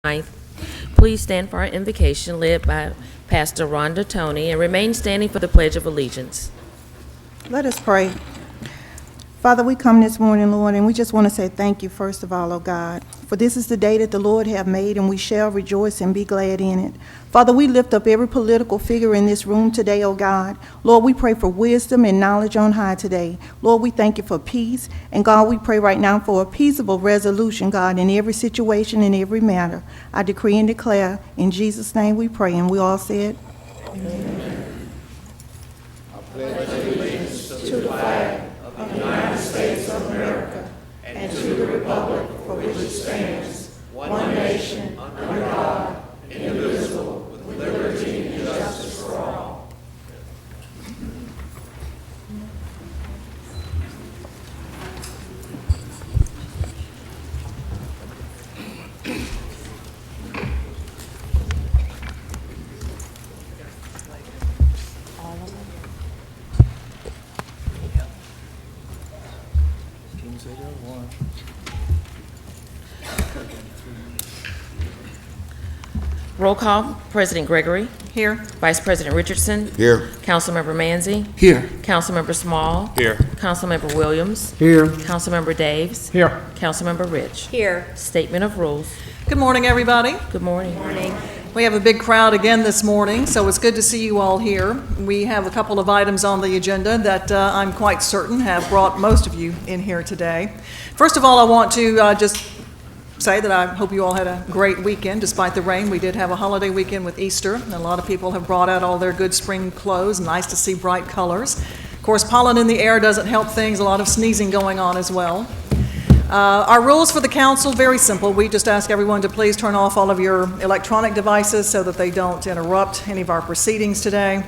9th. Please stand for our invocation led by Pastor Rhonda Toney and remain standing for the Pledge of Allegiance. Let us pray. Father, we come this morning, Lord, and we just want to say thank you, first of all, oh God, for this is the day that the Lord have made, and we shall rejoice and be glad in it. Father, we lift up every political figure in this room today, oh God. Lord, we pray for wisdom and knowledge on high today. Lord, we thank you for peace, and God, we pray right now for a peaceable resolution, God, in every situation, in every matter. I decree and declare, in Jesus' name we pray, and we all said, Amen. I pledge allegiance to the flag of the United States of America and to the republic for which it stands, one nation, under God, indivisible, with liberty and justice for all. Roll call, President Gregory. Here. Vice President Richardson. Here. Councilmember Manzi. Here. Councilmember Small. Here. Councilmember Williams. Here. Councilmember Daves. Here. Councilmember Rich. Here. Statement of rules. Good morning, everybody. Good morning. We have a big crowd again this morning, so it's good to see you all here. We have a couple of items on the agenda that I'm quite certain have brought most of you in here today. First of all, I want to just say that I hope you all had a great weekend despite the rain. We did have a holiday weekend with Easter, and a lot of people have brought out all their good spring clothes. Nice to see bright colors. Of course, pollen in the air doesn't help things. A lot of sneezing going on as well. Our rules for the council, very simple. We just ask everyone to please turn off all of your electronic devices so that they don't interrupt any of our proceedings today.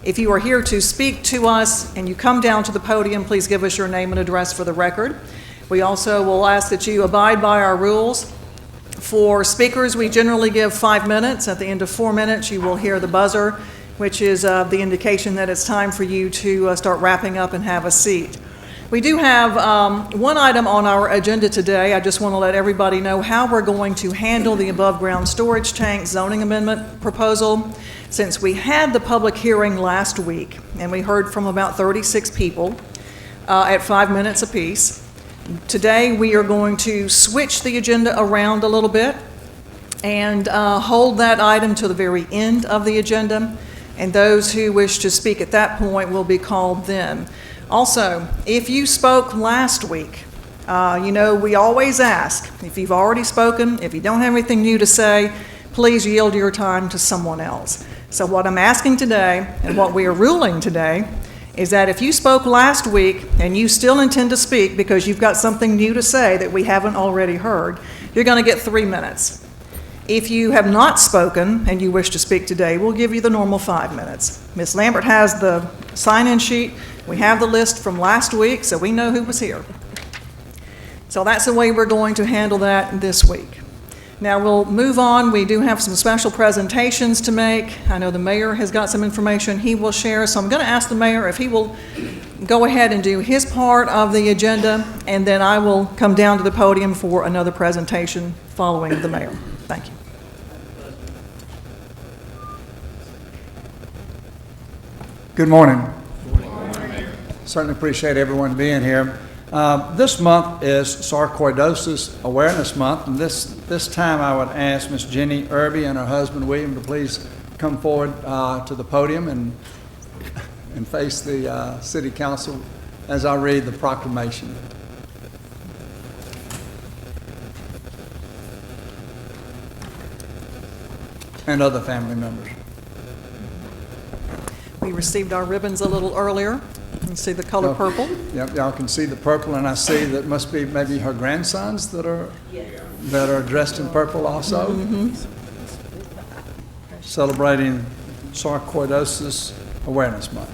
If you are here to speak to us and you come down to the podium, please give us your name and address for the record. We also will ask that you abide by our rules. For speakers, we generally give 5 minutes. At the end of 4 minutes, you will hear the buzzer, which is the indication that it's time for you to start wrapping up and have a seat. We do have one item on our agenda today. I just want to let everybody know how we're going to handle the above-ground storage tank zoning amendment proposal. Since we had the public hearing last week, and we heard from about 36 people at 5 minutes apiece, today we are going to switch the agenda around a little bit and hold that item to the very end of the agenda, and those who wish to speak at that point will be called then. Also, if you spoke last week, we always ask, if you've already spoken, if you don't have anything new to say, please yield your time to someone else. So what I'm asking today, and what we are ruling today, is that if you spoke last week and you still intend to speak because you've got something new to say that we haven't already heard, you're going to get 3 minutes. If you have not spoken and you wish to speak today, we'll give you the normal 5 minutes. Ms. Lambert has the sign-in sheet. We have the list from last week, so we know who was here. So that's the way we're going to handle that this week. Now we'll move on. We do have some special presentations to make. I know the mayor has got some information he will share, so I'm going to ask the mayor if he will go ahead and do his part of the agenda, and then I will come down to the podium for another presentation following the mayor. Thank you. Good morning. Certainly appreciate everyone being here. This month is Sarcoidosis Awareness Month, and this time I would ask Miss Jenny Irby and her husband William to please come forward to the podium and face the City Council as I read the proclamation. And other family members. We received our ribbons a little earlier. You see the color purple? Yep, y'all can see the purple, and I see that must be maybe her grandsons that are dressed in purple also. Mm-hmm. Celebrating Sarcoidosis Awareness Month.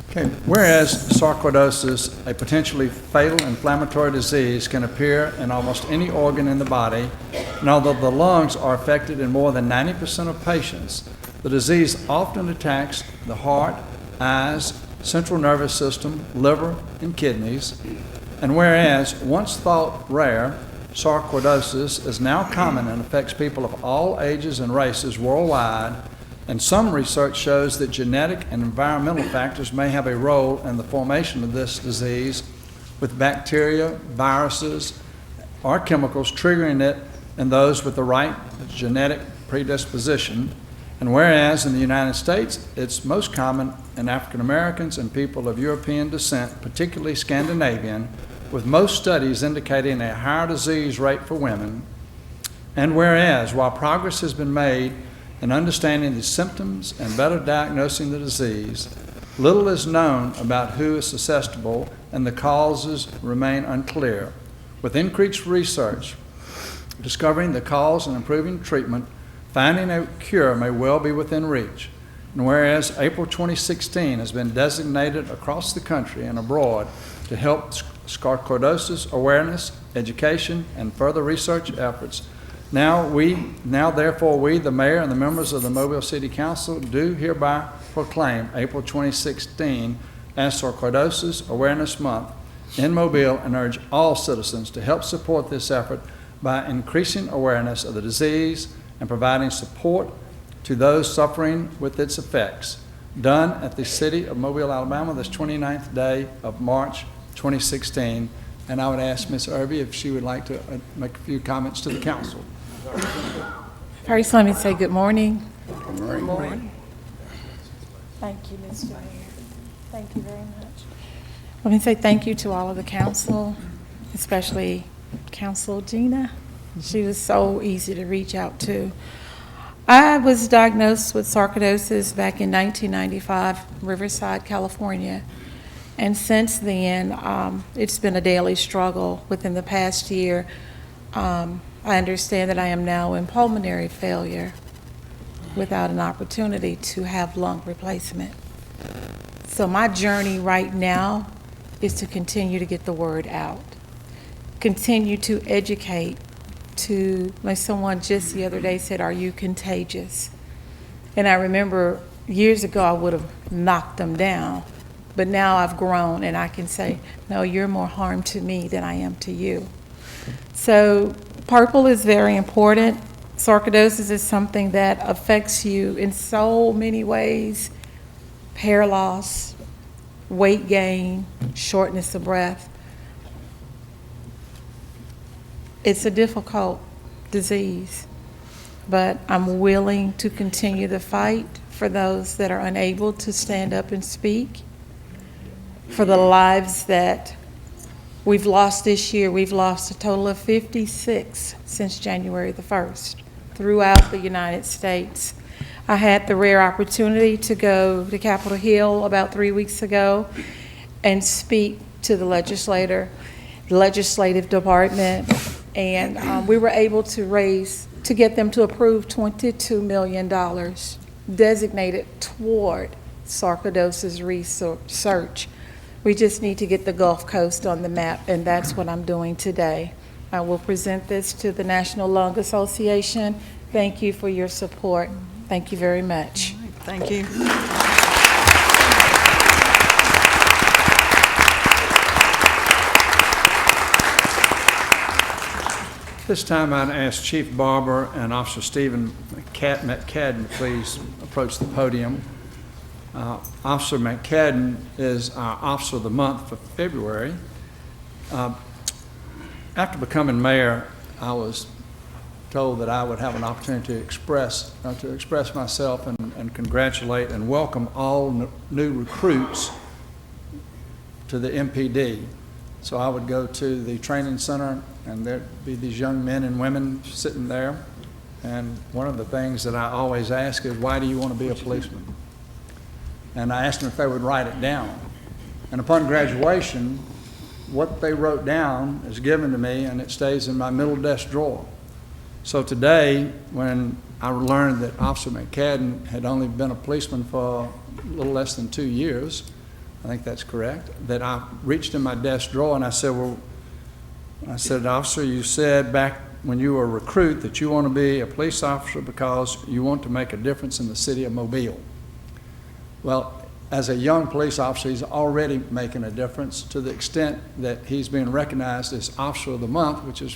Okay, whereas sarcoidosis, a potentially fatal inflammatory disease, can appear in almost any organ in the body, and although the lungs are affected in more than 90% of patients, the disease often attacks the heart, eyes, central nervous system, liver, and kidneys. And whereas once thought rare, sarcoidosis is now common and affects people of all ages and races worldwide, and some research shows that genetic and environmental factors may have a role in the formation of this disease, with bacteria, viruses, or chemicals triggering it in those with the right genetic predisposition. And whereas in the United States, it's most common in African Americans and people of European descent, particularly Scandinavian, with most studies indicating a higher disease rate for women. And whereas, while progress has been made in understanding the symptoms and better diagnosing the disease, little is known about who is susceptible and the causes remain unclear. With increased research, discovering the cause and improving treatment, finding a cure may well be within reach. And whereas April 2016 has been designated across the country and abroad to help sarcoidosis awareness, education, and further research efforts, now therefore we, the mayor and the members of the Mobile City Council, do hereby proclaim April 2016 as Sarcoidosis Awareness Month in Mobile and urge all citizens to help support this effort by increasing awareness of the disease and providing support to those suffering with its effects. Done at the City of Mobile, Alabama, this 29th day of March 2016. And I would ask Ms. Irby if she would like to make a few comments to the council. First, let me say good morning. Good morning. Thank you, Mr. Mayor. Thank you very much. Let me say thank you to all of the council, especially Council Gina. She was so easy to reach out to. I was diagnosed with sarcoidosis back in 1995, Riverside, California. And since then, it's been a daily struggle. Within the past year, I understand that I am now in pulmonary failure without an opportunity to have lung replacement. So my journey right now is to continue to get the word out, continue to educate, like someone just the other day said, are you contagious? And I remember years ago I would have knocked them down, but now I've grown and I can say, no, you're more harm to me than I am to you. So purple is very important. Sarcoidosis is something that affects you in so many ways: hair loss, weight gain, shortness of breath. It's a difficult disease, but I'm willing to continue the fight for those that are unable to stand up and speak, for the lives that we've lost this year. We've lost a total of 56 since January the 1st throughout the United States. I had the rare opportunity to go to Capitol Hill about 3 weeks ago and speak to the legislative department, and we were able to get them to approve $22 million designated toward sarcoidosis research. We just need to get the Gulf Coast on the map, and that's what I'm doing today. I will present this to the National Lung Association. Thank you for your support. Thank you very much. Thank you. This time I'd ask Chief Barber and Officer Stephen McCadden to please approach the podium. Officer McCadden is our Officer of the Month for February. After becoming mayor, I was told that I would have an opportunity to express myself and congratulate and welcome all new recruits to the MPD. So I would go to the training center, and there'd be these young men and women sitting there. And one of the things that I always ask is, why do you want to be a policeman? And I asked them if they would write it down. And upon graduation, what they wrote down is given to me, and it stays in my middle desk drawer. So today, when I learned that Officer McCadden had only been a policeman for a little less than 2 years, I think that's correct, that I reached in my desk drawer and I said, Officer, you said back when you were a recruit that you want to be a police officer because you want to make a difference in the city of Mobile. Well, as a young police officer, he's already making a difference to the extent that he's being recognized as Officer of the Month, which is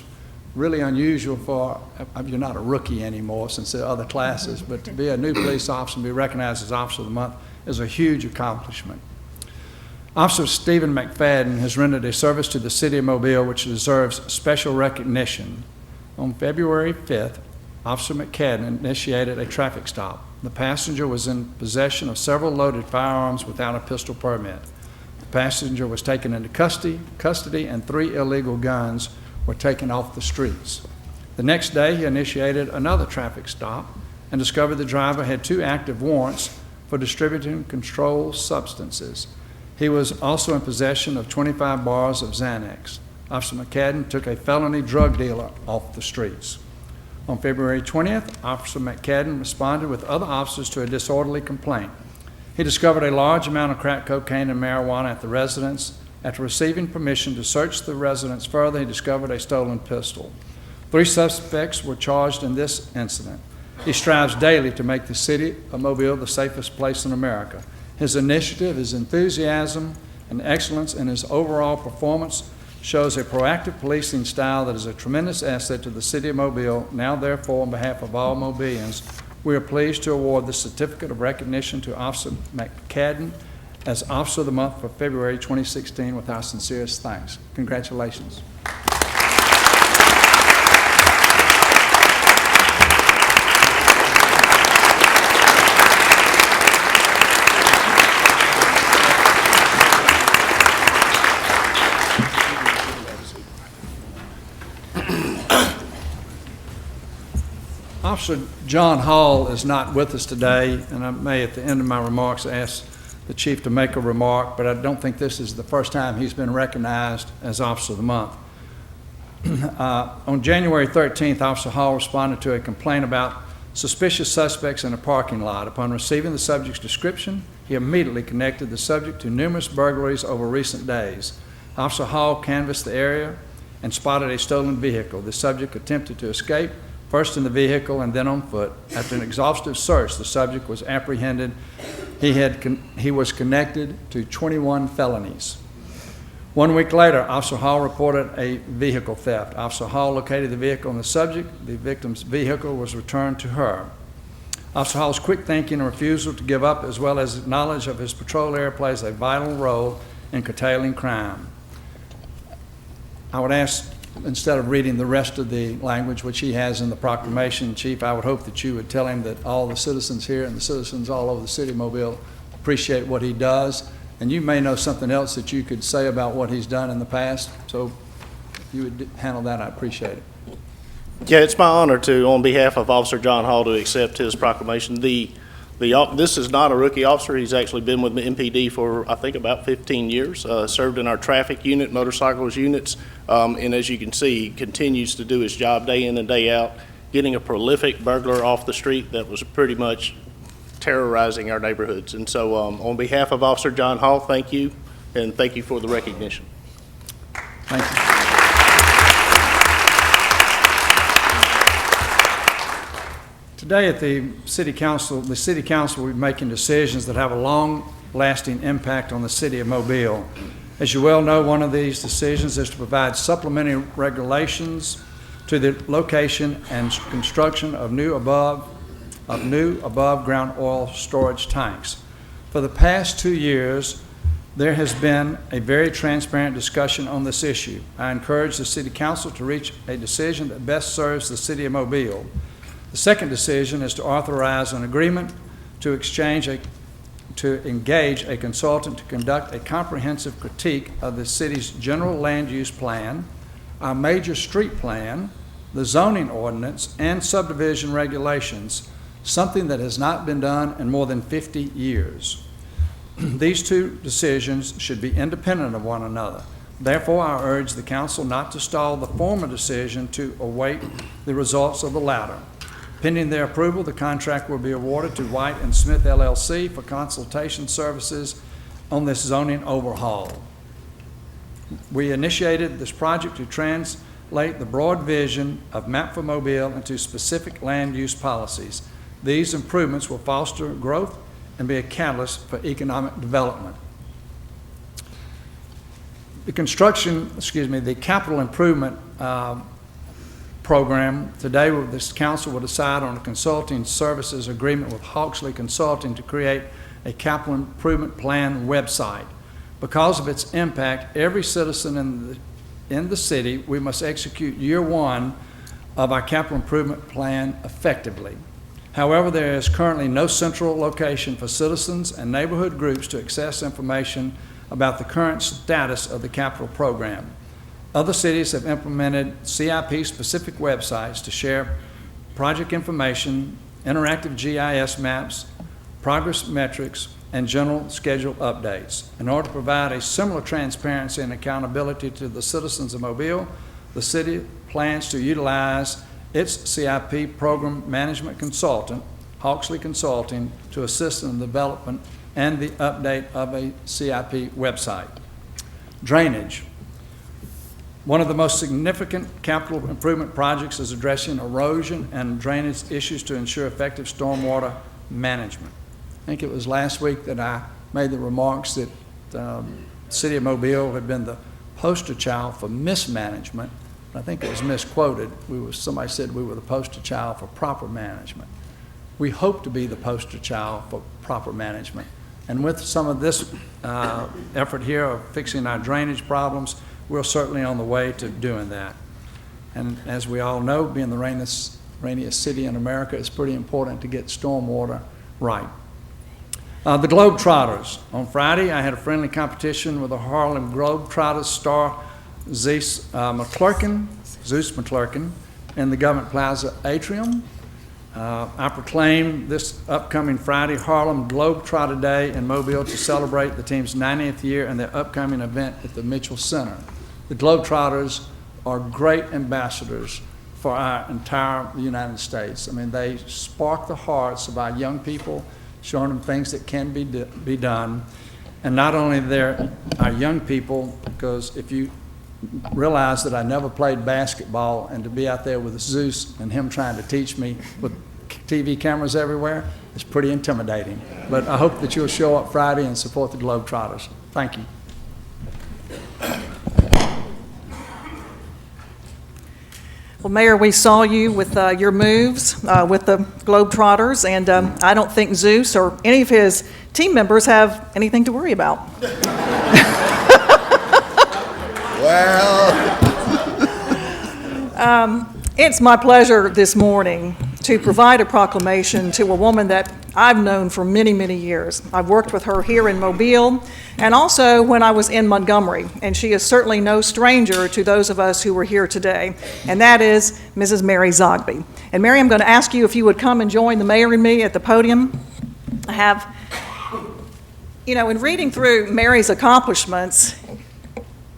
really unusual for, you're not a rookie anymore since there are other classes, but to be a new police officer and be recognized as Officer of the Month is a huge accomplishment. Officer Stephen McFadden has rendered a service to the city of Mobile which deserves special recognition. On February 5th, Officer McFadden initiated a traffic stop. The passenger was in possession of several loaded firearms without a pistol permit. The passenger was taken into custody and 3 illegal guns were taken off the streets. The next day, he initiated another traffic stop and discovered the driver had 2 active warrants for distributing controlled substances. He was also in possession of 25 bars of Xanax. Officer McFadden took a felony drug dealer off the streets. On February 20th, Officer McFadden responded with other officers to a disorderly complaint. He discovered a large amount of crack cocaine and marijuana at the residence. After receiving permission to search the residence further, he discovered a stolen pistol. 3 suspects were charged in this incident. He strives daily to make the city of Mobile the safest place in America. His initiative, his enthusiasm, and excellence in his overall performance shows a proactive policing style that is a tremendous asset to the city of Mobile. Now, therefore, on behalf of all Mobileans, we are pleased to award the certificate of recognition to Officer McFadden as Officer of the Month for February 2016 with our sincerest thanks. Congratulations. Officer John Hall is not with us today, and I may at the end of my remarks ask the Chief to make a remark, but I don't think this is the first time he's been recognized as Officer of the Month. On January 13th, Officer Hall responded to a complaint about suspicious suspects in a parking lot. Upon receiving the subject's description, he immediately connected the subject to numerous burglaries over recent days. Officer Hall canvassed the area and spotted a stolen vehicle. The subject attempted to escape, first in the vehicle and then on foot. After an exhaustive search, the subject was apprehended. He was connected to 21 felonies. 1 week later, Officer Hall reported a vehicle theft. Officer Hall located the vehicle and the subject. The victim's vehicle was returned to her. Officer Hall's quick thinking and refusal to give up, as well as knowledge of his patrol area, plays a vital role in curtailing crime. I would ask, instead of reading the rest of the language which he has in the proclamation, Chief, I would hope that you would tell him that all the citizens here and the citizens all over the city of Mobile appreciate what he does. And you may know something else that you could say about what he's done in the past. So if you would handle that, I appreciate it. Yeah, it's my honor to, on behalf of Officer John Hall, to accept his proclamation. This is not a rookie officer. He's actually been with the MPD for, I think, about 15 years, served in our traffic unit, motorcycles units, and as you can see, he continues to do his job day in and day out, getting a prolific burglar off the street that was pretty much terrorizing our neighborhoods. And so on behalf of Officer John Hall, thank you, and thank you for the recognition. Thank you. Today at the City Council will be making decisions that have a long-lasting impact on the city of Mobile. As you well know, one of these decisions is to provide supplementary regulations to the location and construction of new above-ground oil storage tanks. For the past 2 years, there has been a very transparent discussion on this issue. I encourage the City Council to reach a decision that best serves the city of Mobile. The second decision is to authorize an agreement to engage a consultant to conduct a comprehensive critique of the city's general land use plan, our major street plan, the zoning ordinance, and subdivision regulations, something that has not been done in more than 50 years. These two decisions should be independent of one another. Therefore, I urge the council not to stall the former decision to await the results of the latter. Pending their approval, the contract will be awarded to White and Smith LLC for consultation services on this zoning overhaul. We initiated this project to translate the broad vision of Map for Mobile into specific land use policies. These improvements will foster growth and be a catalyst for economic development. The capital improvement program. Today, this council will decide on a consulting services agreement with Hawksley Consulting to create a capital improvement plan website. Because of its impact, every citizen in the city, we must execute year one of our capital improvement plan effectively. However, there is currently no central location for citizens and neighborhood groups to access information about the current status of the capital program. Other cities have implemented CIP-specific websites to share project information, interactive GIS maps, progress metrics, and general schedule updates. In order to provide a similar transparency and accountability to the citizens of Mobile, the city plans to utilize its CIP program management consultant, Hawksley Consulting, to assist in the development and the update of a CIP website. Drainage. One of the most significant capital improvement projects is addressing erosion and drainage issues to ensure effective stormwater management. I think it was last week that I made the remarks that the City of Mobile had been the poster child for mismanagement. I think it was misquoted. Somebody said we were the poster child for proper management. We hope to be the poster child for proper management. And with some of this effort here of fixing our drainage problems, we're certainly on the way to doing that. And as we all know, being the rainiest city in America, it's pretty important to get stormwater right. The Globetrotters. On Friday, I had a friendly competition with the Harlem Globetrotters star Zeus McClurkin in the Government Plaza atrium. I proclaim this upcoming Friday Harlem Globetrotter Day in Mobile to celebrate the team's 90th year and their upcoming event at the Mitchell Center. The Globetrotters are great ambassadors for our entire United States. I mean, they spark the hearts of our young people, showing them things that can be done. And not only our young people, because if you realize that I never played basketball, and to be out there with Zeus and him trying to teach me with TV cameras everywhere, it's pretty intimidating. But I hope that you'll show up Friday and support the Globetrotters. Thank you. Well, Mayor, we saw you with your moves with the Globetrotters, and I don't think Zeus or any of his team members have anything to worry about. Well, It's my pleasure this morning to provide a proclamation to a woman that I've known for many, many years. I've worked with her here in Mobile and also when I was in Montgomery, and she is certainly no stranger to those of us who are here today, and that is Mrs. Mary Zogby. And Mary, I'm going to ask you if you would come and join the mayor and me at the podium. I have, in reading through Mary's accomplishments,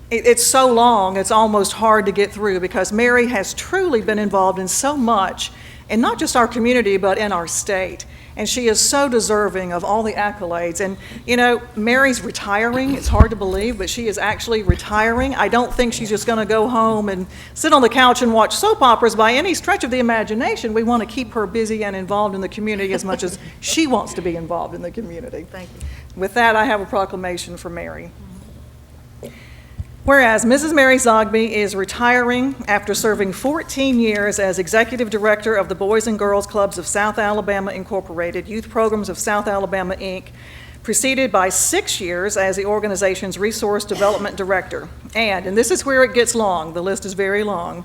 it's so long, it's almost hard to get through, because Mary has truly been involved in so much, in not just our community, but in our state. And she is so deserving of all the accolades. And, Mary's retiring. It's hard to believe, but she is actually retiring. I don't think she's just going to go home and sit on the couch and watch soap operas by any stretch of the imagination. We want to keep her busy and involved in the community as much as she wants to be involved in the community. Thank you. With that, I have a proclamation for Mary. Whereas Mrs. Mary Zogby is retiring after serving 14 years as Executive Director of the Boys and Girls Clubs of South Alabama Incorporated, Youth Programs of South Alabama, Inc., preceded by 6 years as the organization's Resource Development Director. And this is where it gets long, the list is very long.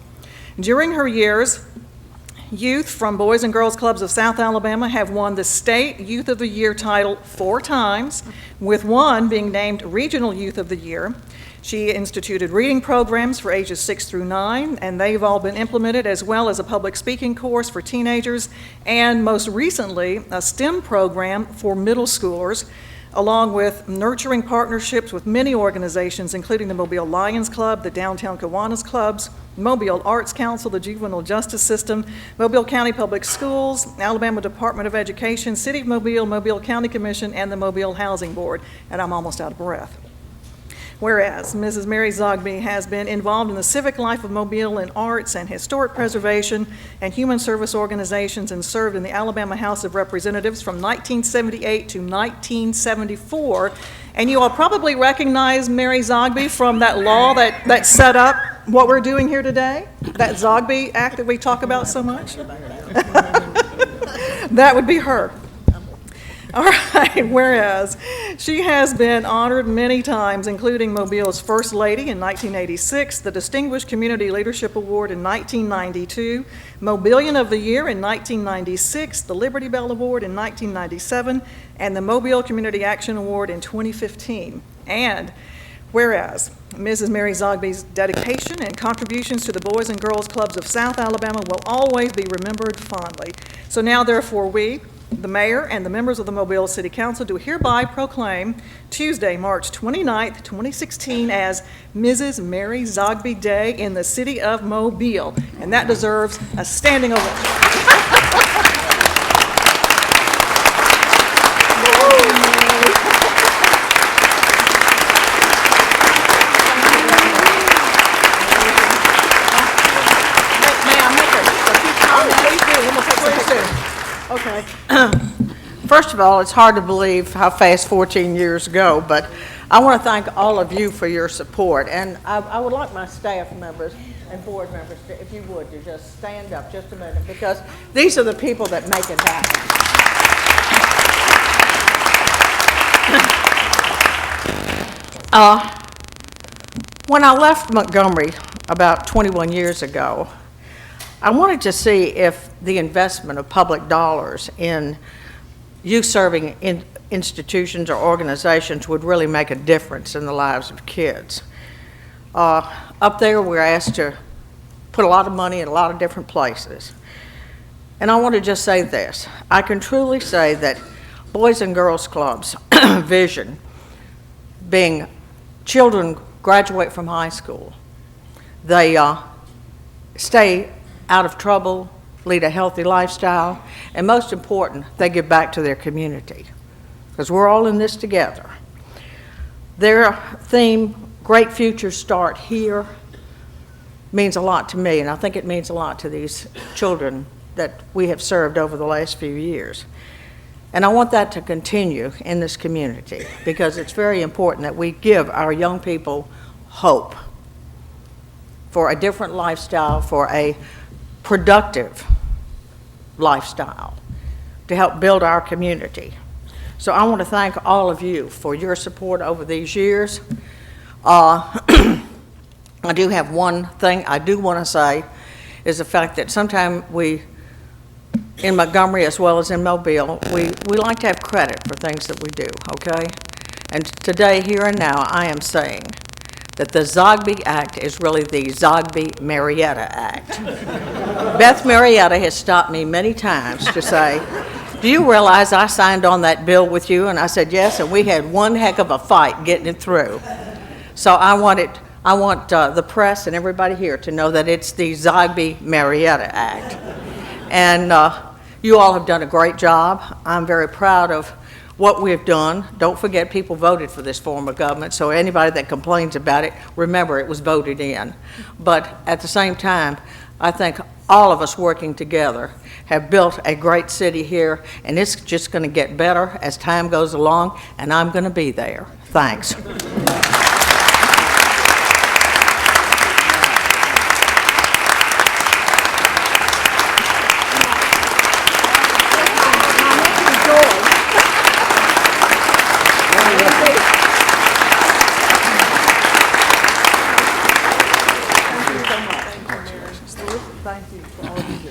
During her years, youth from Boys and Girls Clubs of South Alabama have won the State Youth of the Year title 4 times, with one being named Regional Youth of the Year. She instituted reading programs for ages 6 through 9, and they've all been implemented, as well as a public speaking course for teenagers, and most recently, a STEM program for middle schoolers, along with nurturing partnerships with many organizations, including the Mobile Lions Club, the Downtown Kiwanis Clubs, Mobile Arts Council, the Juvenile Justice System, Mobile County Public Schools, Alabama Department of Education, City of Mobile, Mobile County Commission, and the Mobile Housing Board. And I'm almost out of breath. Whereas Mrs. Mary Zogby has been involved in the civic life of Mobile in arts and historic preservation and human service organizations, and served in the Alabama House of Representatives from 1978 to 1974. And you all probably recognize Mary Zogby from that law that set up what we're doing here today, that Zogby Act that we talk about so much, that would be her. All right, whereas she has been honored many times, including Mobile's First Lady in 1986, the Distinguished Community Leadership Award in 1992, Mobilian of the Year in 1996, the Liberty Bell Award in 1997, and the Mobile Community Action Award in 2015. And whereas Mrs. Mary Zogby's dedication and contributions to the Boys and Girls Clubs of South Alabama will always be remembered fondly. So now, therefore, we, the mayor and the members of the Mobile City Council, do hereby proclaim Tuesday, March 29th, 2016 as Mrs. Mary Zogby Day in the city of Mobile. And that deserves a standing ovation. Okay. First of all, it's hard to believe how fast 14 years go, but I want to thank all of you for your support. And I would like my staff members and board members, to, if you would, to just stand up just a minute, because these are the people that make it happen. When I left Montgomery about 21 years ago, I wanted to see if the investment of public dollars in youth-serving institutions or organizations would really make a difference in the lives of kids. Up there, we're asked to put a lot of money in a lot of different places. And I want to just say this. I can truly say that Boys and Girls Clubs vision, being children graduate from high school, they stay out of trouble, lead a healthy lifestyle, and most important, they give back to their community, because we're all in this together. Their theme, Great Futures Start Here, means a lot to me, and I think it means a lot to these children that we have served over the last few years. And I want that to continue in this community, because it's very important that we give our young people hope for a different lifestyle, for a productive lifestyle, to help build our community. So I want to thank all of you for your support over these years. I do have one thing I do want to say, is the fact that sometimes we, in Montgomery as well as in Mobile, we like to have credit for things that we do, okay? And today, here and now, I am saying that the Zogby Act is really the Zogby-Marietta Act. Beth Marietta has stopped me many times to say, do you realize I signed on that bill with you? And I said, yes, and we had one heck of a fight getting it through. So I want the press and everybody here to know that it's the Zogby-Marietta Act. And you all have done a great job. I'm very proud of what we've done. Don't forget, people voted for this form of government, so anybody that complains about it, remember it was voted in. But at the same time, I think all of us working together have built a great city here, and it's just going to get better as time goes along, and I'm going to be there. Thanks. Thank you for all you do.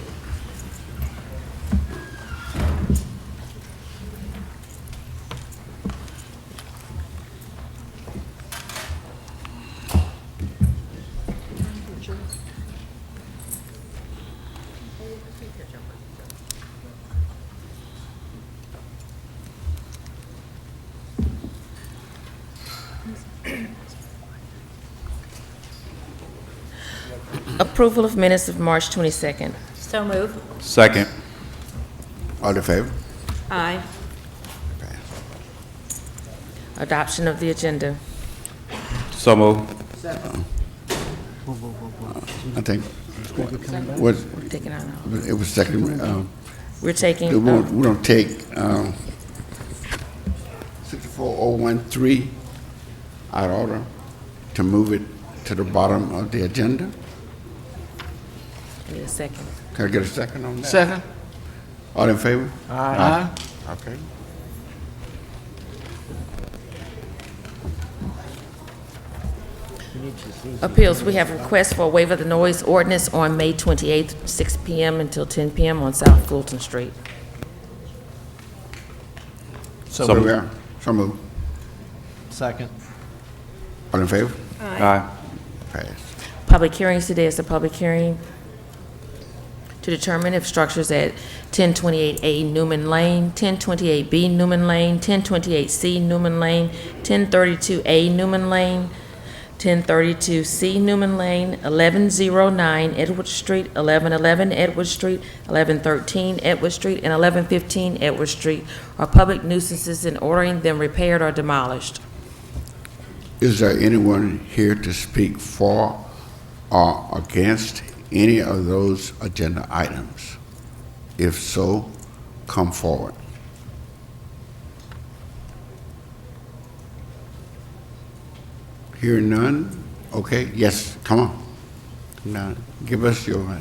Approval of minutes of March 22nd. So move. Second. All in favor? Aye. Adoption of the agenda. So move. I think, was, Taking out. it was second, We're taking, we don't take 64013 out of order to move it to the bottom of the agenda. I need a second. Can I get a second on that? Second. All in favor? Aye. Okay. Appeals, we have a request for a waiver of the noise ordinance on May 28th, 6 p.m. until 10 p.m. on South Fulton Street. So moved. So moved. Second. All in favor? Aye. Pass. Public hearings today is a public hearing to determine if structures at 1028A Newman Lane, 1028B Newman Lane, 1028C Newman Lane, 1032A Newman Lane, 1032C Newman Lane, 1109 Edward Street, 1111 Edward Street, 1113 Edward Street, and 1115 Edward Street are public nuisances and ordering them repaired or demolished. Is there anyone here to speak for or against any of those agenda items? If so, come forward. Hearing none? Okay, yes, come on. Now, give us your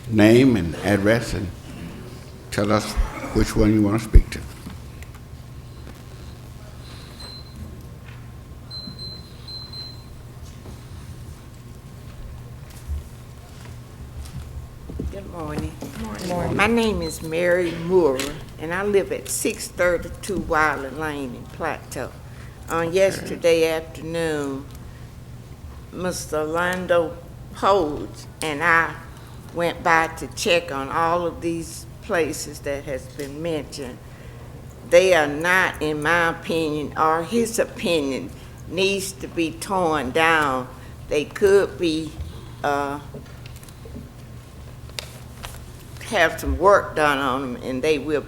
name and address and tell us which one you want to speak to. Good morning. My name is Mary Moore, and I live at 632 Wilder Lane in Plateau. On yesterday afternoon, Mr. Orlando Page and I went by to check on all of these places that has been mentioned. They are not, in my opinion, or his opinion, needs to be torn down. They could be have some work done on them, and they will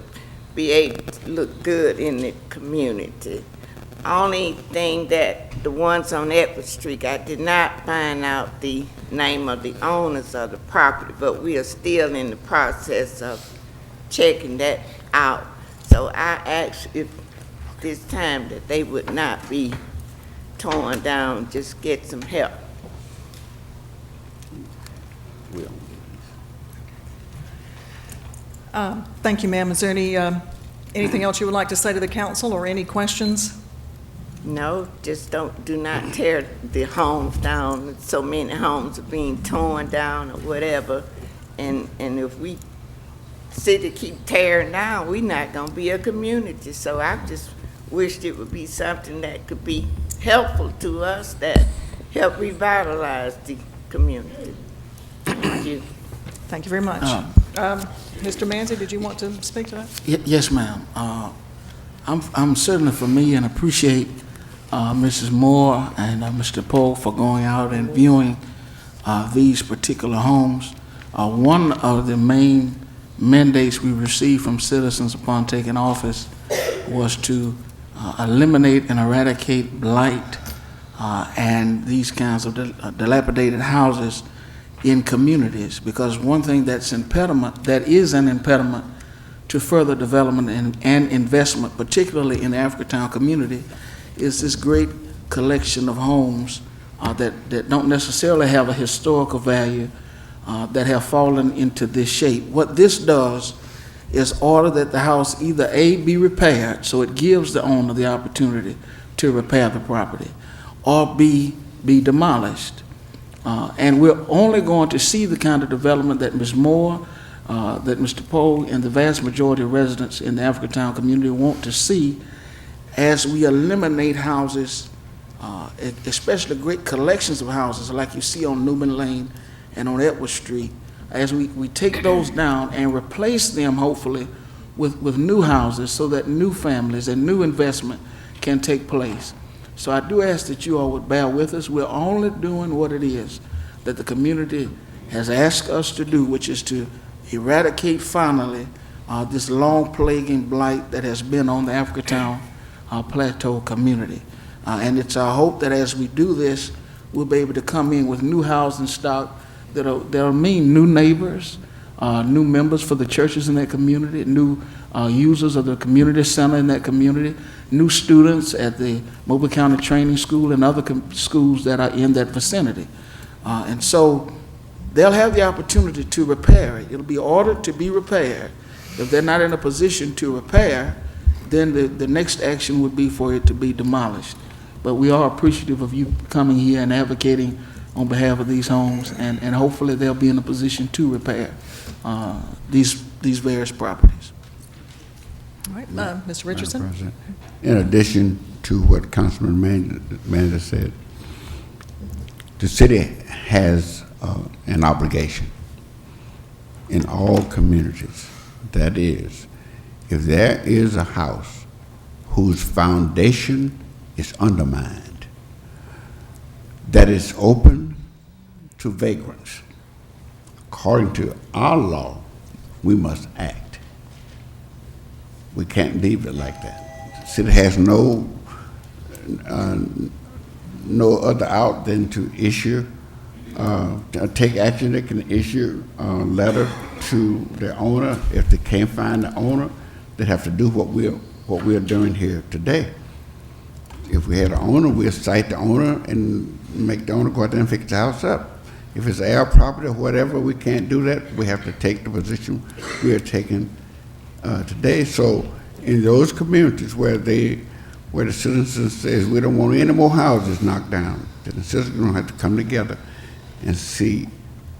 be able to look good in the community. Only thing that the ones on Edward Street, I did not find out the name of the owners of the property, but we are still in the process of checking that out. So I asked if this time that they would not be torn down, just get some help. Thank you, ma'am. Is there anything else you would like to say to the council, or any questions? No, just do not tear the homes down. So many homes are being torn down or whatever. And if we city keep tearing down, we're not gonna be a community. So I just wished it would be something that could be helpful to us, that help revitalize the community. Thank you. Thank you very much. Mr. Manzi, did you want to speak to that? Yes, ma'am. I'm certainly familiar and appreciate Mrs. Moore and Mr. Poe for going out and viewing these particular homes. One of the main mandates we received from citizens upon taking office was to eliminate and eradicate blight and these kinds of dilapidated houses in communities, because one thing that is an impediment to further development and investment, particularly in the Africatown community, is this great collection of homes that don't necessarily have a historical value, that have fallen into this shape. What this does is order that the house either A, be repaired, so it gives the owner the opportunity to repair the property, or B, be demolished. And we're only going to see the kind of development that Ms. Moore, that Mr. Poe, and the vast majority of residents in the Africatown community want to see as we eliminate houses, especially great collections of houses like you see on Newman Lane and on Edward Street, as we take those down and replace them, hopefully, with new houses, so that new families and new investment can take place. So I do ask that you all would bear with us. We're only doing what it is that the community has asked us to do, which is to eradicate finally this long plaguing blight that has been on the Africatown Plateau community. And it's our hope that as we do this, we'll be able to come in with new housing stock that'll mean new neighbors, new members for the churches in that community, new users of the community center in that community, new students at the Mobile County Training School and other schools that are in that vicinity. And so they'll have the opportunity to repair it. It'll be ordered to be repaired. If they're not in a position to repair, then the next action would be for it to be demolished. But we are appreciative of you coming here and advocating on behalf of these homes, and hopefully they'll be in a position to repair these various properties. All right, Mr. Richardson? Madam President, in addition to what Councilman Mander said, the city has an obligation in all communities. That is, if there is a house whose foundation is undermined, that is open to vagrants, according to our law, we must act. We can't leave it like that. The city has no other out than to issue, take action. They can issue a letter to the owner. If they can't find the owner, they have to do what we're doing here today. If we had an owner, we'll cite the owner and make the owner go out there and fix the house up. If it's our property or whatever, we can't do that. We have to take the position we are taking today. So in those communities where the citizens says we don't want any more houses knocked down, then the citizens are going to have to come together and see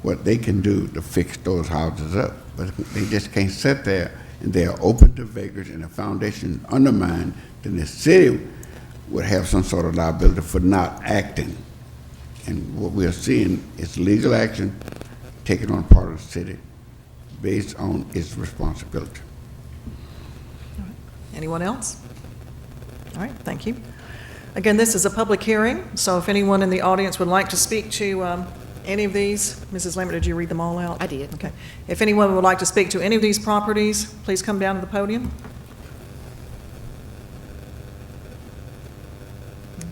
what they can do to fix those houses up. But if they just can't sit there and they are open to vagrants and the foundation is undermined, then the city would have some sort of liability for not acting. And what we are seeing is legal action taken on part of the city based on its responsibility. Anyone else? All right, thank you. Again, this is a public hearing, so if anyone in the audience would like to speak to any of these, Mrs. Lambert, did you read them all out? I did. Okay. If anyone would like to speak to any of these properties, please come down to the podium.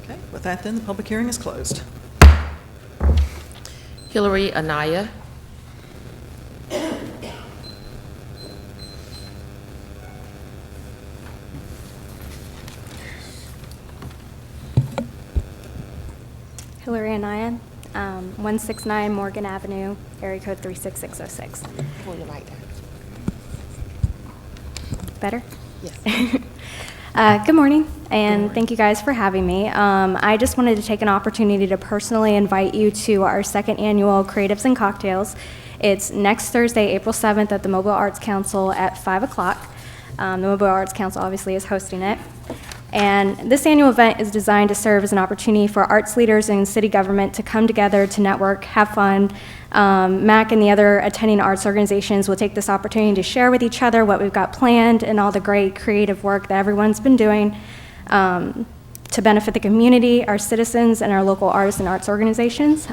Okay, with that then, the public hearing is closed. Hillary Anaya. Hillary Anaya, 169 Morgan Avenue, area code 36606. Pull your light down. Better? Yes. Good morning, and thank you guys for having me. I just wanted to take an opportunity to personally invite you to our second annual Creatives and Cocktails. It's next Thursday, April 7th at the Mobile Arts Council at 5 o'clock. The Mobile Arts Council obviously is hosting it. And this annual event is designed to serve as an opportunity for arts leaders and city government to come together to network, have fun. MAC and the other attending arts organizations will take this opportunity to share with each other what we've got planned and all the great creative work that everyone's been doing to benefit the community, our citizens, and our local artists and arts organizations.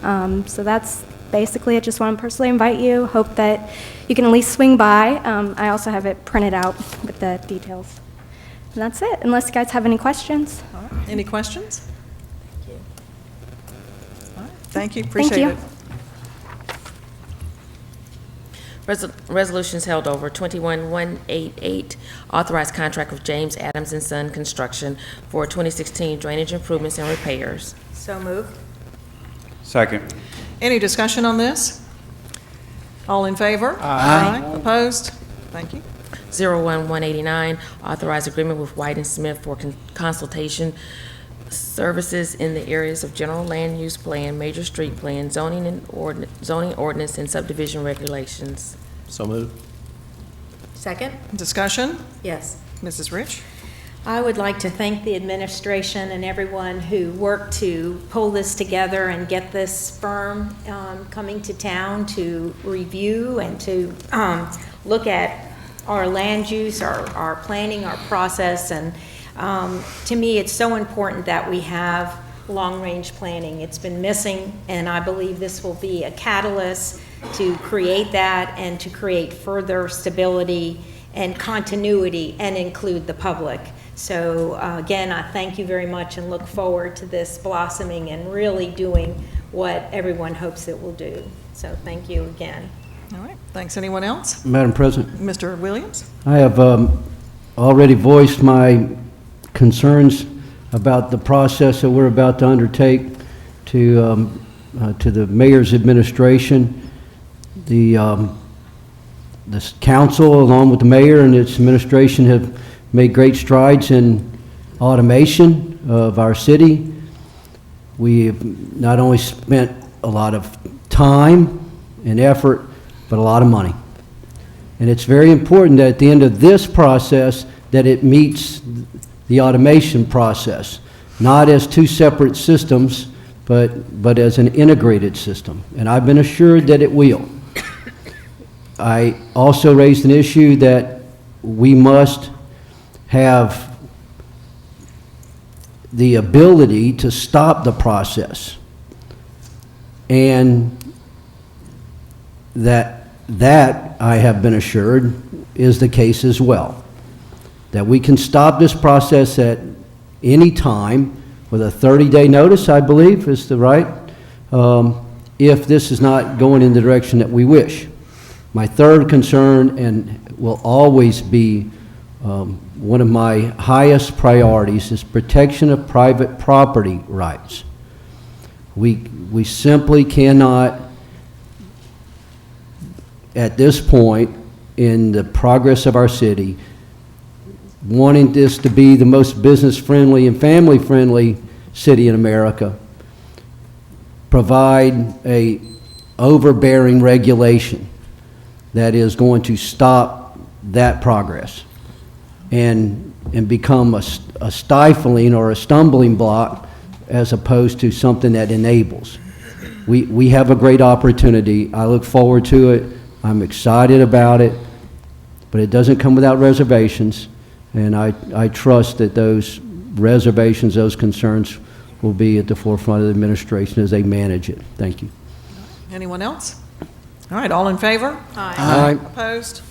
So that's basically it. Just want to personally invite you. Hope that you can at least swing by. I also have it printed out with the details. And that's it, unless you guys have any questions. All right. Any questions? Thank you. All right. Thank you, appreciate you. it. Resolutions held over. 21188, authorized contract with James Adams and Son Construction for 2016 drainage improvements and repairs. So moved. Second. Any discussion on this? All in favor? Aye. Opposed? Thank you. 01189, authorized agreement with White and Smith for consultation services in the areas of general land use plan, major street plan, zoning ordinance, and subdivision regulations. So moved. Second? Discussion? Yes. Mrs. Rich? I would like to thank the administration and everyone who worked to pull this together and get this firm coming to town to review and to look at our land use, our planning, our process, and to me, it's so important that we have long-range planning. It's been missing, and I believe this will be a catalyst to create that and to create further stability and continuity and include the public. So again, I thank you very much and look forward to this blossoming and really doing what everyone hopes it will do. So thank you again. All right, thanks. Anyone else? Madam President, Mr. Williams? I have already voiced my concerns about the process that we're about to undertake to the mayor's administration. This council, along with the mayor and its administration, have made great strides in automation of our city. We've not only spent a lot of time and effort, but a lot of money. And it's very important that at the end of this process, that it meets the automation process, not as two separate systems, but as an integrated system. And I've been assured that it will. I also raised an issue that we must have the ability to stop the process, and that I have been assured is the case as well, that we can stop this process at any time with a 30-day notice, I believe is the right, if this is not going in the direction that we wish. My third concern, and will always be one of my highest priorities, is protection of private property rights. We simply cannot, at this point in the progress of our city, wanting this to be the most business-friendly and family-friendly city in America, provide a overbearing regulation that is going to stop that progress and become a stifling or a stumbling block as opposed to something that enables. We have a great opportunity. I look forward to it. I'm excited about it, but it doesn't come without reservations, and I trust that those reservations, those concerns will be at the forefront of the administration as they manage it. Thank you. Anyone else? All right, all in favor? Aye. Opposed?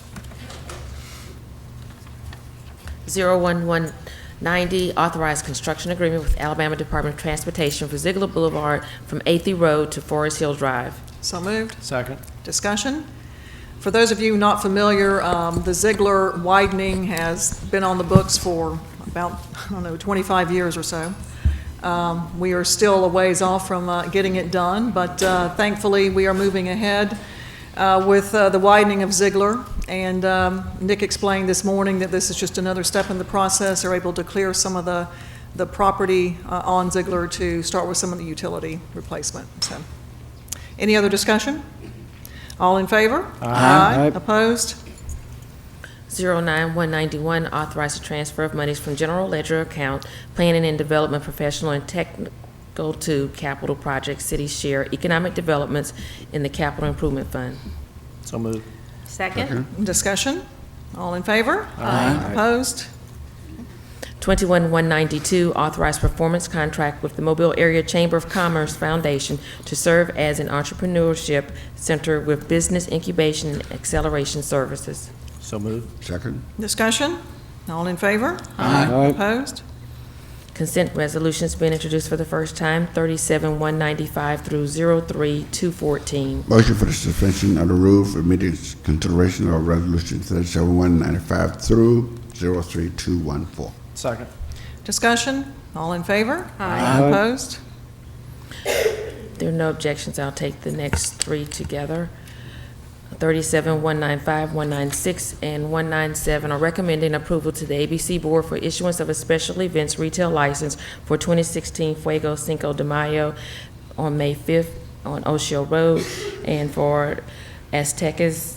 01190, authorized construction agreement with Alabama Department of Transportation for Ziegler Boulevard from 8th Road to Forest Hill Drive. So moved. Second. Discussion? For those of you not familiar, the Ziegler widening has been on the books for about, 25 years or so. We are still a ways off from getting it done, but thankfully we are moving ahead with the widening of Ziegler. And Nick explained this morning that this is just another step in the process. They're able to clear some of the property on Ziegler to start with some of the utility replacement. So, any other discussion? All in favor? Aye. Opposed? 09191, authorized the transfer of monies from general ledger account, planning and development, professional and technical to capital projects, city share, economic developments in the capital improvement fund. So moved. Second? Discussion? All in favor? Aye. Opposed? 21192, authorized performance contract with the Mobile Area Chamber of Commerce Foundation to serve as an entrepreneurship center with business incubation and acceleration services. So moved. Second. Discussion? All in favor? Aye. Opposed? Consent resolutions being introduced for the first time, 37195 through 03214. Motion for the suspension of the rule for immediate consideration of resolution 37195 through 03214. Second. Discussion? All in favor? Aye. Opposed? There are no objections. I'll take the next three together. 37195, 196, and 197 are recommending approval to the ABC Board for issuance of a special events retail license for 2016 Fuego Cinco de Mayo on May 5th on Osceola Road, and for Aztecas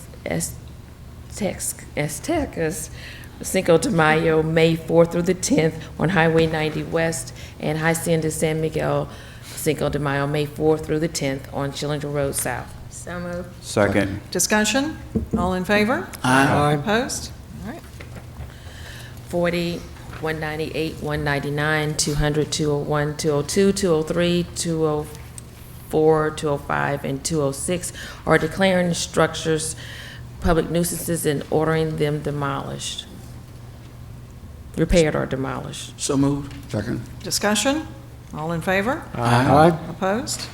Cinco de Mayo, May 4th through the 10th on Highway 90 West, and Hacienda San Miguel Cinco de Mayo, May 4th through the 10th on Schillinger Road South. So moved. Second. Discussion? All in favor? Aye. Opposed? All right. 40, 198, 199, 200, 201, 202, 203, 204, 205, and 206 are declaring structures public nuisances and ordering them demolished, repaired or demolished. So moved. Second. Discussion? All in favor? Aye. Opposed?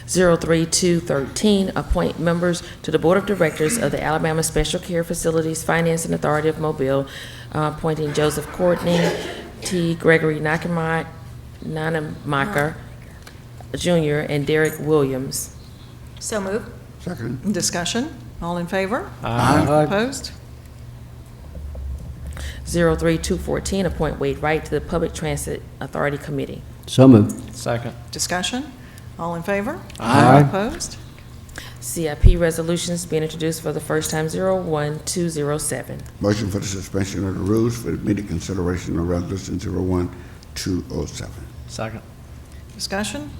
03213, appoint members to the Board of Directors of the Alabama Special Care Facilities Financing Authority of Mobile, appointing Joseph Courtney, T. Gregory Nanemacher Jr., and Derek Williams. So move. Second. Discussion? All in favor? Aye. Opposed? 03214, appoint Wade Wright to the Public Transit Authority Committee. So moved. Second. Discussion? All in favor? Aye. Opposed? CIP resolutions being introduced for the first time, 01207. Motion for the suspension of the rules for immediate consideration of resolution 01207. Second. Discussion?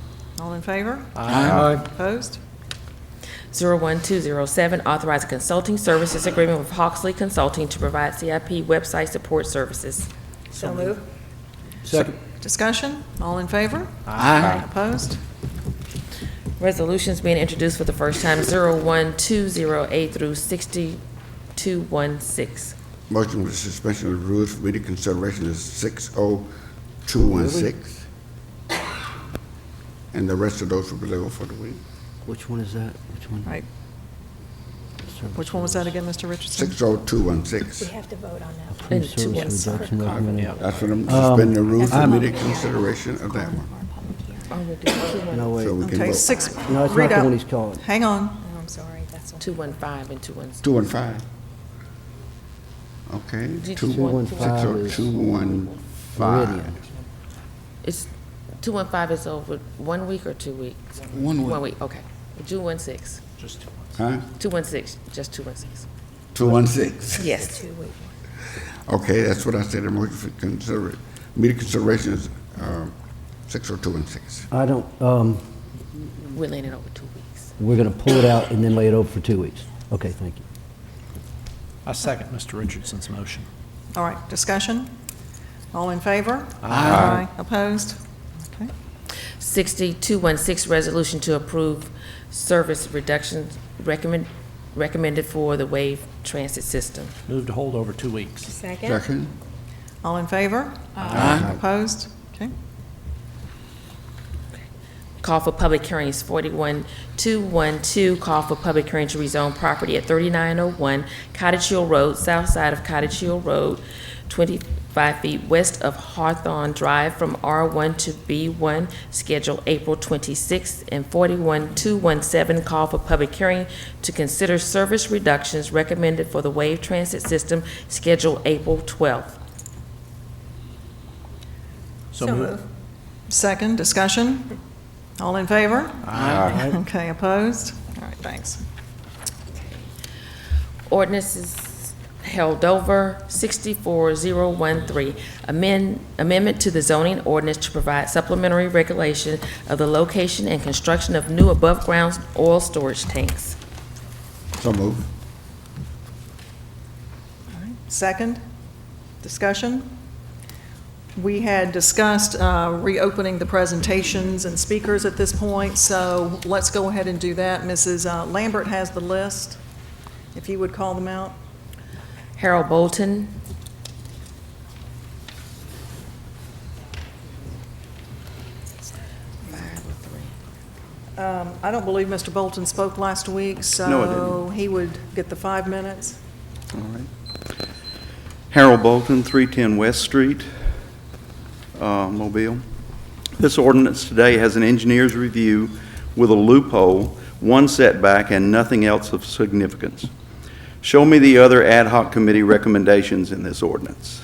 All in favor? Aye. Opposed? 01207, authorize a consulting services agreement with Hawksley Consulting to provide CIP website support services. So move. Second. Discussion? All in favor? Aye. Opposed? Resolutions being introduced for the first time, 01208 through 6216. Motion for the suspension of the rules for immediate consideration is 60216. And the rest of those will be legal for the week. Which one is that? Which one? Right. Which one was that again, Mr. Richardson? 60216. We have to vote on that. And Service 217. reduction recommended. That's for them suspending the rules for I'm- immediate consideration of that one. No, wait. So we can Okay, vote. 6, No, it's read not the out. one he's calling. Hang on. Oh, I'm sorry, that's on. 215 and 216. 2 and 5. Okay. Did you 215 is 60215. It's 215 is over 1 week or 2 weeks? 1 week. 1 week, okay. 216. Just 2 months. Huh? 216, just 216. 216. Yes. Okay, that's what I said. The motion for immediate consideration is 60216. I don't, We're laying it over 2 weeks. we're going to pull it out and then lay it over for 2 weeks. Okay, thank you. I second Mr. Richardson's motion. All right, discussion? All in favor? Aye. Opposed? Okay. 6216, resolution to approve service reductions recommended for the Wave Transit System. Move to hold over 2 weeks. Second. Second. All in favor? Aye. Opposed? Okay. Call for public hearings, 41212, call for public hearing to rezone property at 3901 Cottage Hill Road, south side of Cottage Hill Road, 25 feet west of Hawthorne Drive from R1 to B1, scheduled April 26th, and 41217, call for public hearing to consider service reductions recommended for the Wave Transit System, scheduled April 12th. So move. Second, discussion? All in favor? Aye. Okay, opposed? All right, thanks. Ordinances held over, 64013, amendment to the zoning ordinance to provide supplementary regulation of the location and construction of new above-ground oil storage tanks. So move. Second, discussion? We had discussed reopening the presentations and speakers at this point, so let's go ahead and do that. Mrs. Lambert has the list, if you would call them out. Harold Bolton. I don't believe Mr. Bolton spoke last week, so he would get the 5 minutes. All right. Harold Bolton, 310 West Street, Mobile. This ordinance today has an engineer's review with a loophole, one setback, and nothing else of significance. Show me the other ad hoc committee recommendations in this ordinance.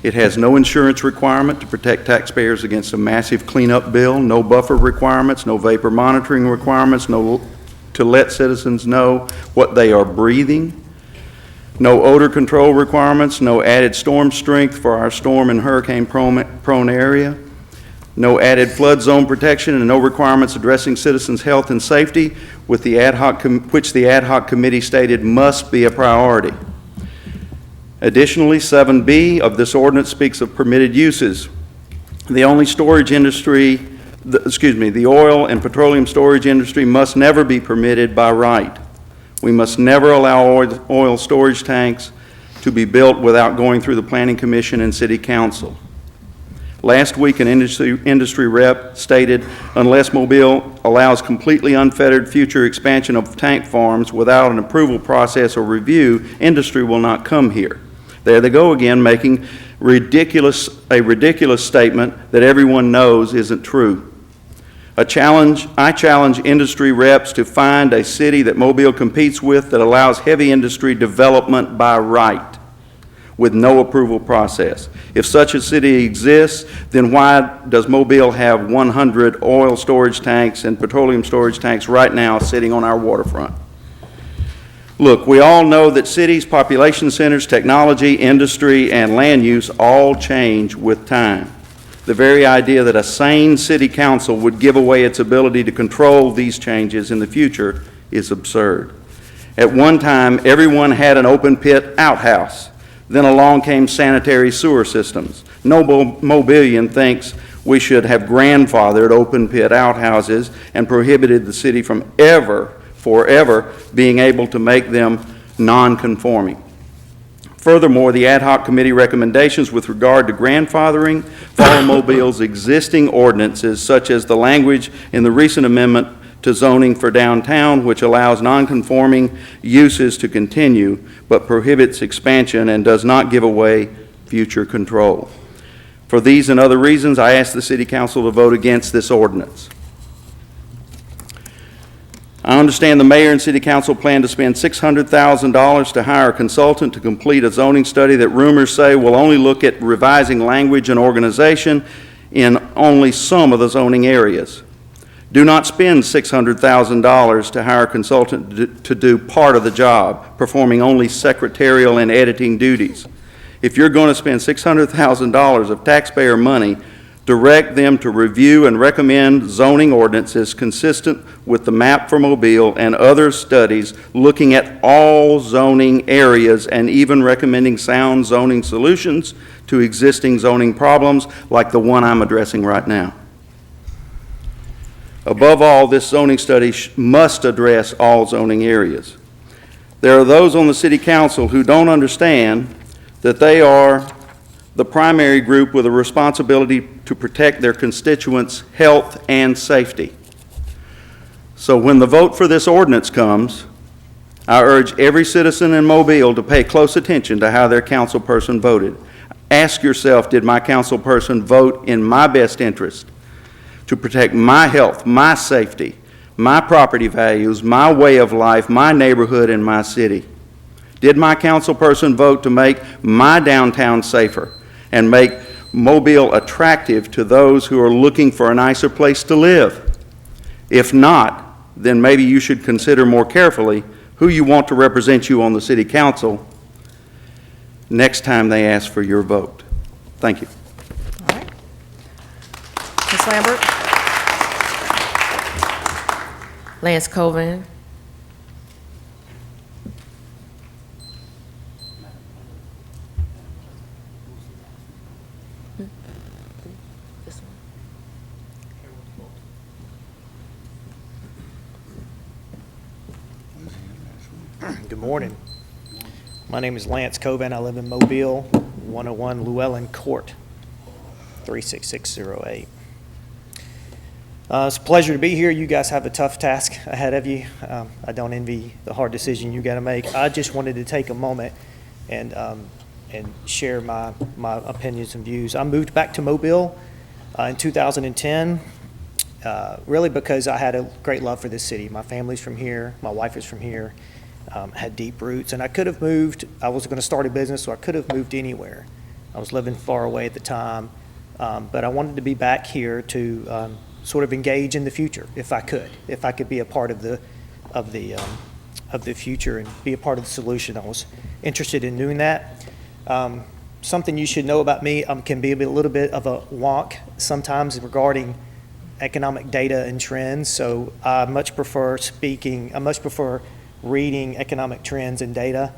It has no insurance requirement to protect taxpayers against a massive cleanup bill, no buffer requirements, no vapor monitoring requirements, no to let citizens know what they are breathing, no odor control requirements, no added storm strength for our storm and hurricane prone area, no added flood zone protection, and no requirements addressing citizens' health and safety, with the which the ad hoc committee stated must be a priority. Additionally, 7B of this ordinance speaks of permitted uses. The only storage industry, the oil and petroleum storage industry must never be permitted by right. We must never allow oil storage tanks to be built without going through the Planning Commission and City Council. Last week, an industry rep stated, unless Mobile allows completely unfettered future expansion of tank farms without an approval process or review, industry will not come here. There they go again, making a ridiculous statement that everyone knows isn't true. I challenge industry reps to find a city that Mobile competes with that allows heavy industry development by right, with no approval process. If such a city exists, then why does Mobile have 100 oil storage tanks and petroleum storage tanks right now sitting on our waterfront? Look, we all know that cities, population centers, technology, industry, and land use all change with time. The very idea that a sane city council would give away its ability to control these changes in the future is absurd. At one time, everyone had an open pit outhouse. Then along came sanitary sewer systems. No Mobilian thinks we should have grandfathered open pit outhouses and prohibited the city from forever being able to make them non-conforming. Furthermore, the ad hoc committee recommendations with regard to grandfathering follow Mobile's existing ordinances, such as the language in the recent amendment to zoning for downtown, which allows non-conforming uses to continue, but prohibits expansion and does not give away future control. For these and other reasons, I ask the City Council to vote against this ordinance. I understand the mayor and city council plan to spend $600,000 to hire a consultant to complete a zoning study that rumors say will only look at revising language and organization in only some of the zoning areas. Do not spend $600,000 to hire a consultant to do part of the job, performing only secretarial and editing duties. If you're going to spend $600,000 of taxpayer money, direct them to review and recommend zoning ordinances consistent with the map for Mobile and other studies looking at all zoning areas and even recommending sound zoning solutions to existing zoning problems like the one I'm addressing right now. Above all, this zoning study must address all zoning areas. There are those on the City Council who don't understand that they are the primary group with a responsibility to protect their constituents' health and safety. So when the vote for this ordinance comes, I urge every citizen in Mobile to pay close attention to how their councilperson voted. Ask yourself, did my councilperson vote in my best interest to protect my health, my safety, my property values, my way of life, my neighborhood, and my city? Did my councilperson vote to make my downtown safer and make Mobile attractive to those who are looking for a nicer place to live? If not, then maybe you should consider more carefully who you want to represent you on the City Council next time they ask for your vote. Thank you. All right. Ms. Lambert? Lance Coven. Good morning. My name is Lance Coben. I live in Mobile, 101 Llewellyn Court, 36608. It's a pleasure to be here. You guys have a tough task ahead of you. I don't envy the hard decision you got to make. I just wanted to take a moment and share my opinions and views. I moved back to Mobile in 2010, really because I had a great love for this city. My family's from here. My wife is from here. Had deep roots, and I could have moved. I was going to start a business, so I could have moved anywhere. I was living far away at the time, but I wanted to be back here to sort of engage in the future, if I could be a part of the future and be a part of the solution. I was interested in doing that. Something you should know about me: can be a little bit of a wonk sometimes regarding economic data and trends. So I much prefer reading economic trends and data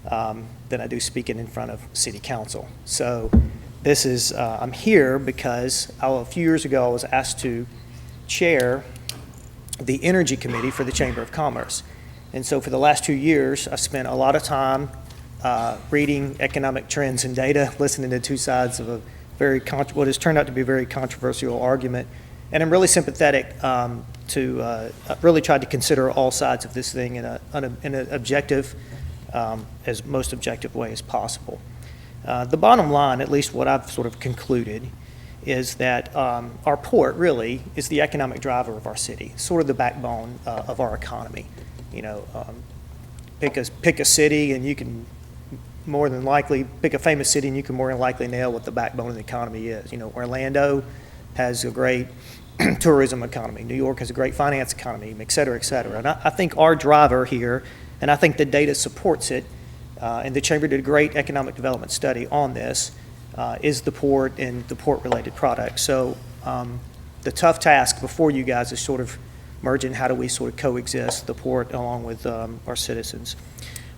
than I do speaking in front of City Council. So this is, I'm here because a few years ago I was asked to chair the Energy Committee for the Chamber of Commerce. And so for the last 2 years, I've spent a lot of time reading economic trends and data, listening to two sides of a what has turned out to be a very controversial argument. And I'm really sympathetic to really tried to consider all sides of this thing in an objective, as most objective way as possible. The bottom line, at least what I've sort of concluded, is that our port really is the economic driver of our city, sort of the backbone of our economy. You know, pick a city and you can more than likely pick a famous city and you can more than likely nail what the backbone of the economy is. You know, Orlando has a great tourism economy. New York has a great finance economy, et cetera, et cetera. And I think our driver here, and I think the data supports it, and the Chamber did a great economic development study on this, is the port and the port-related products. So the tough task before you guys is sort of merging how do we sort of coexist the port along with our citizens.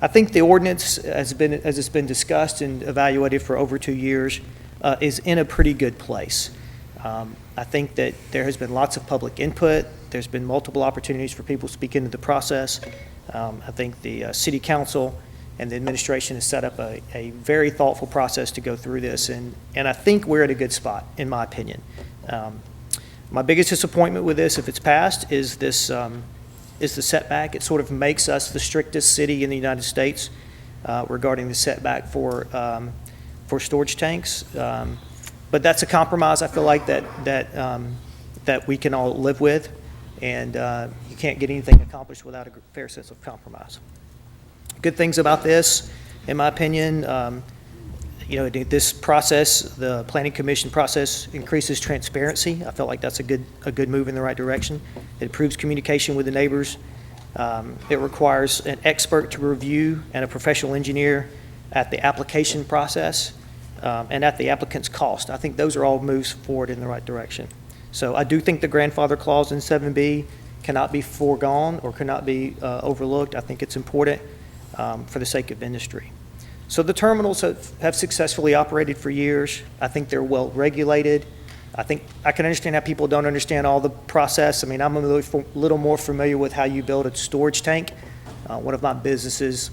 I think the ordinance, as it's been discussed and evaluated for over 2 years, is in a pretty good place. I think that there has been lots of public input. There's been multiple opportunities for people to speak into the process. I think the City Council and the administration has set up a very thoughtful process to go through this, and I think we're at a good spot, in my opinion. My biggest disappointment with this, if it's passed, is this is the setback. It sort of makes us the strictest city in the United States regarding the setback for storage tanks. But that's a compromise I feel like that we can all live with, and you can't get anything accomplished without a fair sense of compromise. Good things about this, in my opinion, you know, this process, the Planning Commission process, increases transparency. I felt like that's a good move in the right direction. It improves communication with the neighbors. It requires an expert to review and a professional engineer at the application process and at the applicant's cost. I think those are all moves forward in the right direction. So I do think the grandfather clause in 7B cannot be foregone or cannot be overlooked. I think it's important for the sake of industry. So the terminals have successfully operated for years. I think they're well regulated. I think I can understand how people don't understand all the process. I mean, I'm a little more familiar with how you build a storage tank. One of my businesses,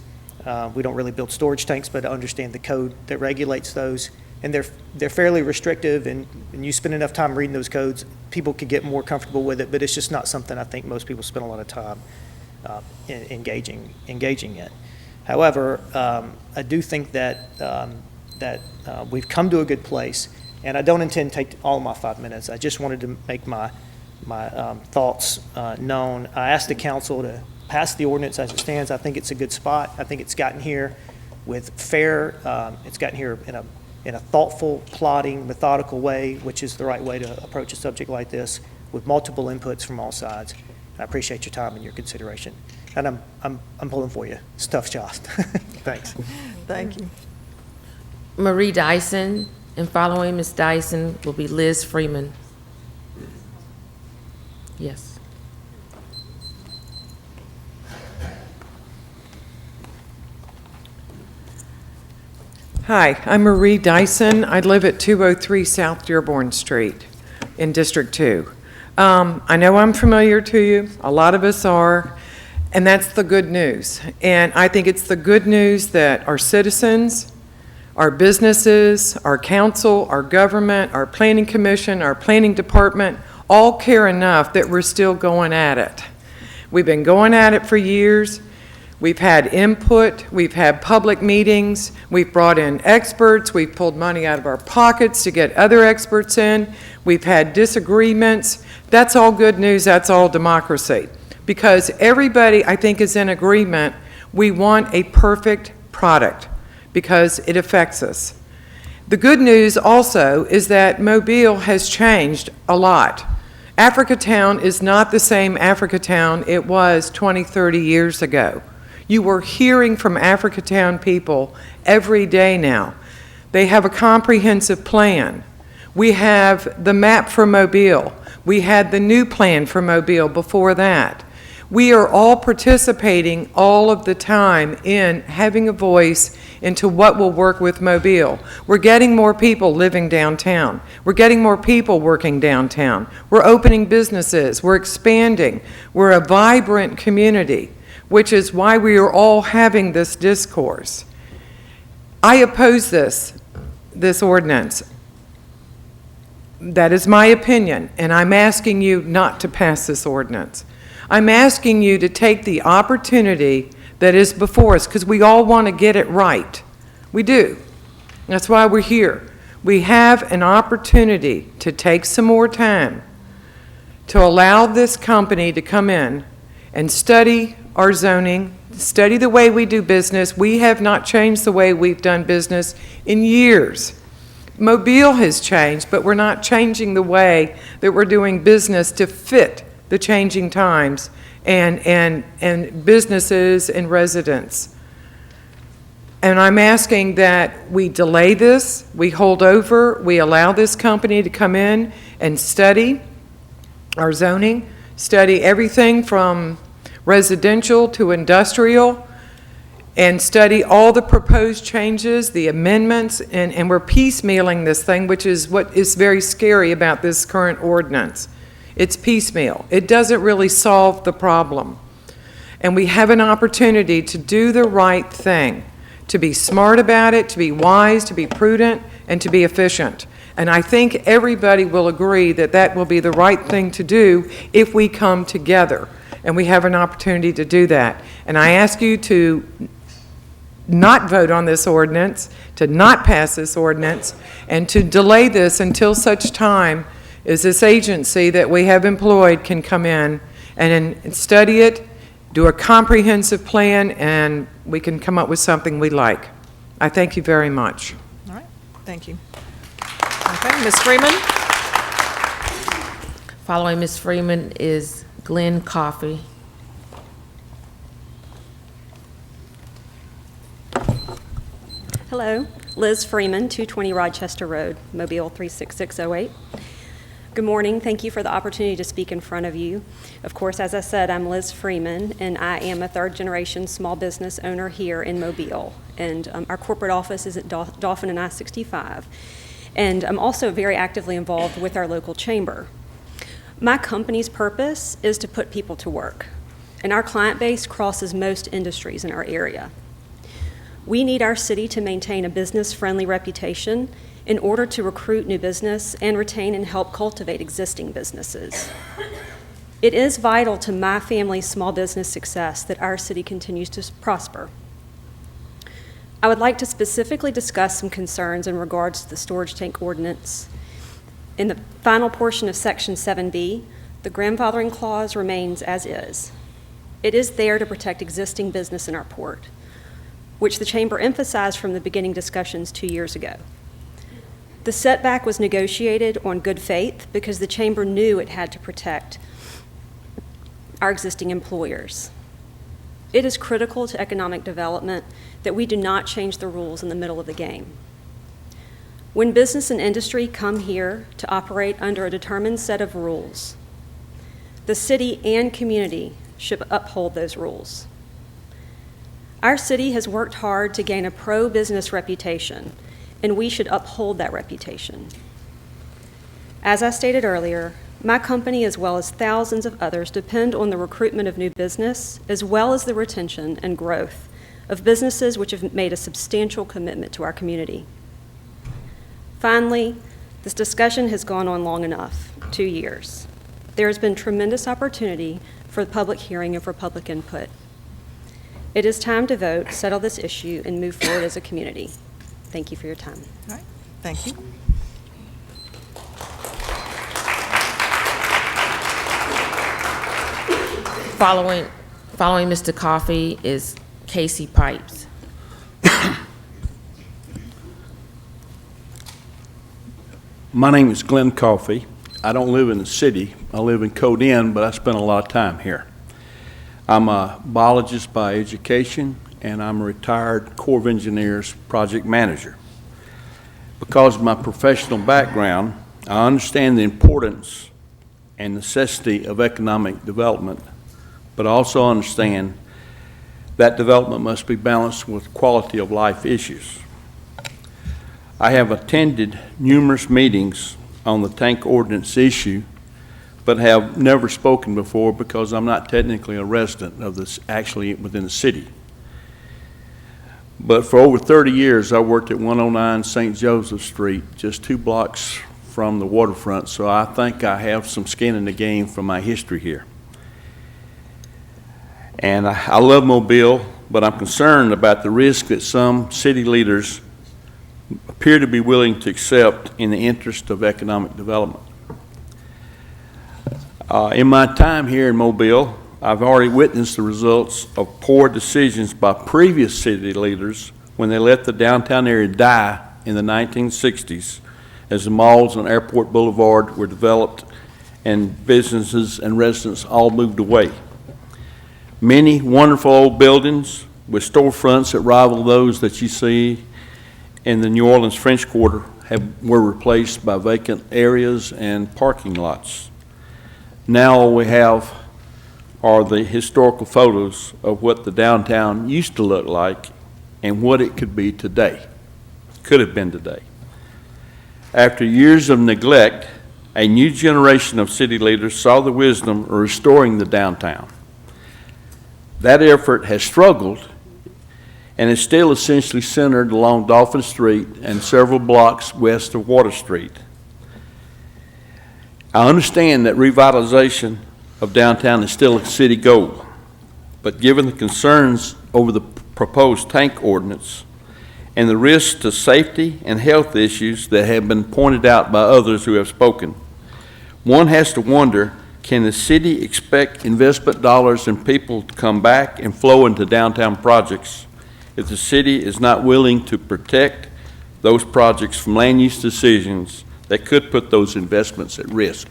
we don't really build storage tanks, but I understand the code that regulates those. And they're fairly restrictive, and you spend enough time reading those codes, people could get more comfortable with it, but it's just not something I think most people spend a lot of time engaging in. However, I do think that we've come to a good place, and I don't intend to take all my 5 minutes. I just wanted to make my thoughts known. I asked the council to pass the ordinance as it stands. I think it's a good spot. I think it's gotten here with it's gotten here in a thoughtful, plotting, methodical way, which is the right way to approach a subject like this, with multiple inputs from all sides. I appreciate your time and your consideration. And I'm pulling for you. It's a tough job. Thanks. Thank you. Marie Dyson, and following Ms. Dyson will be Liz Freeman. Yes. Hi, I'm Marie Dyson. I live at 203 South Dearborn Street in District 2. I know I'm familiar to you. A lot of us are. And that's the good news. And I think it's the good news that our citizens, our businesses, our council, our government, our planning commission, our planning department, all care enough that we're still going at it. We've been going at it for years. We've had input. We've had public meetings. We've brought in experts. We've pulled money out of our pockets to get other experts in. We've had disagreements. That's all good news. That's all democracy. Because everybody, I think, is in agreement, we want a perfect product because it affects us. The good news also is that Mobile has changed a lot. Africatown is not the same Africatown it was 20, 30 years ago. You were hearing from Africatown people every day now. They have a comprehensive plan. We have the map for Mobile. We had the new plan for Mobile before that. We are all participating all of the time in having a voice into what will work with Mobile. We're getting more people living downtown. We're getting more people working downtown. We're opening businesses. We're expanding. We're a vibrant community, which is why we are all having this discourse. I oppose this ordinance. That is my opinion, and I'm asking you not to pass this ordinance. I'm asking you to take the opportunity that is before us, because we all want to get it right. We do. That's why we're here. We have an opportunity to take some more time to allow this company to come in and study our zoning, study the way we do business. We have not changed the way we've done business in years. Mobile has changed, but we're not changing the way that we're doing business to fit the changing times and businesses and residents. And I'm asking that we delay this, we hold over, we allow this company to come in and study our zoning, study everything from residential to industrial, and study all the proposed changes, the amendments, and we're piecemealing this thing, which is what is very scary about this current ordinance. It's piecemeal. It doesn't really solve the problem. And we have an opportunity to do the right thing, to be smart about it, to be wise, to be prudent, and to be efficient. And I think everybody will agree that that will be the right thing to do if we come together. And we have an opportunity to do that. And I ask you to not vote on this ordinance, to not pass this ordinance, and to delay this until such time as this agency that we have employed can come in and study it, do a comprehensive plan, and we can come up with something we like. I thank you very much. All right, thank you. Okay, Ms. Freeman? Following Ms. Freeman is Glenn Coffey. Hello, Liz Freeman, 220 Rochester Road, Mobile 36608. Good morning. Thank you for the opportunity to speak in front of you. Of course, as I said, I'm Liz Freeman, and I am a third-generation small business owner here in Mobile. And our corporate office is at Dolphin and I-65. And I'm also very actively involved with our local chamber. My company's purpose is to put people to work, and our client base crosses most industries in our area. We need our city to maintain a business-friendly reputation in order to recruit new business and retain and help cultivate existing businesses. It is vital to my family's small business success that our city continues to prosper. I would like to specifically discuss some concerns in regards to the storage tank ordinance. In the final portion of Section 7B, the grandfathering clause remains as is. It is there to protect existing business in our port, which the Chamber emphasized from the beginning discussions 2 years ago. The setback was negotiated on good faith because the Chamber knew it had to protect our existing employers. It is critical to economic development that we do not change the rules in the middle of the game. When business and industry come here to operate under a determined set of rules, the city and community should uphold those rules. Our city has worked hard to gain a pro-business reputation, and we should uphold that reputation. As I stated earlier, my company, as well as thousands of others, depend on the recruitment of new business, as well as the retention and growth of businesses which have made a substantial commitment to our community. Finally, this discussion has gone on long enough, 2 years. There has been tremendous opportunity for the public hearing and for public input. It is time to vote, settle this issue, and move forward as a community. Thank you for your time. All right, thank you. Following Mr. Coffey is Casey Pipes. My name is Glenn Coffey. I don't live in the city. I live in Coden, but I spend a lot of time here. I'm a biologist by education, and I'm a retired Corps of Engineers project manager. Because of my professional background, I understand the importance and necessity of economic development, but I also understand that development must be balanced with quality of life issues. I have attended numerous meetings on the tank ordinance issue, but have never spoken before because I'm not technically a resident of this, actually within the city. But for over 30 years, I worked at 109 St. Joseph Street, just 2 blocks from the waterfront, so I think I have some skin in the game from my history here. And I love Mobile, but I'm concerned about the risk that some city leaders appear to be willing to accept in the interest of economic development. In my time here in Mobile, I've already witnessed the results of poor decisions by previous city leaders when they let the downtown area die in the 1960s as the malls on Airport Boulevard were developed and businesses and residents all moved away. Many wonderful old buildings with storefronts that rival those that you see in the New Orleans French Quarter were replaced by vacant areas and parking lots. Now all we have are the historical photos of what the downtown used to look like and what it could be today, could have been today. After years of neglect, a new generation of city leaders saw the wisdom of restoring the downtown. That effort has struggled and is still essentially centered along Dolphin Street and several blocks west of Water Street. I understand that revitalization of downtown is still a city goal, but given the concerns over the proposed tank ordinance and the risks to safety and health issues that have been pointed out by others who have spoken, one has to wonder, can the city expect investment dollars and people to come back and flow into downtown projects if the city is not willing to protect those projects from land use decisions that could put those investments at risk?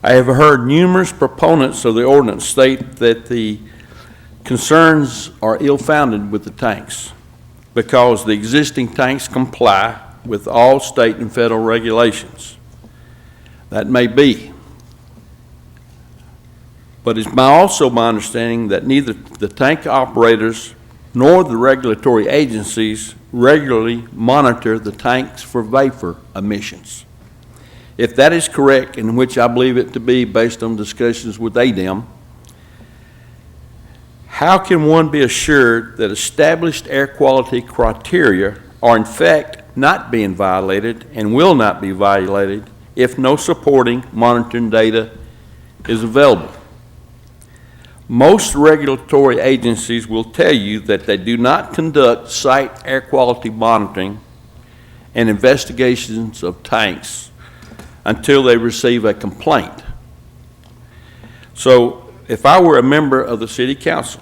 I have heard numerous proponents of the ordinance state that the concerns are ill-founded with the tanks because the existing tanks comply with all state and federal regulations. That may be. But it's also my understanding that neither the tank operators nor the regulatory agencies regularly monitor the tanks for vapor emissions. If that is correct, in which I believe it to be based on discussions with ADEM, how can one be assured that established air quality criteria are in fact not being violated and will not be violated if no supporting monitoring data is available? Most regulatory agencies will tell you that they do not conduct site air quality monitoring and investigations of tanks until they receive a complaint. So if I were a member of the City Council,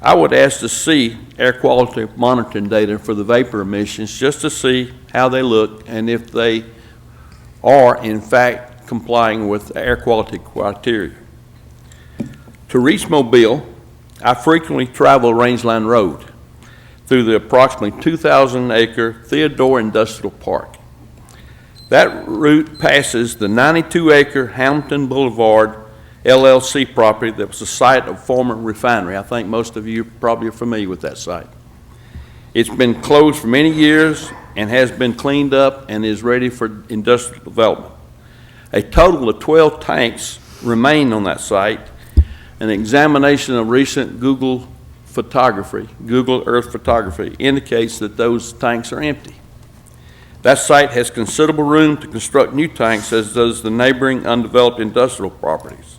I would ask to see air quality monitoring data for the vapor emissions just to see how they look and if they are in fact complying with air quality criteria. To reach Mobile, I frequently travel Rangeline Road through the approximately 2,000-acre Theodore Industrial Park. That route passes the 92-acre Hamilton Boulevard LLC property that was the site of former refinery. I think most of you probably are familiar with that site. It's been closed for many years and has been cleaned up and is ready for industrial development. A total of 12 tanks remain on that site. An examination of recent Google Earth photography indicates that those tanks are empty. That site has considerable room to construct new tanks, as does the neighboring undeveloped industrial properties.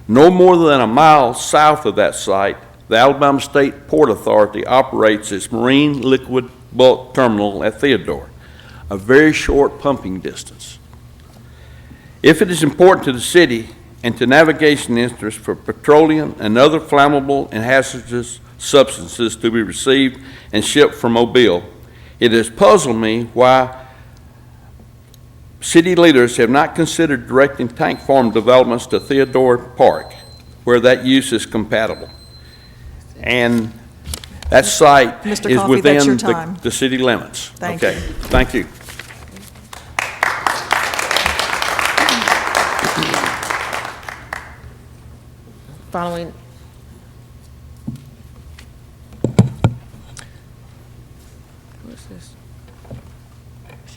No more than a mile south of that site, the Alabama State Port Authority operates its marine liquid bulk terminal at Theodore, a very short pumping distance. If it is important to the city and to navigation interests for petroleum and other flammable and hazardous substances to be received and shipped from Mobile, it has puzzled me why city leaders have not considered directing tank farm developments to Theodore Park, where that use is compatible. And that site Mr. is Coffey, within that's your time. the city limits. Thank Okay, you. thank you. Following, what's this?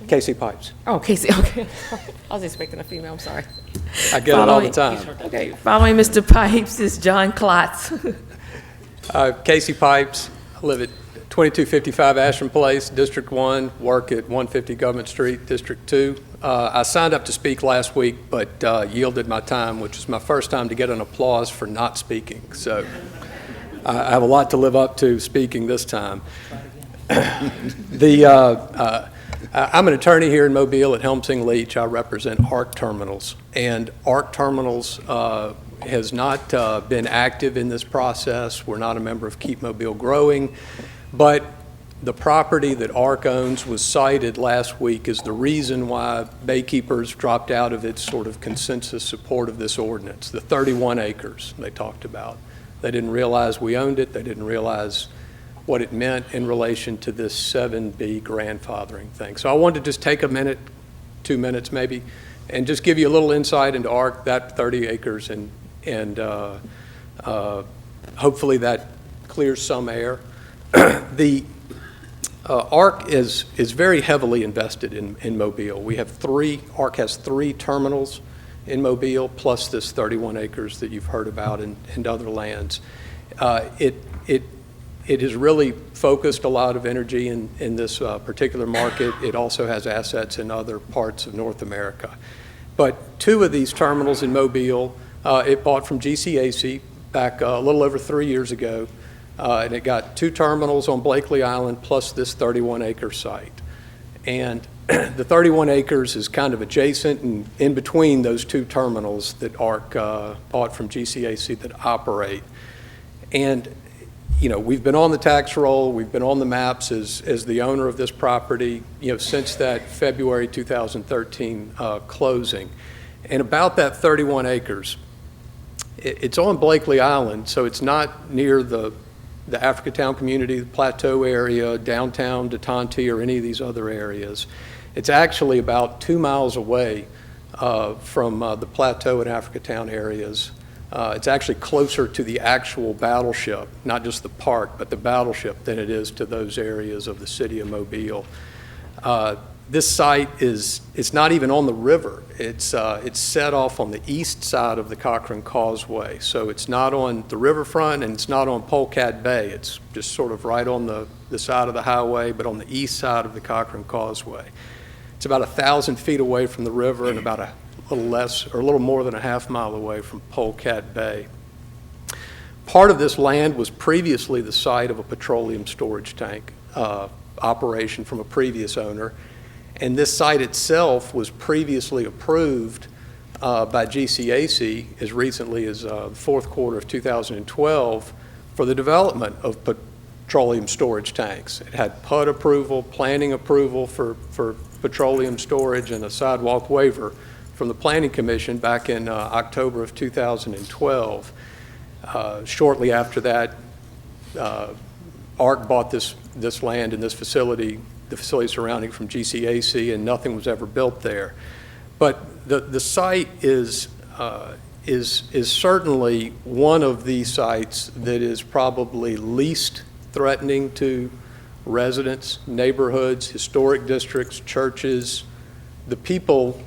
Casey Pipes. Oh, Casey, okay. I was expecting a female, I'm sorry. I get it all the time. Okay, following Mr. Pipes is John Klotz. Casey Pipes, I live at 2255 Ashland Place, District 1, work at 150 Government Street, District 2. I signed up to speak last week, but yielded my time, which is my first time to get an applause for not speaking. So I have a lot to live up to speaking this time. I'm an attorney here in Mobile at Helmsing Leach. I represent ARC Terminals, and ARC Terminals has not been active in this process. We're not a member of Keep Mobile Growing, but the property that ARC owns was cited last week as the reason why Baykeepers dropped out of its sort of consensus support of this ordinance, the 31 acres they talked about. They didn't realize we owned it. They didn't realize what it meant in relation to this 7B grandfathering thing. So I wanted to just take a minute, 2 minutes maybe, and just give you a little insight into ARC, that 30 acres, and hopefully that clears some air. The ARC is very heavily invested in Mobile. We have ARC has 3 terminals in Mobile, plus this 31 acres that you've heard about and other lands. It has really focused a lot of energy in this particular market. It also has assets in other parts of North America. But 2 of these terminals in Mobile, it bought from GCAC back a little over 3 years ago, and it got 2 terminals on Blakely Island plus this 31-acre site. And the 31 acres is kind of adjacent and in between those 2 terminals that ARC bought from GCAC that operate. And you know, we've been on the tax roll, we've been on the maps as the owner of this property, you know, since that February 2013 closing. And about that 31 acres, it's on Blakely Island, so it's not near the Africatown community, the Plateau area, downtown DeTonti, or any of these other areas. It's actually about 2 miles away from the Plateau and Africatown areas. It's actually closer to the actual battleship, not just the park, but the battleship, than it is to those areas of the city of Mobile. This site it's not even on the river. It's set off on the east side of the Cochran Causeway. So it's not on the riverfront and it's not on Polecat Bay. It's just sort of right on the side of the highway, but on the east side of the Cochran Causeway. It's about 1,000 feet away from the river and about a little less or a little more than a half mile away from Polecat Bay. Part of this land was previously the site of a petroleum storage tank operation from a previous owner, and this site itself was previously approved by GCAC as recently as the fourth quarter of 2012 for the development of petroleum storage tanks. It had PUD approval, planning approval for petroleum storage, and a sidewalk waiver from the Planning Commission back in October of 2012. Shortly after that, ARC bought this land and this facility, the facility surrounding from GCAC, and nothing was ever built there. But the site is certainly one of the sites that is probably least threatening to residents, neighborhoods, historic districts, churches, the people.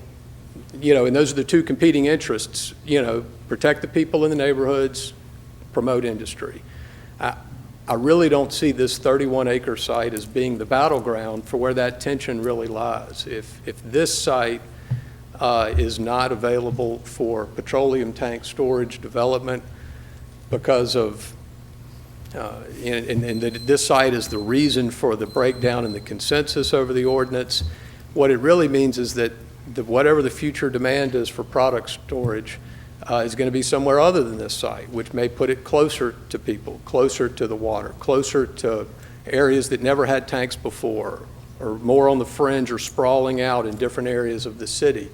You know, and those are the 2 competing interests, you know, protect the people in the neighborhoods, promote industry. I really don't see this 31-acre site as being the battleground for where that tension really lies. If this site is not available for petroleum tank storage development because of, and that this site is the reason for the breakdown in the consensus over the ordinance, what it really means is that whatever the future demand is for product storage is going to be somewhere other than this site, which may put it closer to people, closer to the water, closer to areas that never had tanks before, or more on the fringe or sprawling out in different areas of the city.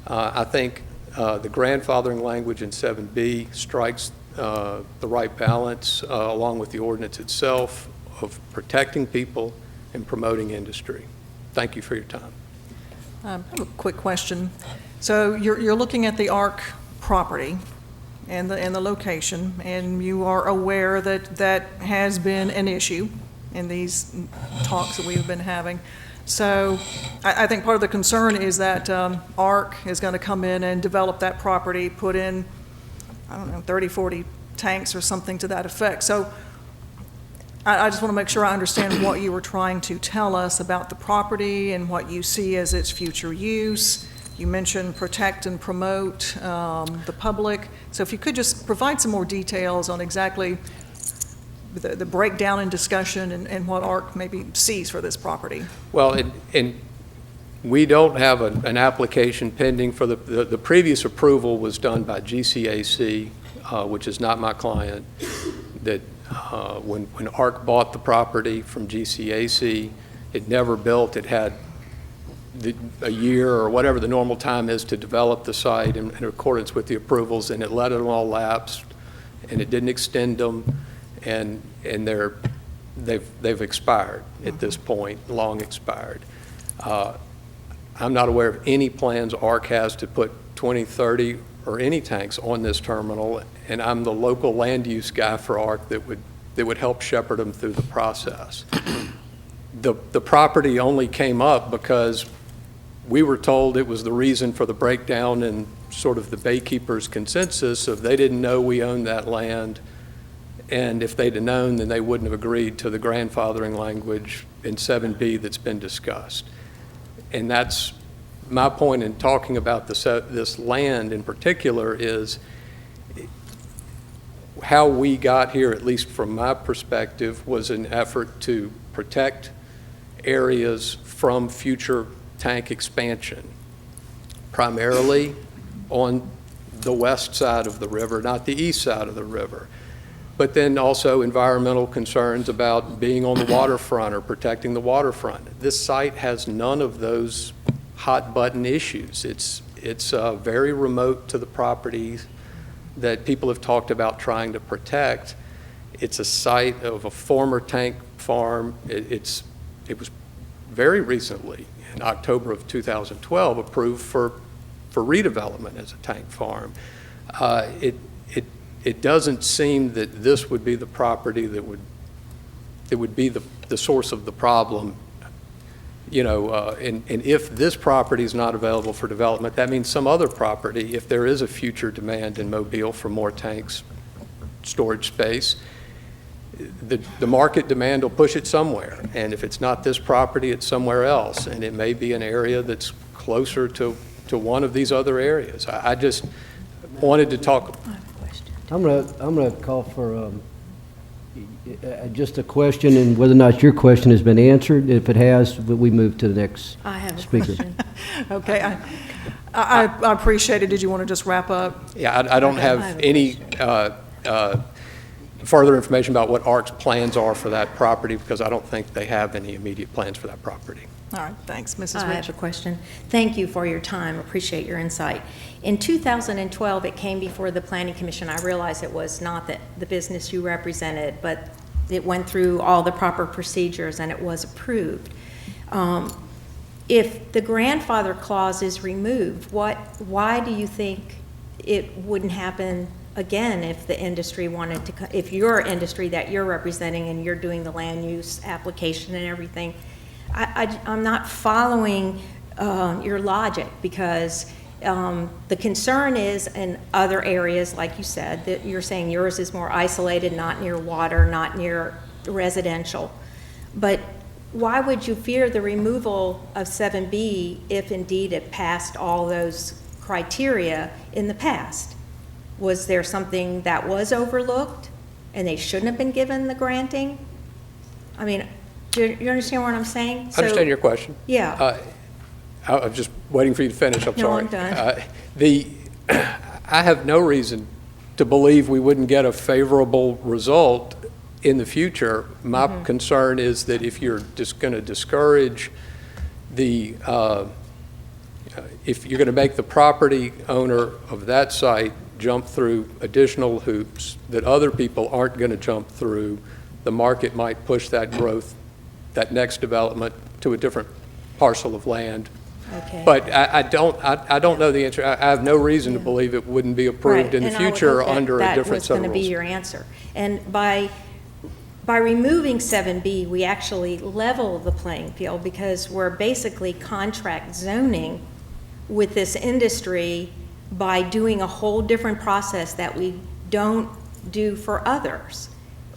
I think the grandfathering language in 7B strikes the right balance along with the ordinance itself of protecting people and promoting industry. Thank you for your time. I have a quick question. So you're looking at the ARC property and the location, and you are aware that that has been an issue in these talks that we've been having. So I think part of the concern is that ARC is going to come in and develop that property, put in, I don't know, 30, 40 tanks or something to that effect. So I just want to make sure I understand what you were trying to tell us about the property and what you see as its future use. You mentioned protect and promote the public. So if you could just provide some more details on exactly the breakdown and discussion and what ARC maybe sees for this property. Well, and we don't have an application pending for the previous approval was done by GCAC, which is not my client, that when ARC bought the property from GCAC, it never built. It had a year or whatever the normal time is to develop the site in accordance with the approvals, and it let it all lapse, and it didn't extend them, and they've expired at this point, long expired. I'm not aware of any plans ARC has to put 20, 30, or any tanks on this terminal, and I'm the local land use guy for ARC that would help shepherd them through the process. The property only came up because we were told it was the reason for the breakdown in sort of the baykeepers' consensus of they didn't know we owned that land, and if they'd have known, then they wouldn't have agreed to the grandfathering language in 7B that's been discussed. And that's my point in talking about this land in particular, is how we got here, at least from my perspective, was an effort to protect areas from future tank expansion, primarily on the west side of the river, not the east side of the river. But then also environmental concerns about being on the waterfront or protecting the waterfront. This site has none of those hot button issues. It's very remote to the properties that people have talked about trying to protect. It's a site of a former tank farm. It was very recently, in October of 2012, approved for redevelopment as a tank farm. It doesn't seem that this would be the property that would be the source of the problem. You know, and if this property is not available for development, that means some other property, if there is a future demand in Mobile for more tanks, storage space, the market demand will push it somewhere. And if it's not this property, it's somewhere else. And it may be an area that's closer to one of these other areas. I just wanted to talk. I'm gonna call for just a question, and whether or not your question has been answered. If it has, we move to the next speaker. I have a question. Okay, I appreciate it. Did you want to just wrap up? Yeah, I don't have any further information about what ARC's plans are for that property, because I don't think they have any immediate plans for that property. All right, thanks. Mrs. I Rich. have a question. Thank you for your time. Appreciate your insight. In 2012, it came before the Planning Commission. I realize it was not the business you represented, but it went through all the proper procedures and it was approved. If the grandfather clause is removed, why do you think it wouldn't happen again if the industry wanted to, if your industry that you're representing and you're doing the land use application and everything? I'm not following your logic, because the concern is in other areas, like you said, that you're saying yours is more isolated, not near water, not near residential. But why would you fear the removal of 7B if indeed it passed all those criteria in the past? Was there something that was overlooked and they shouldn't have been given the granting? I mean, do you understand what I'm saying? I understand your question. Yeah. I'm just waiting for you to finish. I'm sorry. No, I'm done. I have no reason to believe we wouldn't get a favorable result in the future. My concern is that if you're just going to discourage the, if you're going to make the property owner of that site jump through additional hoops that other people aren't going to jump through, the market might push that growth, that next development, to a different parcel of land. Okay. But I don't know the answer. I have no reason to believe it wouldn't be approved in the future under a different set of rules. That was going to be your answer. And by removing 7B, we actually level the playing field, because we're basically contract zoning with this industry by doing a whole different process that we don't do for others.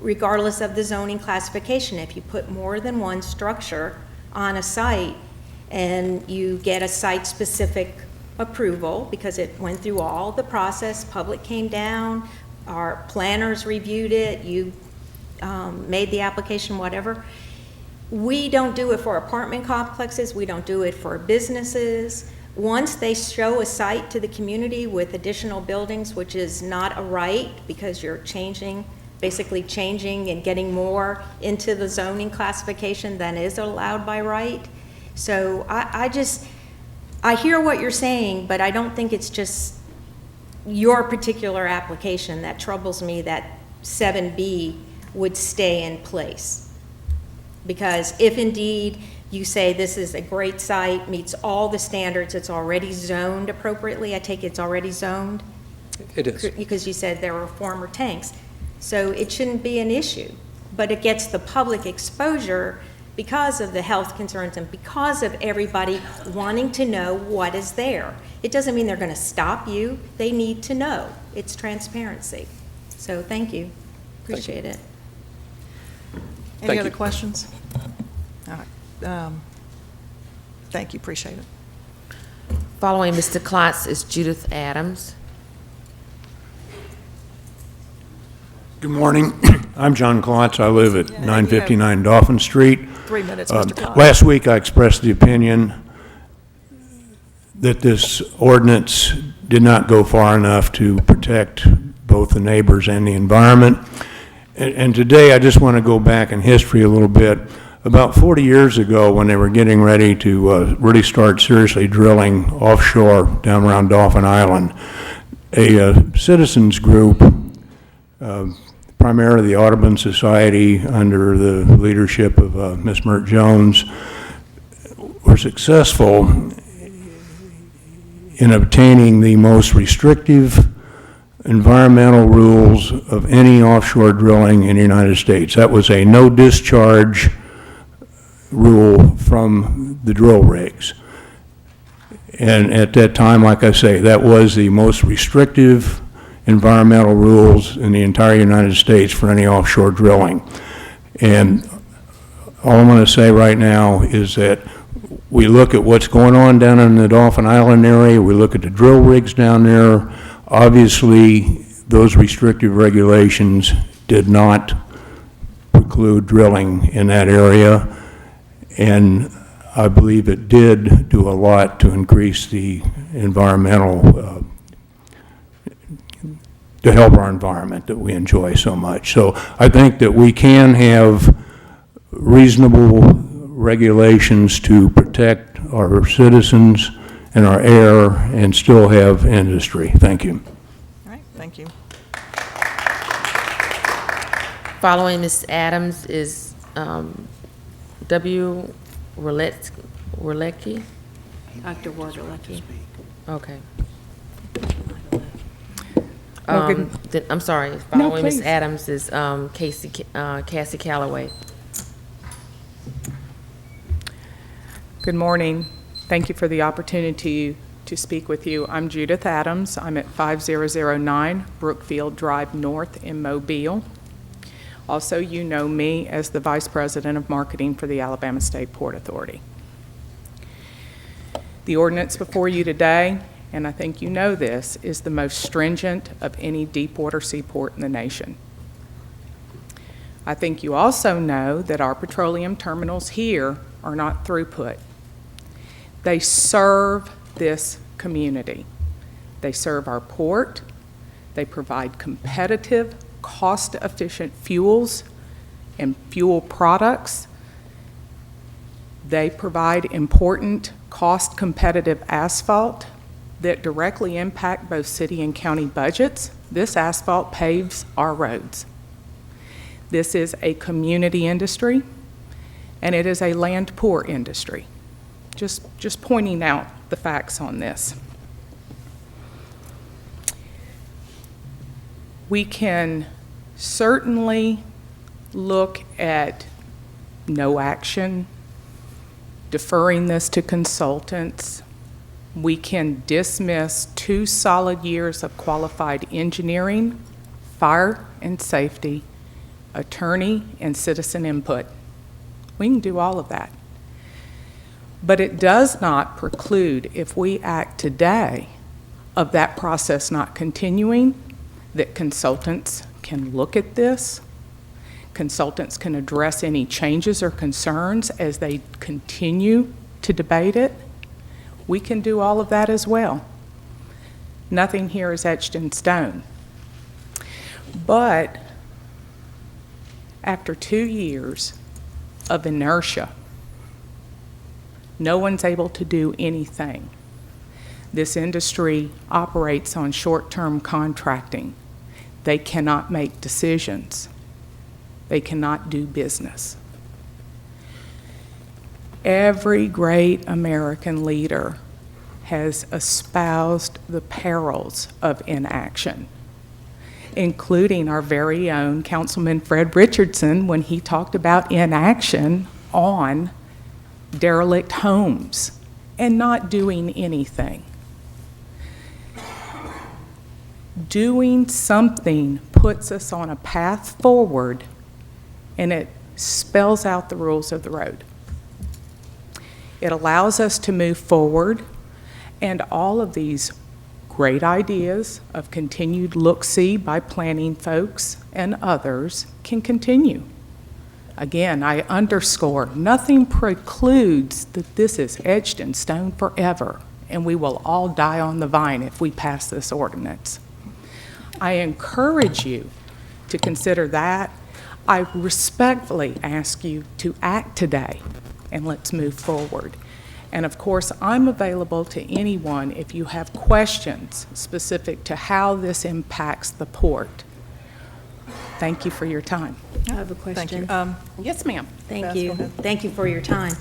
regardless of the zoning classification. If you put more than one structure on a site and you get a site-specific approval because it went through all the process, public came down, our planners reviewed it, you made the application, whatever. We don't do it for apartment complexes, we don't do it for businesses. Once they show a site to the community with additional buildings, which is not a right because you're basically changing and getting more into the zoning classification than is allowed by right. So I hear what you're saying, but I don't think it's just your particular application that troubles me that 7B would stay in place. Because if indeed you say this is a great site, meets all the standards, it's already zoned appropriately, I take it's already zoned? It is. Because you said there were former tanks. So it shouldn't be an issue, but it gets the public exposure because of the health concerns and because of everybody wanting to know what is there. It doesn't mean they're going to stop you. They need to know. It's transparency. So thank you. Appreciate it. Any other questions? All right. Thank you, appreciate it. Following Mr. Klotz is Judith Adams. Good morning. I'm John Klotz. I live at 959 Dauphin Street. 3 minutes, Mr. Klotz. Last week, I expressed the opinion that this ordinance did not go far enough to protect both the neighbors and the environment. And today, I just want to go back in history a little bit. About 40 years ago, when they were getting ready to really start seriously drilling offshore down around Dauphin Island, a citizens group, primarily the Audubon Society under the leadership of Ms. Mert Jones, were successful in obtaining the most restrictive environmental rules of any offshore drilling in the United States. That was a no discharge rule from the drill rigs. And at that time, like I say, that was the most restrictive environmental rules in the entire United States for any offshore drilling. And all I'm going to say right now is that we look at what's going on down in the Dauphin Island area, we look at the drill rigs down there. Obviously, those restrictive regulations did not preclude drilling in that area, and I believe it did do a lot to increase the environmental, to help our environment that we enjoy so much. So I think that we can have reasonable regulations to protect our citizens and our air and still have industry. Thank you. All right, thank you. Following Ms. Adams is W. Werlecki. Dr. Werlecki. Okay. Well, good- Then, I'm sorry, No, following Ms. please. Adams is Cassie Calloway. Good morning. Thank you for the opportunity to speak with you. I'm Judith Adams. I'm at 5009 Brookfield Drive North in Mobile. Also, you know me as the Vice President of Marketing for the Alabama State Port Authority. The ordinance before you today, and I think you know this, is the most stringent of any deepwater seaport in the nation. I think you also know that our petroleum terminals here are not throughput. They serve this community. They serve our port. They provide competitive, cost-efficient fuels and fuel products. They provide important, cost-competitive asphalt that directly impact both city and county budgets. This asphalt paves our roads. This is a community industry, and it is a land-poor industry. Just pointing out the facts on this. We can certainly look at no action, deferring this to consultants. We can dismiss 2 solid years of qualified engineering, fire and safety, attorney and citizen input. We can do all of that. But it does not preclude, if we act today, of that process not continuing, that consultants can look at this. Consultants can address any changes or concerns as they continue to debate it. We can do all of that as well. Nothing here is etched in stone. But after 2 years of inertia, no one's able to do anything. This industry operates on short-term contracting. They cannot make decisions. They cannot do business. Every great American leader has espoused the perils of inaction, including our very own Councilman Fred Richardson when he talked about inaction on derelict homes and not doing anything. Doing something puts us on a path forward, and it spells out the rules of the road. It allows us to move forward, and all of these great ideas of continued look-see by planning folks and others can continue. Again, I underscore, nothing precludes that this is etched in stone forever, and we will all die on the vine if we pass this ordinance. I encourage you to consider that. I respectfully ask you to act today, and let's move forward. And of course, I'm available to anyone if you have questions specific to how this impacts the port. Thank you for your time. I have a question. Thank you. Yes, ma'am. Thank Beth, you. go ahead. Thank you for your time.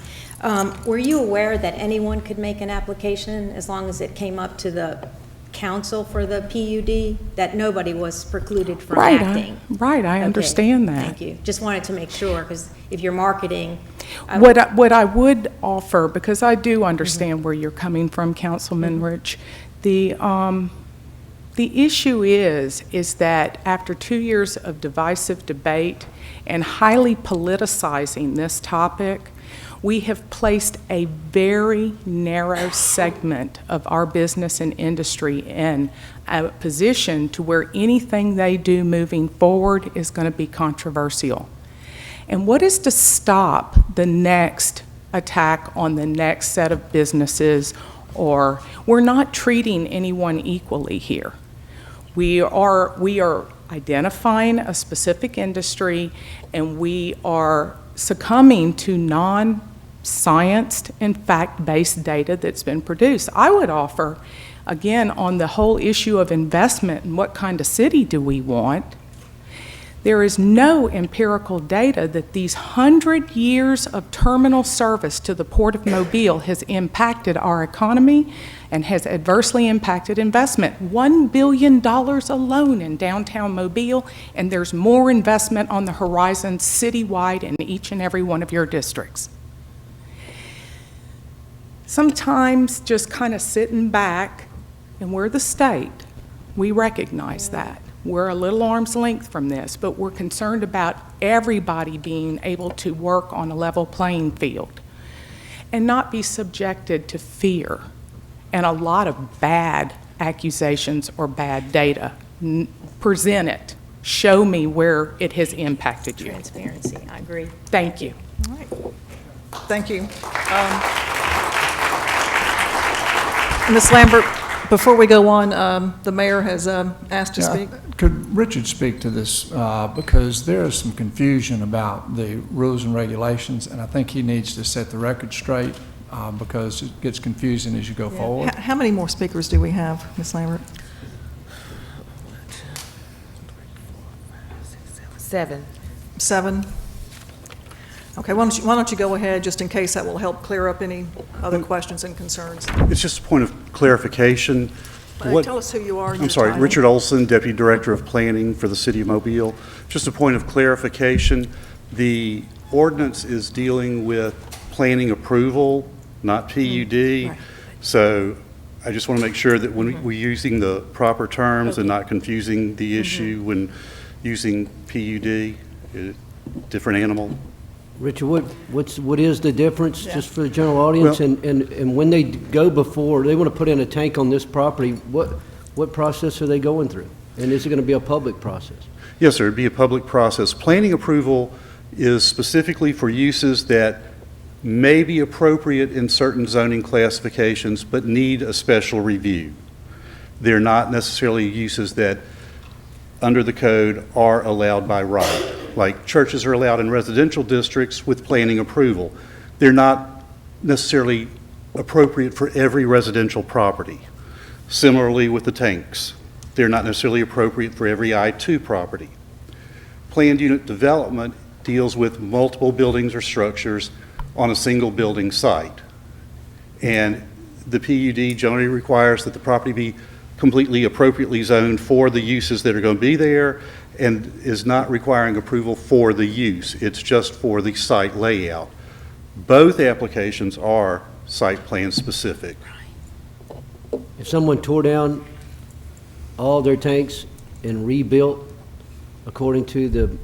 Were you aware that anyone could make an application as long as it came up to the council for the PUD, that nobody was precluded from acting? Right, I Okay, understand that. Thank you. Just wanted to make sure, because if you're marketing. What I would offer, because I do understand where you're coming from, Councilman Rich, the issue is that after 2 years of divisive debate and highly politicizing this topic, we have placed a very narrow segment of our business and industry in a position to where anything they do moving forward is going to be controversial. And what is to stop the next attack on the next set of businesses? Or we're not treating anyone equally here. We are identifying a specific industry, and we are succumbing to non-scienced and fact-based data that's been produced. I would offer, again, on the whole issue of investment and what kind of city do we want, there is no empirical data that these 100 years of terminal service to the Port of Mobile has impacted our economy and has adversely impacted investment. $1 billion alone in downtown Mobile, and there's more investment on the horizon citywide in each and every one of your districts. Sometimes just kind of sitting back, and we're the state, we recognize that. We're a little arm's length from this, but we're concerned about everybody being able to work on a level playing field and not be subjected to fear and a lot of bad accusations or bad data. Present it. Show me where it has impacted you. Transparency, I agree. Thank you. All right. Thank you. Ms. Lambert, before we go on, the mayor has asked to speak. Could Richard speak to this? Because there is some confusion about the rules and regulations, and I think he needs to set the record straight because it gets confusing as you go forward. How many more speakers do we have, Ms. Lambert? 7. 7? Okay, why don't you go ahead, just in case that will help clear up any other questions and concerns. It's just a point of clarification. Tell us who you are. I'm sorry, Richard Olson, Deputy Director of Planning for the City of Mobile. Just a point of clarification. The ordinance is dealing with planning approval, not PUD. Right. So I just want to make sure that when we're using the proper terms and not confusing the issue when using PUD. Different animal. Richard, what is the difference, just for the general audience? Well- And when they go before, they want to put in a tank on this property, what process are they going through? And is it going to be a public process? Yes, sir, it'd be a public process. Planning approval is specifically for uses that may be appropriate in certain zoning classifications, but need a special review. They're not necessarily uses that, under the code, are allowed by right. Like churches are allowed in residential districts with planning approval. They're not necessarily appropriate for every residential property. Similarly with the tanks, they're not necessarily appropriate for every I-2 property. Planned unit development deals with multiple buildings or structures on a single building site. And the PUD generally requires that the property be completely appropriately zoned for the uses that are going to be there, and is not requiring approval for the use. It's just for the site layout. Both applications are site plan specific. If someone tore down all their tanks and rebuilt according to the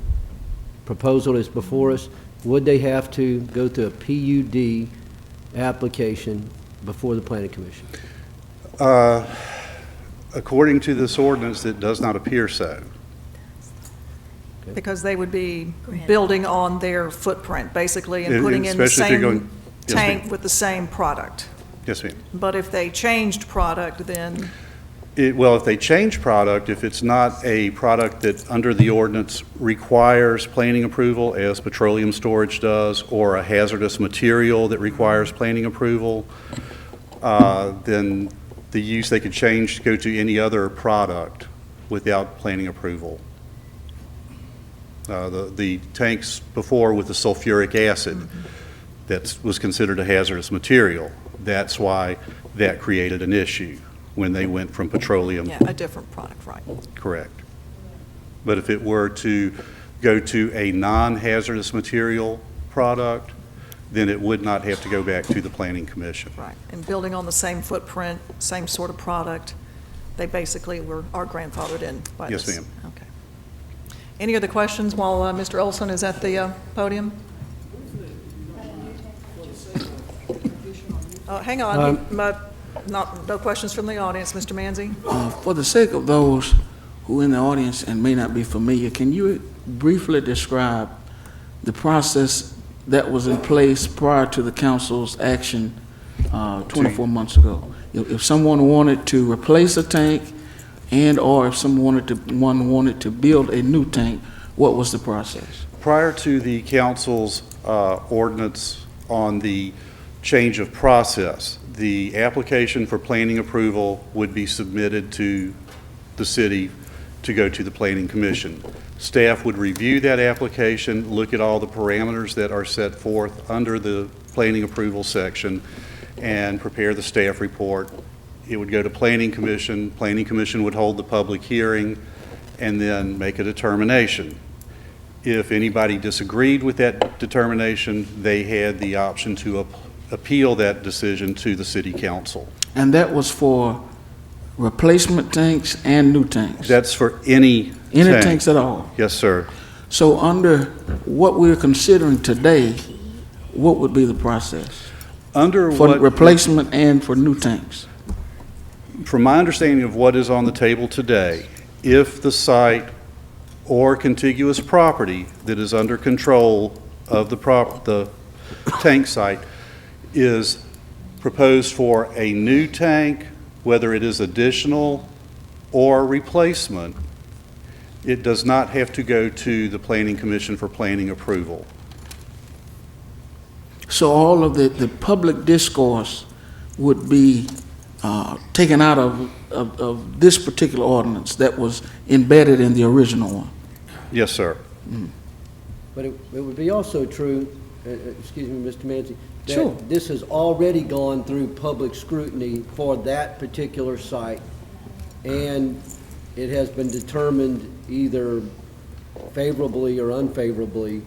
proposal that's before us, would they have to go through a PUD application before the Planning Commission? According to this ordinance, it does not appear so. Because they would be building on their footprint, basically, and And putting in the especially if you're same going- Yes, tank ma'am. with the same product. Yes, ma'am. But if they changed product, then, Well, if they change product, if it's not a product that under the ordinance requires planning approval, as petroleum storage does, or a hazardous material that requires planning approval, then the use, they could change, go to any other product without planning approval. The tanks before with the sulfuric acid, that was considered a hazardous material. That's why that created an issue when they went from petroleum. yeah, a different product, right? Correct. But if it were to go to a non-hazardous material product, then it would not have to go back to the Planning Commission. Right. And building on the same footprint, same sort of product, they basically are grandfathered in by this. Yes, ma'am. Okay. Any other questions while Mr. Olson is at the podium? Hang on, no questions from the audience. Mr. Manzi? For the sake of those who are in the audience and may not be familiar, can you briefly describe the process that was in place prior to the council's action 24 months ago? If someone wanted to replace a tank and/or if someone wanted to build a new tank, what was the process? Prior to the council's ordinance on the change of process, the application for planning approval would be submitted to the city to go to the Planning Commission. Staff would review that application, look at all the parameters that are set forth under the planning approval section, and prepare the staff report. It would go to Planning Commission. Planning Commission would hold the public hearing and then make a determination. If anybody disagreed with that determination, they had the option to appeal that decision to the city council. And that was for replacement tanks and new tanks? That's for any tank. Tanks at all? Yes, sir. So under what we're considering today, what would be the process? Under For what replacement and for new tanks? From my understanding of what is on the table today, if the site or contiguous property that is under control of the tank site is proposed for a new tank, whether it is additional or replacement, it does not have to go to the Planning Commission for planning approval. So all of the public discourse would be taken out of this particular ordinance that was embedded in the original one? Yes, sir. But it would be also true, excuse me, Mr. Manzi, Sure. that this has already gone through public scrutiny for that particular site, and it has been determined either favorably or unfavorably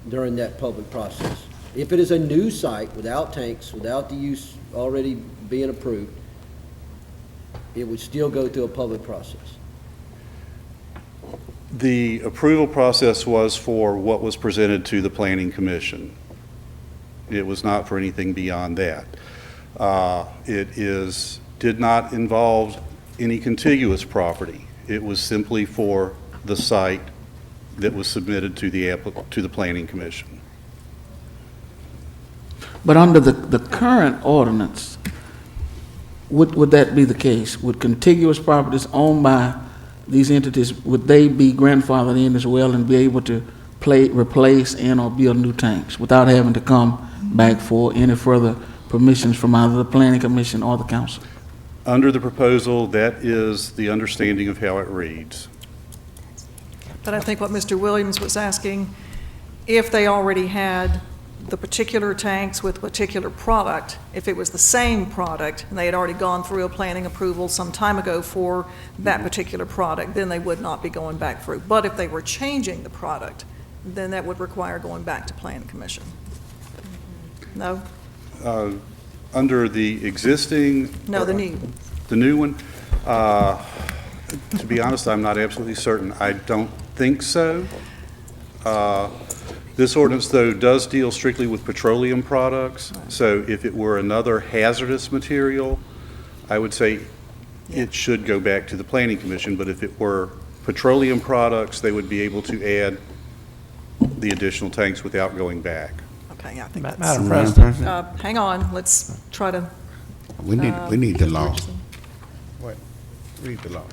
during that public process. If it is a new site without tanks, without the use already being approved, it would still go through a public process. The approval process was for what was presented to the Planning Commission. It was not for anything beyond that. Did not involve any contiguous property. It was simply for the site that was submitted to the Planning Commission. But under the current ordinance, would that be the case? Would contiguous properties owned by these entities, would they be grandfathered in as well and be able to replace and or build new tanks without having to come back for any further permissions from either the Planning Commission or the council? Under the proposal, that is the understanding of how it reads. But I think what Mr. Williams was asking, if they already had the particular tanks with particular product, if it was the same product and they had already gone through a planning approval some time ago for that particular product, then they would not be going back through. But if they were changing the product, then that would require going back to Planning Commission. No? Under the existing... No, the new. The new one? To be honest, I'm not absolutely certain. I don't think so. This ordinance, though, does deal strictly with petroleum products. So if it were another hazardous material, I would say it should go back to the Planning Commission. But if it were petroleum products, they would be able to add the additional tanks without going back. Okay, I think that's... Madam President. Hang on, let's try to... We need the law. What? Read the law.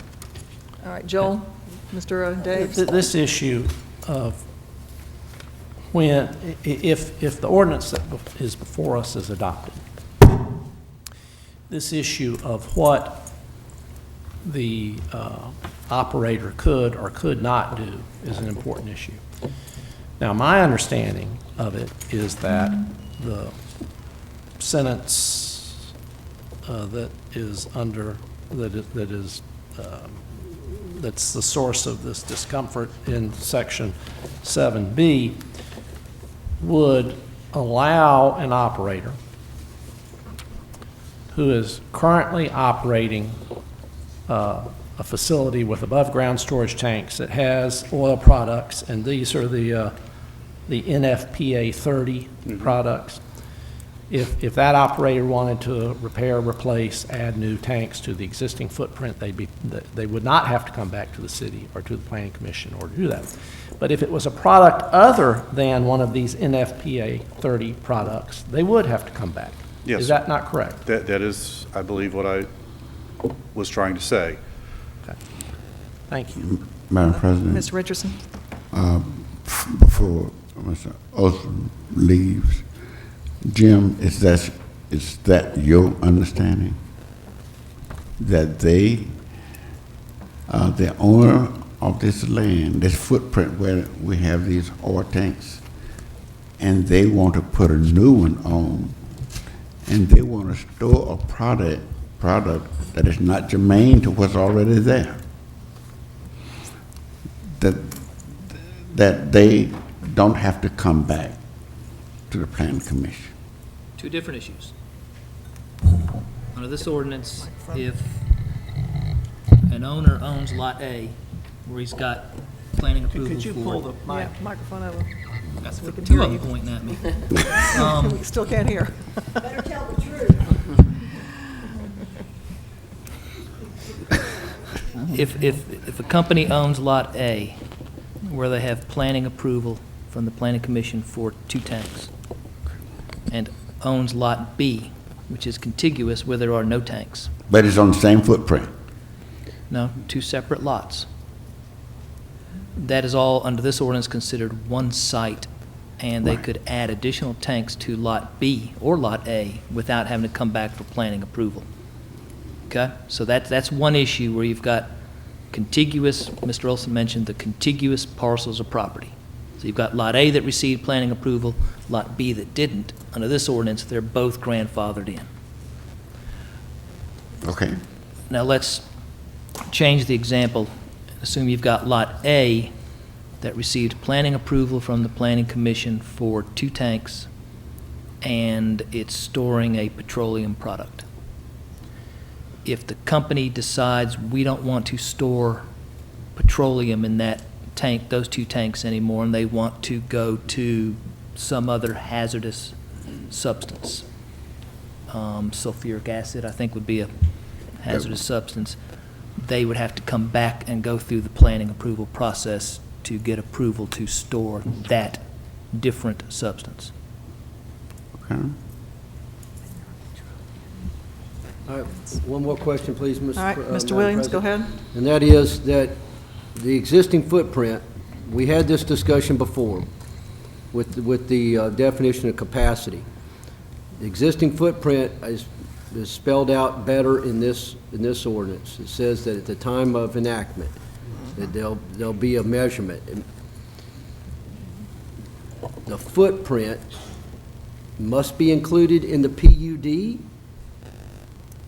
All right, Joel, Mr. Daves. This issue of if the ordinance that is before us is adopted, this issue of what the operator could or could not do is an important issue. Now, my understanding of it is that the sentence that's the source of this discomfort in Section 7B would allow an operator who is currently operating a facility with above-ground storage tanks that has oil products, and these are the NFPA 30 products. If that operator wanted to repair, replace, add new tanks to the existing footprint, they would not have to come back to the city or to the Planning Commission or do that. But if it was a product other than one of these NFPA 30 products, they would have to come back. Yes. Is that not correct? That is, I believe, what I was trying to say. Okay. Thank you. Madam President. Ms. Richardson. Before Mr. Olson leaves, Jim, is that your understanding? That the owner of this land, this footprint where we have these oil tanks, and they want to put a new one on, and they want to store a product that is not germane to what's already there, that they don't have to come back to the Planning Commission. Two different issues. Under this ordinance, if an owner owns Lot A, where he's got planning approval for... Could you pull the microphone over? That's We can two hear of you you. pointing at me. We still can't hear. Better tell the truth. If a company owns Lot A, where they have planning approval from the Planning Commission for 2 tanks, and owns Lot B, which is contiguous where there are no tanks. But it's on the same footprint. No, 2 separate lots. That is all, under this ordinance, considered one site, and they could add additional tanks to Lot B or Lot A without having to come back for planning approval. Okay? So that's one issue where you've got contiguous, Mr. Olson mentioned the contiguous parcels of property. So you've got Lot A that received planning approval, Lot B that didn't. Under this ordinance, they're both grandfathered in. Okay. Now let's change the example. Assume you've got Lot A that received planning approval from the Planning Commission for 2 tanks, and it's storing a petroleum product. If the company decides we don't want to store petroleum in that tank, those two tanks anymore, and they want to go to some other hazardous substance. Sulfuric acid, I think, would be a hazardous substance. They would have to come back and go through the planning approval process to get approval to store that different substance. Okay. All right, one more question, please, Ms. All right, Madam Mr. Williams, go President. ahead. And that is that the existing footprint, we had this discussion before with the definition of capacity. The existing footprint is spelled out better in this ordinance. It says that at the time of enactment, that there'll be a measurement. And the footprint must be included in the PUD.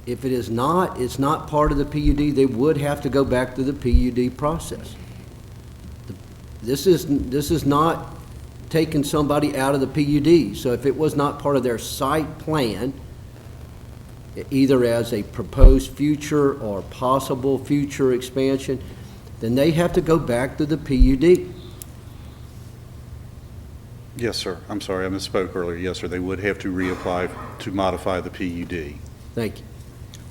If it is not, it's not part of the PUD, they would have to go back to the PUD process. This is not taking somebody out of the PUD. So if it was not part of their site plan, either as a proposed future or possible future expansion, then they have to go back to the PUD. Yes, sir. I'm sorry, I misspoke earlier. Yes, sir, they would have to reapply to modify the PUD. Thank you.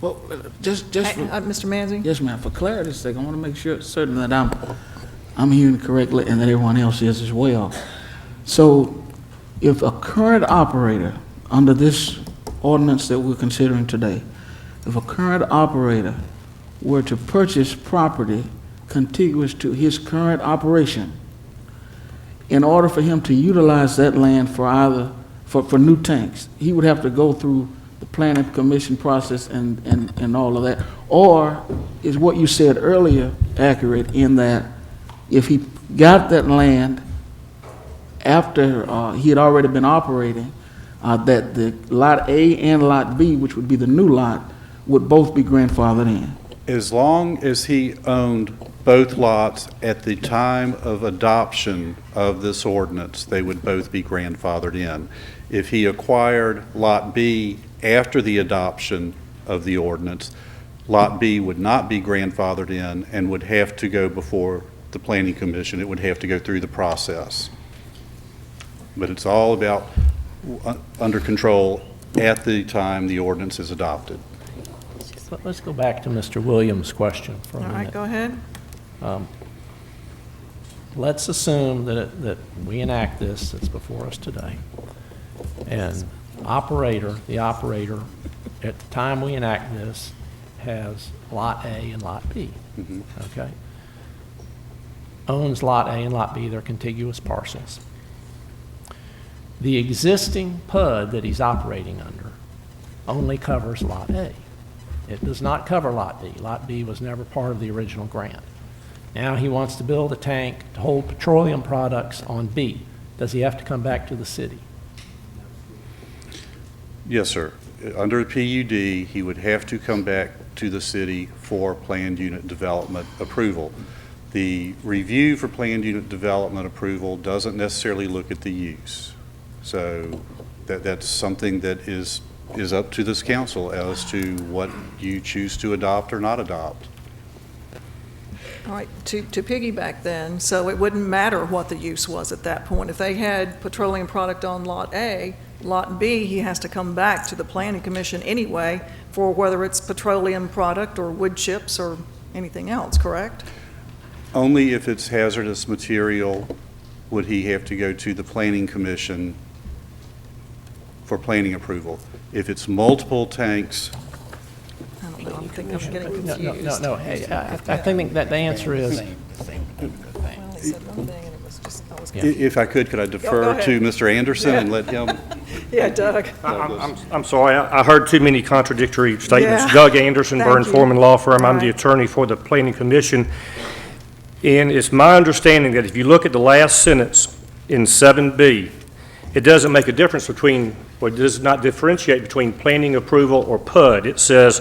Well, just for, Mr. Manzi? Yes, ma'am. For clarity's sake, I want to make sure certain that I'm hearing correctly and that everyone else is as well. So, if a current operator under this ordinance that we're considering today, if a current operator were to purchase property contiguous to his current operation, in order for him to utilize that land for new tanks, he would have to go through the planning commission process and all of that? Or is what you said earlier accurate in that if he got that land after he had already been operating, that the Lot A and Lot B, which would be the new lot, would both be grandfathered in? As long as he owned both lots at the time of adoption of this ordinance, they would both be grandfathered in. If he acquired Lot B after the adoption of the ordinance, Lot B would not be grandfathered in and would have to go before the Planning Commission. It would have to go through the process. But it's all about under control at the time the ordinance is adopted. Let's go back to Mr. Williams' question for a minute. All right, go ahead. Let's assume that we enact this that's before us today, and the operator, at the time we enact this, has Lot A and Lot B, okay? Owns Lot A and Lot B, they're contiguous parcels. The existing PUD that he's operating under only covers Lot A. It does not cover Lot B. Lot B was never part of the original grant. Now he wants to build a tank to hold petroleum products on B. Does he have to come back to the city? Yes, sir. Under a PUD, he would have to come back to the city for planned unit development approval. The review for planned unit development approval doesn't necessarily look at the use. So that's something that is up to this council as to what you choose to adopt or not adopt. All right, to piggyback then, so it wouldn't matter what the use was at that point. If they had petroleum product on Lot A, Lot B, he has to come back to the Planning Commission anyway for whether it's petroleum product or wood chips or anything else, correct? Only if it's hazardous material would he have to go to the Planning Commission for planning approval. If it's multiple tanks, I don't know, I think I'm getting confused. No, hey, I think that the answer is, Well, he said one thing and it was just, I was if I could I defer ahead. to Mr. Anderson Yeah. and let him? Yeah, Doug. I'm sorry, I heard too many contradictory statements. Yeah. Doug Anderson, Thank Byrne you. Foreman Law Firm. I'm Right. the attorney for the Planning Commission. And it's my understanding that if you look at the last sentence in 7B, it doesn't make a difference between, or it does not differentiate between planning approval or PUD. It says,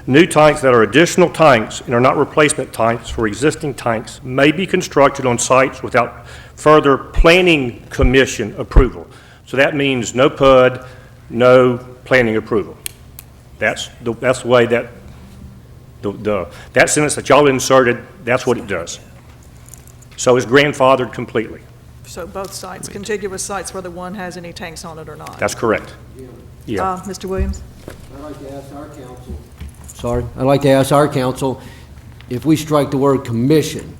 new tanks that are additional tanks and are not replacement tanks for existing tanks may be constructed on sites without further planning commission approval. So that means no PUD, no planning approval. That's the way that that sentence that y'all inserted, that's what it does. So it's grandfathered completely. So both sites, contiguous sites, whether one has any tanks on it or not. That's correct. Yeah. Mr. Williams? I'd like to ask our council. Sorry, I'd like to ask our council, if we strike the word commission,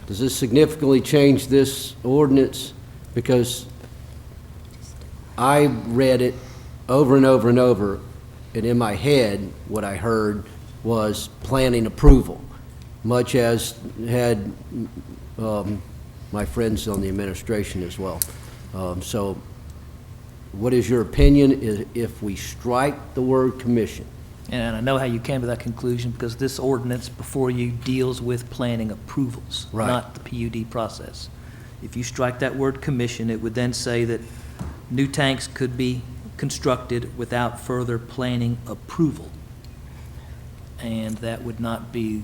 does this significantly change this ordinance? Because I read it over and over and over, and in my head, what I heard was planning approval, much as had my friends on the administration as well. So what is your opinion if we strike the word commission? And I know how you came to that conclusion, because this ordinance before you deals with planning approvals, Right. not the PUD process. If you strike that word commission, it would then say that new tanks could be constructed without further planning approval. And that would not be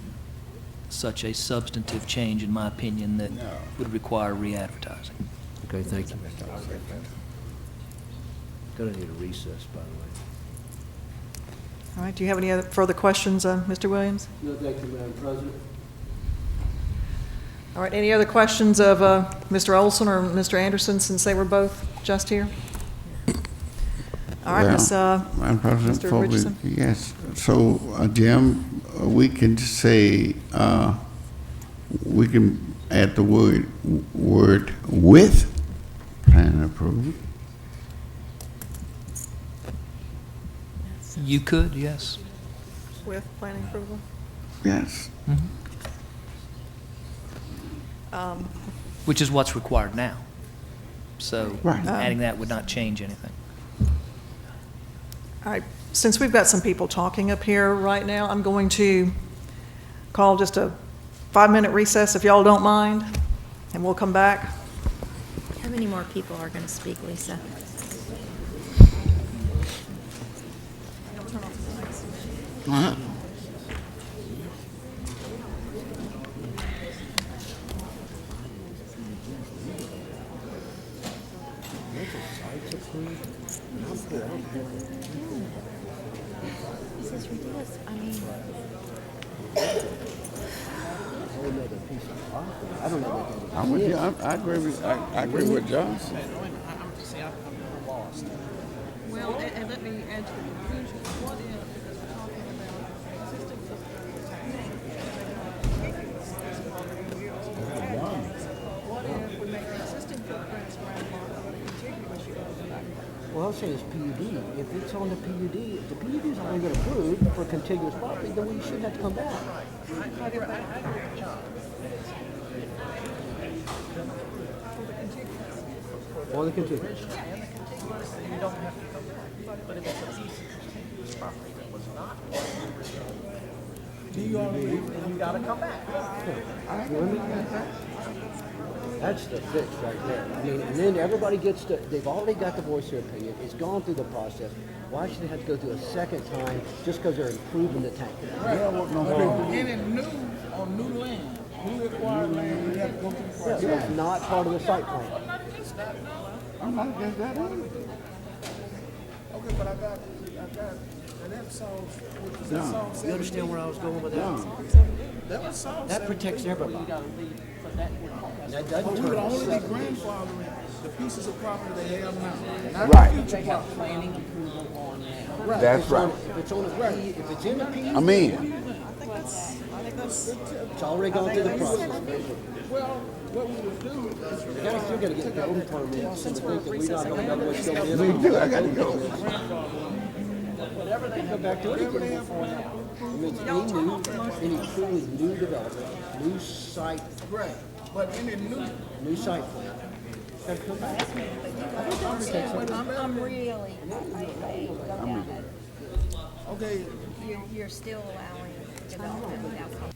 such a substantive change, in my opinion, that would require re-advertising. Okay, thank you. Gonna need a recess, by the way. All right, do you have any other further questions, Mr. Williams? No, thank you, Madam President. All right, any other questions of Mr. Olson or Mr. Anderson, since they were both just here? All right, Madam President, Mr. before we- Richardson? Yes, so, Jim, we can just say, we can add the word with plan approval. You could, yes. With planning approval? Yes. Which is what's required now. So Right. adding that would not change anything. All right, since we've got some people talking up here right now, I'm going to call just a 5-minute recess, if y'all don't mind, and we'll come back. How many more people are going to speak, Lisa? Go ahead. This is ridiculous. I mean, I'm with you, I agree with John. Well, and let me add to the conclusion, what if talking about existing what if we make the existing footprints grandfathered contiguous use? Well, I'll say it's PUD. If it's on the PUD, if the PUD is only been approved for contiguous property, then we shouldn't have to come back. For the contiguous. You don't have to come back. But if it's a piece of contiguous property that was not you gotta come back. That's the fix right there. I mean, and then everybody gets to, they've already got to voice their opinion. It's gone through the process. Why should they have to go through a second time just because they're improving the tank? Any new or new land, new acquired land, we have to go through the process. That's not part of the site plan. I'm not against that either. Okay, but I got, and that solves, No. You understand where I was going with that? that was solved. That protects everybody. That doesn't But we would turn only be us. grandfathering the pieces of property they have now. Not Right. the future property. Planning approval on now. That's If it's on- right. If it's on a P, if it's in the P. I'm in. It's already gone through the process. Well, what we would do is. You gotta, still gotta get the building permits and think that we're not gonna know what's going in. Me too, I gotta go. Whatever they go back to anything before now. I mean, any truly new development, new site, Right, but any new site plan. Gotta come back. I'm really, okay. you're still allowing development without.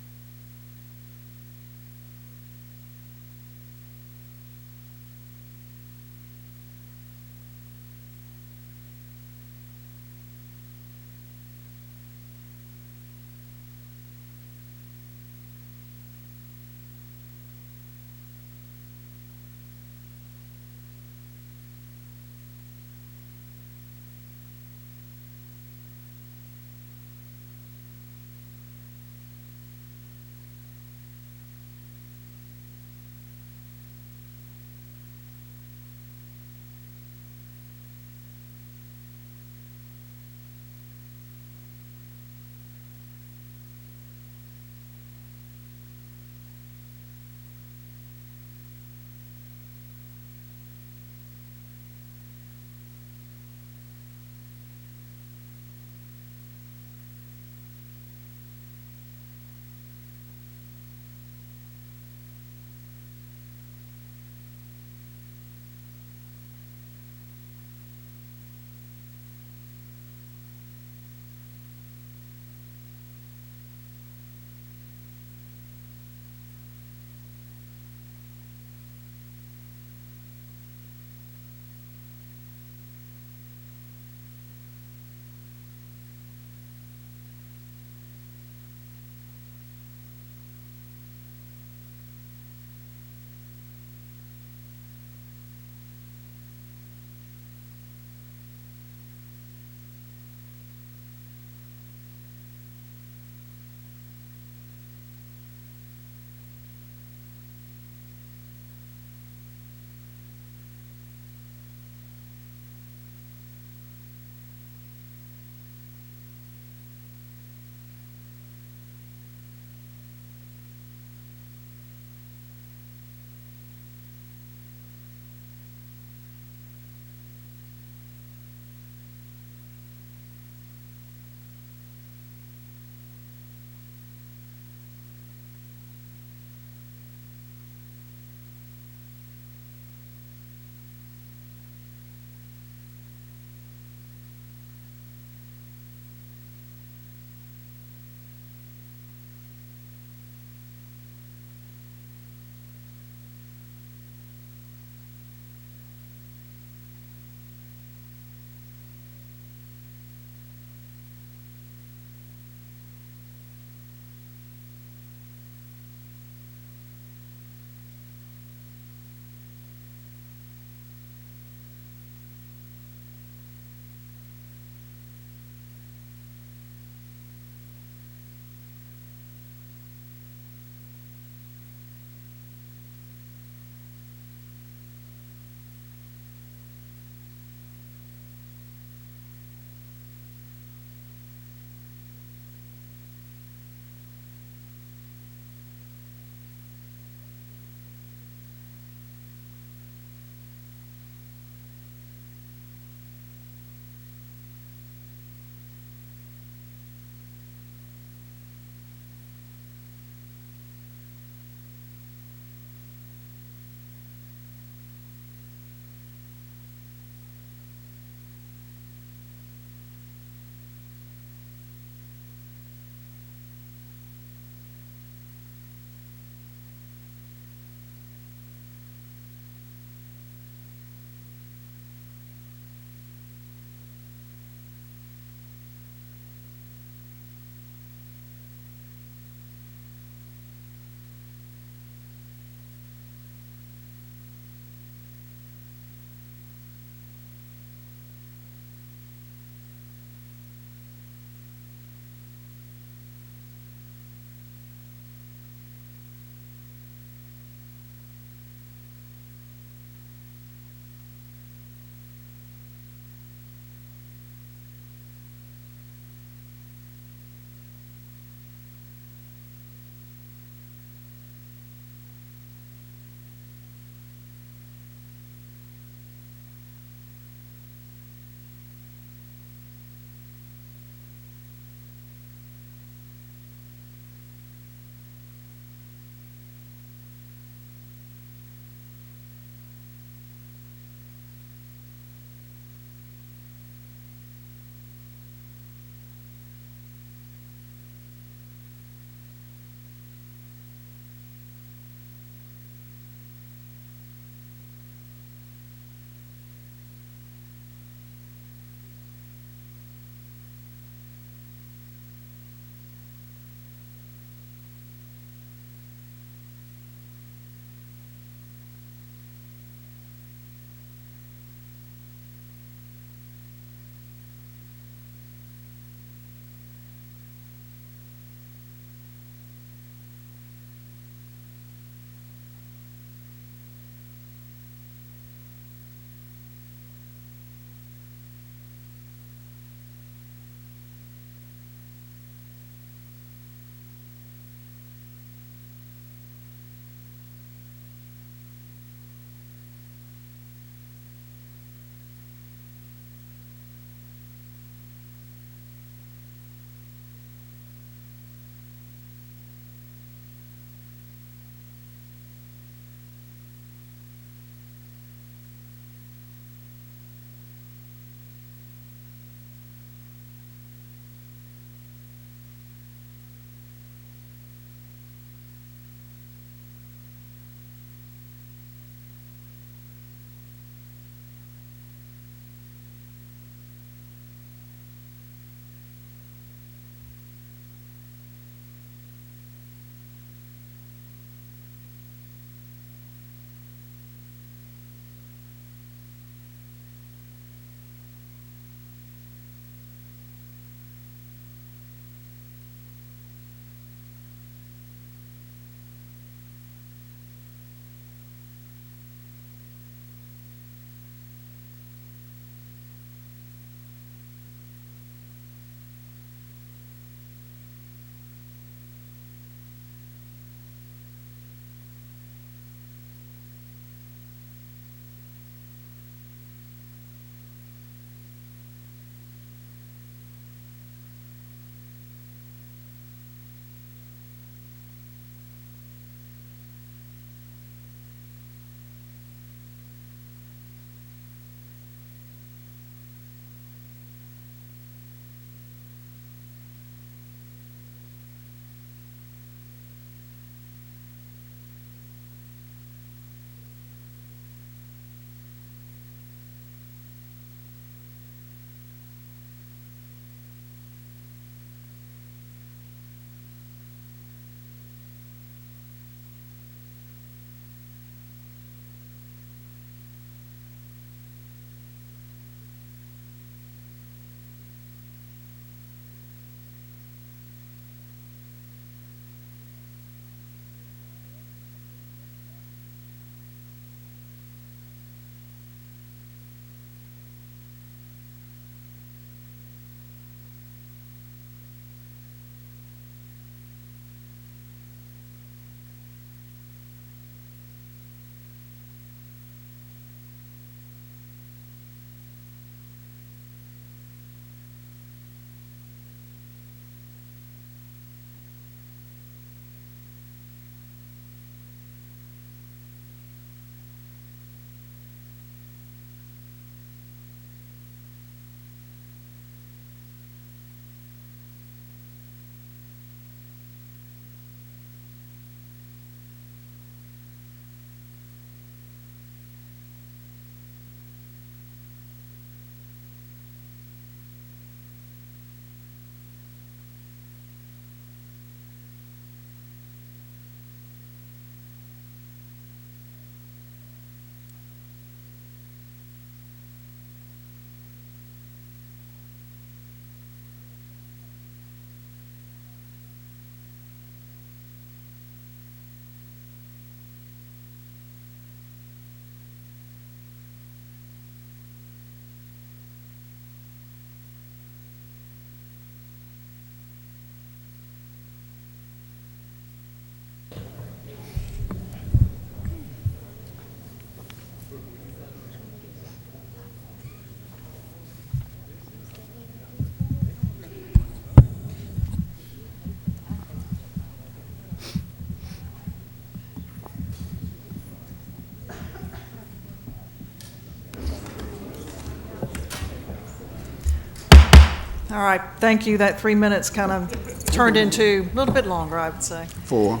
All right, thank you. That 3 minutes kind of turned into a little bit longer, I would say. 4.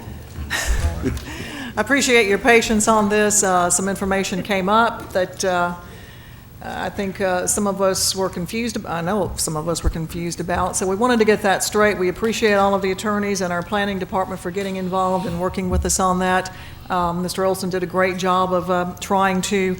I appreciate your patience on this. Some information came up that I think some of us were confused about. I know some of us were confused about. So we wanted to get that straight. We appreciate all of the attorneys and our planning department for getting involved and working with us on that. Mr. Olson did a great job of trying to,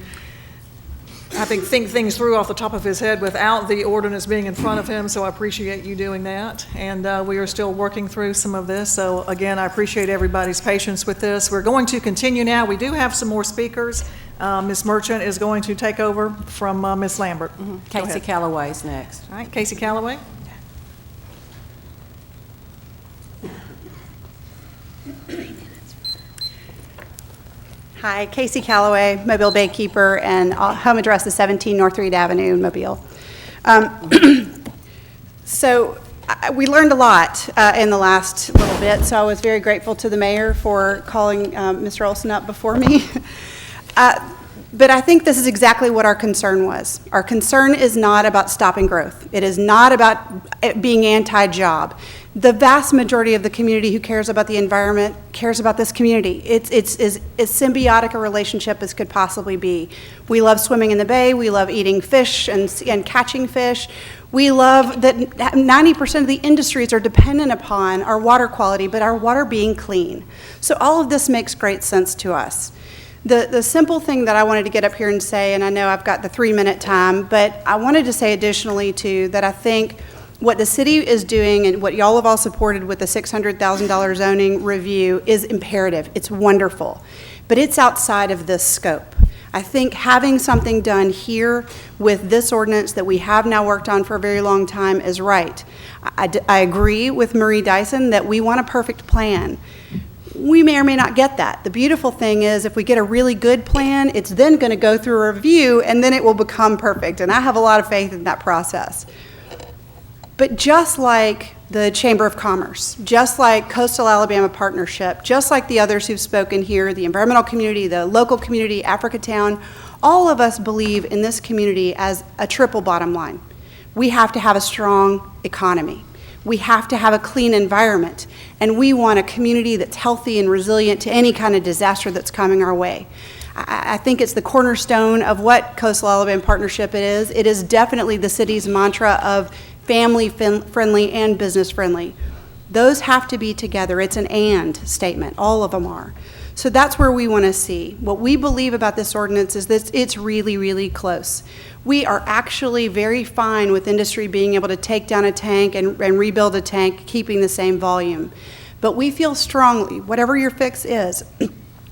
I think things through off the top of his head without the ordinance being in front of him, so I appreciate you doing that. And we are still working through some of this, so again, I appreciate everybody's patience with this. We're going to continue now. We do have some more speakers. Ms. Merchant is going to take over from Ms. Lambert. Casey Callaway is next. All right, Casey Callaway. Hi, Casey Callaway, Mobile Baykeeper, and home address is 17 North Reed Avenue in Mobile. So we learned a lot in the last little bit, so I was very grateful to the mayor for calling Mr. Olson up before me. But I think this is exactly what our concern was. Our concern is not about stopping growth. It is not about it being anti-job. The vast majority of the community who cares about the environment cares about this community. It's as symbiotic a relationship as could possibly be. We love swimming in the bay. We love eating fish and catching fish. We love that 90% of the industries are dependent upon our water quality, but our water being clean. So all of this makes great sense to us. The simple thing that I wanted to get up here and say, and I know I've got the 3-minute time, but I wanted to say additionally too that I think what the city is doing and what y'all have all supported with the $600,000 zoning review is imperative. It's wonderful, but it's outside of this scope. I think having something done here with this ordinance that we have now worked on for a very long time is right. I agree with Marie Dyson that we want a perfect plan. We may or may not get that. The beautiful thing is if we get a really good plan, it's then going to go through a review and then it will become perfect. And I have a lot of faith in that process. But just like the Chamber of Commerce, just like Coastal Alabama Partnership, just like the others who've spoken here, the environmental community, the local community, Africatown, all of us believe in this community as a triple bottom line. We have to have a strong economy. We have to have a clean environment, and we want a community that's healthy and resilient to any kind of disaster that's coming our way. I think it's the cornerstone of what Coastal Alabama Partnership is. It is definitely the city's mantra of family-friendly and business-friendly. Those have to be together. It's an and statement. All of them are. So that's where we want to see. What we believe about this ordinance is that it's really, really close. We are actually very fine with industry being able to take down a tank and rebuild a tank, keeping the same volume. But we feel strongly, whatever your fix is,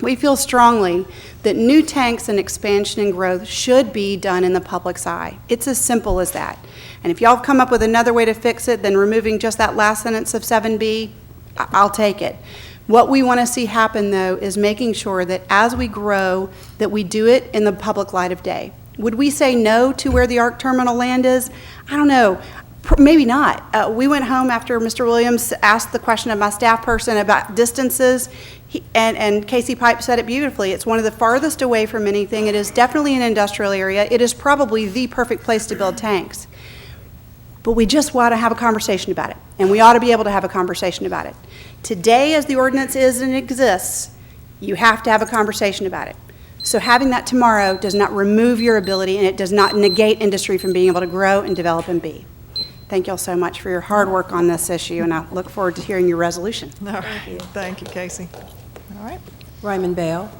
we feel strongly that new tanks and expansion and growth should be done in the public's eye. It's as simple as that. And if y'all have come up with another way to fix it than removing just that last sentence of 7B, I'll take it. What we want to see happen, though, is making sure that as we grow, that we do it in the public light of day. Would we say no to where the ARC terminal land is? I don't know. Maybe not. We went home after Mr. Williams asked the question of my staff person about distances, and Casey Pipe said it beautifully. It's one of the farthest away from anything. It is definitely an industrial area. It is probably the perfect place to build tanks. But we just want to have a conversation about it, and we ought to be able to have a conversation about it. Today, as the ordinance is and exists, you have to have a conversation about it. So having that tomorrow does not remove your ability, and it does not negate industry from being able to grow and develop and be. Thank you all so much for your hard work on this issue, and I look forward to hearing your resolution. All right. Thank you, Casey. All right. Raymond Bell.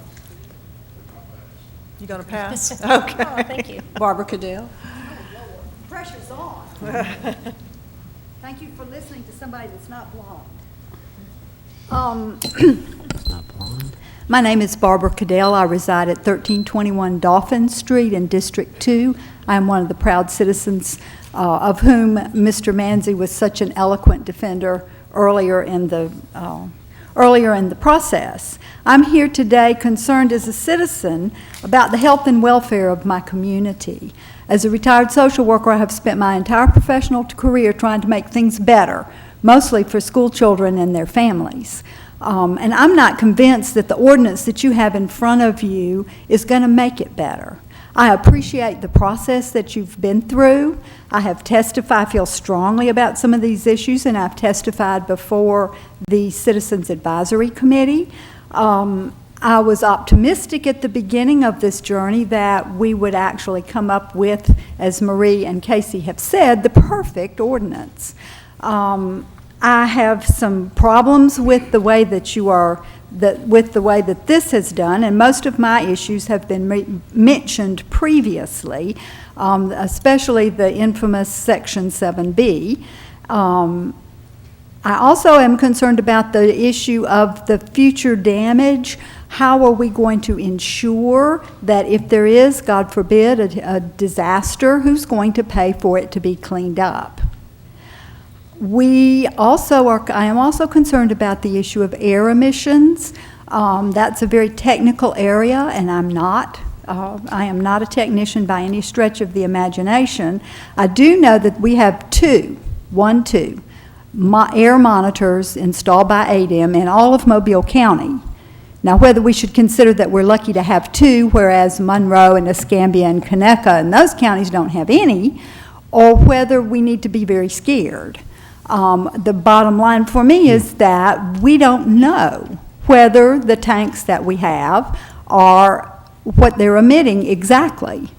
You going to pass? Okay. Oh, thank you. Barbara Cadell. Pressure's on. Thank you for listening to somebody that's not blonde. My name is Barbara Cadell. I reside at 1321 Dauphin Street in District 2. I am one of the proud citizens of whom Mr. Manzi was such an eloquent defender earlier in the process. I'm here today concerned as a citizen about the health and welfare of my community. As a retired social worker, I have spent my entire professional career trying to make things better, mostly for school children and their families. And I'm not convinced that the ordinance that you have in front of you is going to make it better. I appreciate the process that you've been through. I have testified, I feel strongly about some of these issues, and I've testified before the Citizens Advisory Committee. I was optimistic at the beginning of this journey that we would actually come up with, as Marie and Casey have said, the perfect ordinance. I have some problems with the way that you are, with the way that this has done, and most of my issues have been mentioned previously, especially the infamous Section 7B. I also am concerned about the issue of the future damage. How are we going to ensure that if there is, God forbid, a disaster, who's going to pay for it to be cleaned up? I am also concerned about the issue of air emissions. That's a very technical area, and I am not a technician by any stretch of the imagination. I do know that we have two air monitors installed by ADEM in all of Mobile County. Now, whether we should consider that we're lucky to have two, whereas Monroe and Escambia and Conecuh and those counties don't have any, or whether we need to be very scared. The bottom line for me is that we don't know whether the tanks that we have are what they're emitting exactly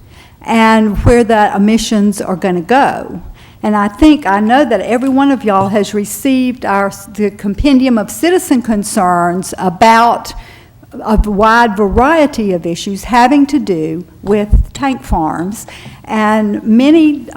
and where the emissions are going to go. And I know that every one of y'all has received the compendium of citizen concerns about a wide variety of issues having to do with tank farms, and many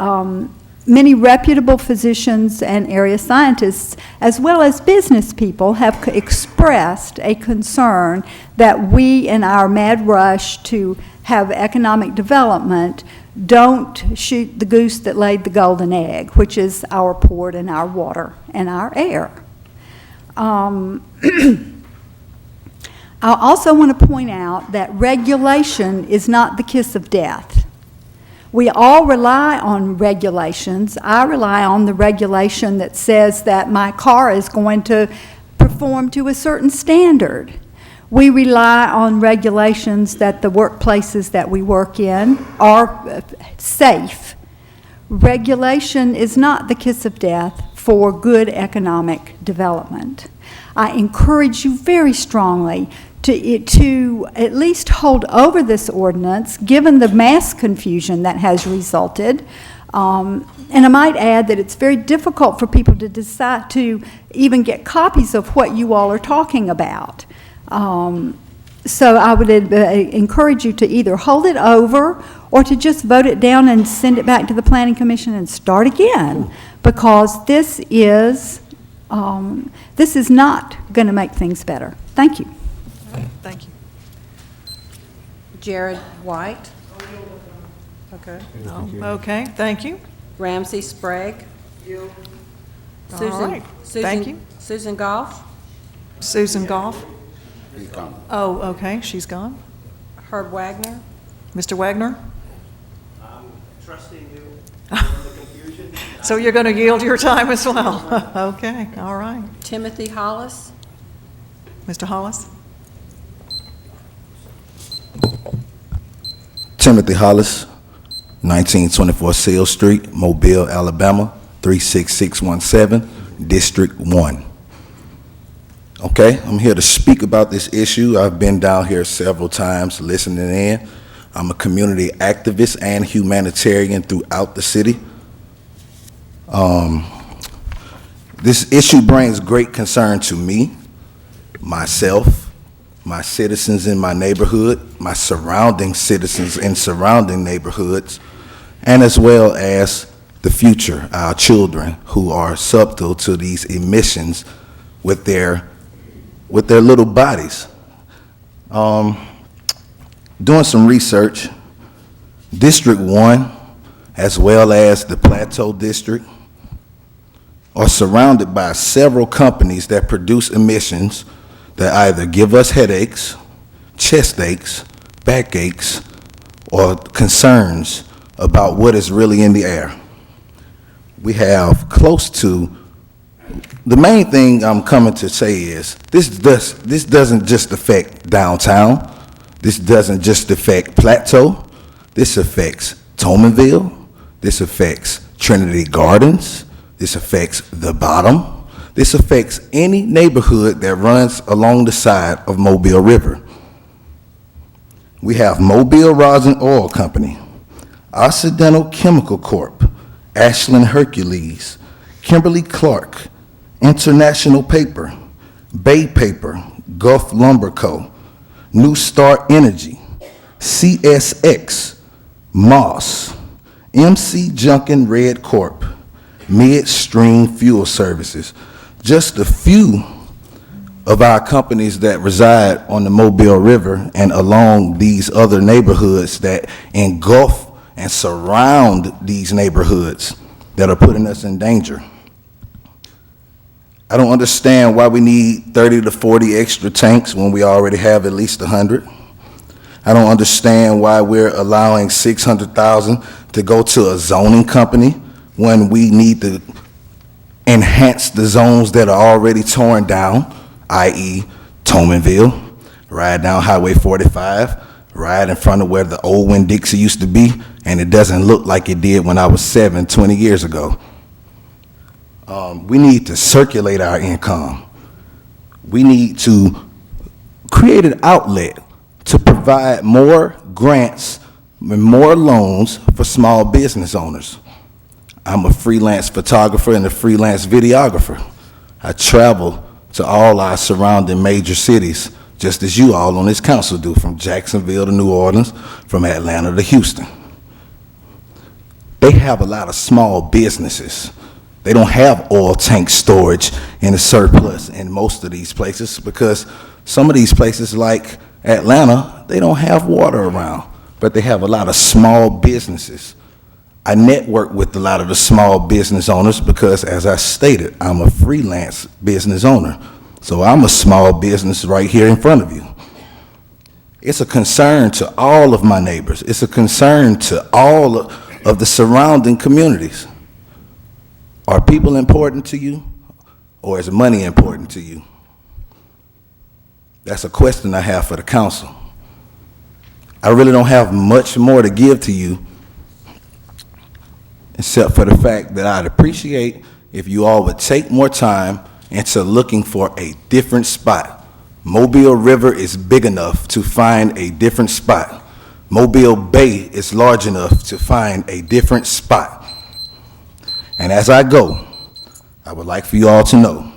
reputable physicians and area scientists, as well as business people, have expressed a concern that we, in our mad rush to have economic development, don't shoot the goose that laid the golden egg, which is our port and our water and our air. I also want to point out that regulation is not the kiss of death. We all rely on regulations. I rely on the regulation that says that my car is going to perform to a certain standard. We rely on regulations that the workplaces that we work in are safe. Regulation is not the kiss of death for good economic development. I encourage you very strongly to at least hold over this ordinance, given the mass confusion that has resulted. And I might add that it's very difficult for people to decide to even get copies of what you all are talking about. So I would encourage you to either hold it over or to just vote it down and send it back to the Planning Commission and start again, because this is not going to make things better. Thank you. Thank you. Jared White. Okay. Okay, thank you. Ramsey Sprague. All right. Thank you. Susan Goff. Susan Goff. Oh, okay, she's gone. Herb Wagner. Mr. Wagner? I'm trusting you in the confusion. So you're going to yield your time as well? Okay, all right. Timothy Hollis. Mr. Hollis? Timothy Hollis, 1924 Seal Street, Mobile, Alabama, 36617, District 1. Okay, I'm here to speak about this issue. I've been down here several times listening in. I'm a community activist and humanitarian throughout the city. This issue brings great concern to me, myself, my citizens in my neighborhood, my surrounding citizens in surrounding neighborhoods, and as well as the future, our children who are subject to these emissions with their little bodies. Doing some research, District 1, as well as the Plateau District, are surrounded by several companies that produce emissions that either give us headaches, chest aches, backaches, or concerns about what is really in the air. We have close to, the main thing I'm coming to say is, this doesn't just affect downtown, this doesn't just affect Plateau, This affects Tomanville. This affects Trinity Gardens. This affects The Bottom. This affects any neighborhood that runs along the side of Mobile River. We have Mobile Rosin Oil Company, Occidental Chemical Corp., Ashland Hercules, Kimberly-Clark, International Paper, Bay Paper, Gulf Lumber Co., New Star Energy, CSX, Moss, MC Junkin Red Corp., Midstream Fuel Services. Just a few of our companies that reside on the Mobile River and along these other neighborhoods that engulf and surround these neighborhoods that are putting us in danger. I don't understand why we need 30 to 40 extra tanks when we already have at least 100. I don't understand why we're allowing $600,000 to go to a zoning company when we need to enhance the zones that are already torn down, i.e. Tomanville, right down Highway 45, right in front of where the old Winn-Dixie used to be, and it doesn't look like it did when I was 20 years ago. We need to circulate our income. We need to create an outlet to provide more grants and more loans for small business owners. I'm a freelance photographer and a freelance videographer. I travel to all our surrounding major cities, just as you all on this council do, from Jacksonville to New Orleans, from Atlanta to Houston. They have a lot of small businesses. They don't have oil tank storage in a surplus in most of these places because some of these places like Atlanta, they don't have water around, but they have a lot of small businesses. I network with a lot of the small business owners because, as I stated, I'm a freelance business owner. So I'm a small business right here in front of you. It's a concern to all of my neighbors. It's a concern to all of the surrounding communities. Are people important to you, or is money important to you? That's a question I have for the council. I really don't have much more to give to you except for the fact that I'd appreciate if you all would take more time into looking for a different spot. Mobile River is big enough to find a different spot. Mobile Bay is large enough to find a different spot. And as I go, I would like for you all to know,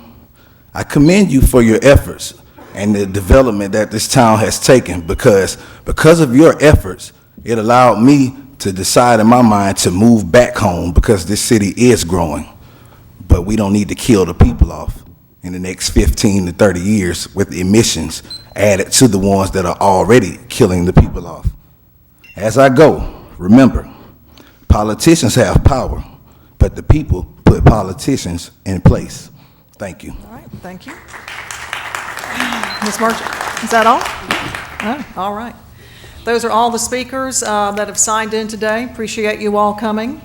I commend you for your efforts and the development that this town has taken because of your efforts, it allowed me to decide in my mind to move back home because this city is growing. But we don't need to kill the people off in the next 15 to 30 years with emissions added to the ones that are already killing the people off. As I go, remember, politicians have power, but the people put politicians in place. Thank you. All right, thank you. Ms. Merchant, is that all? Oh, all right. Those are all the speakers that have signed in today. Appreciate you all coming.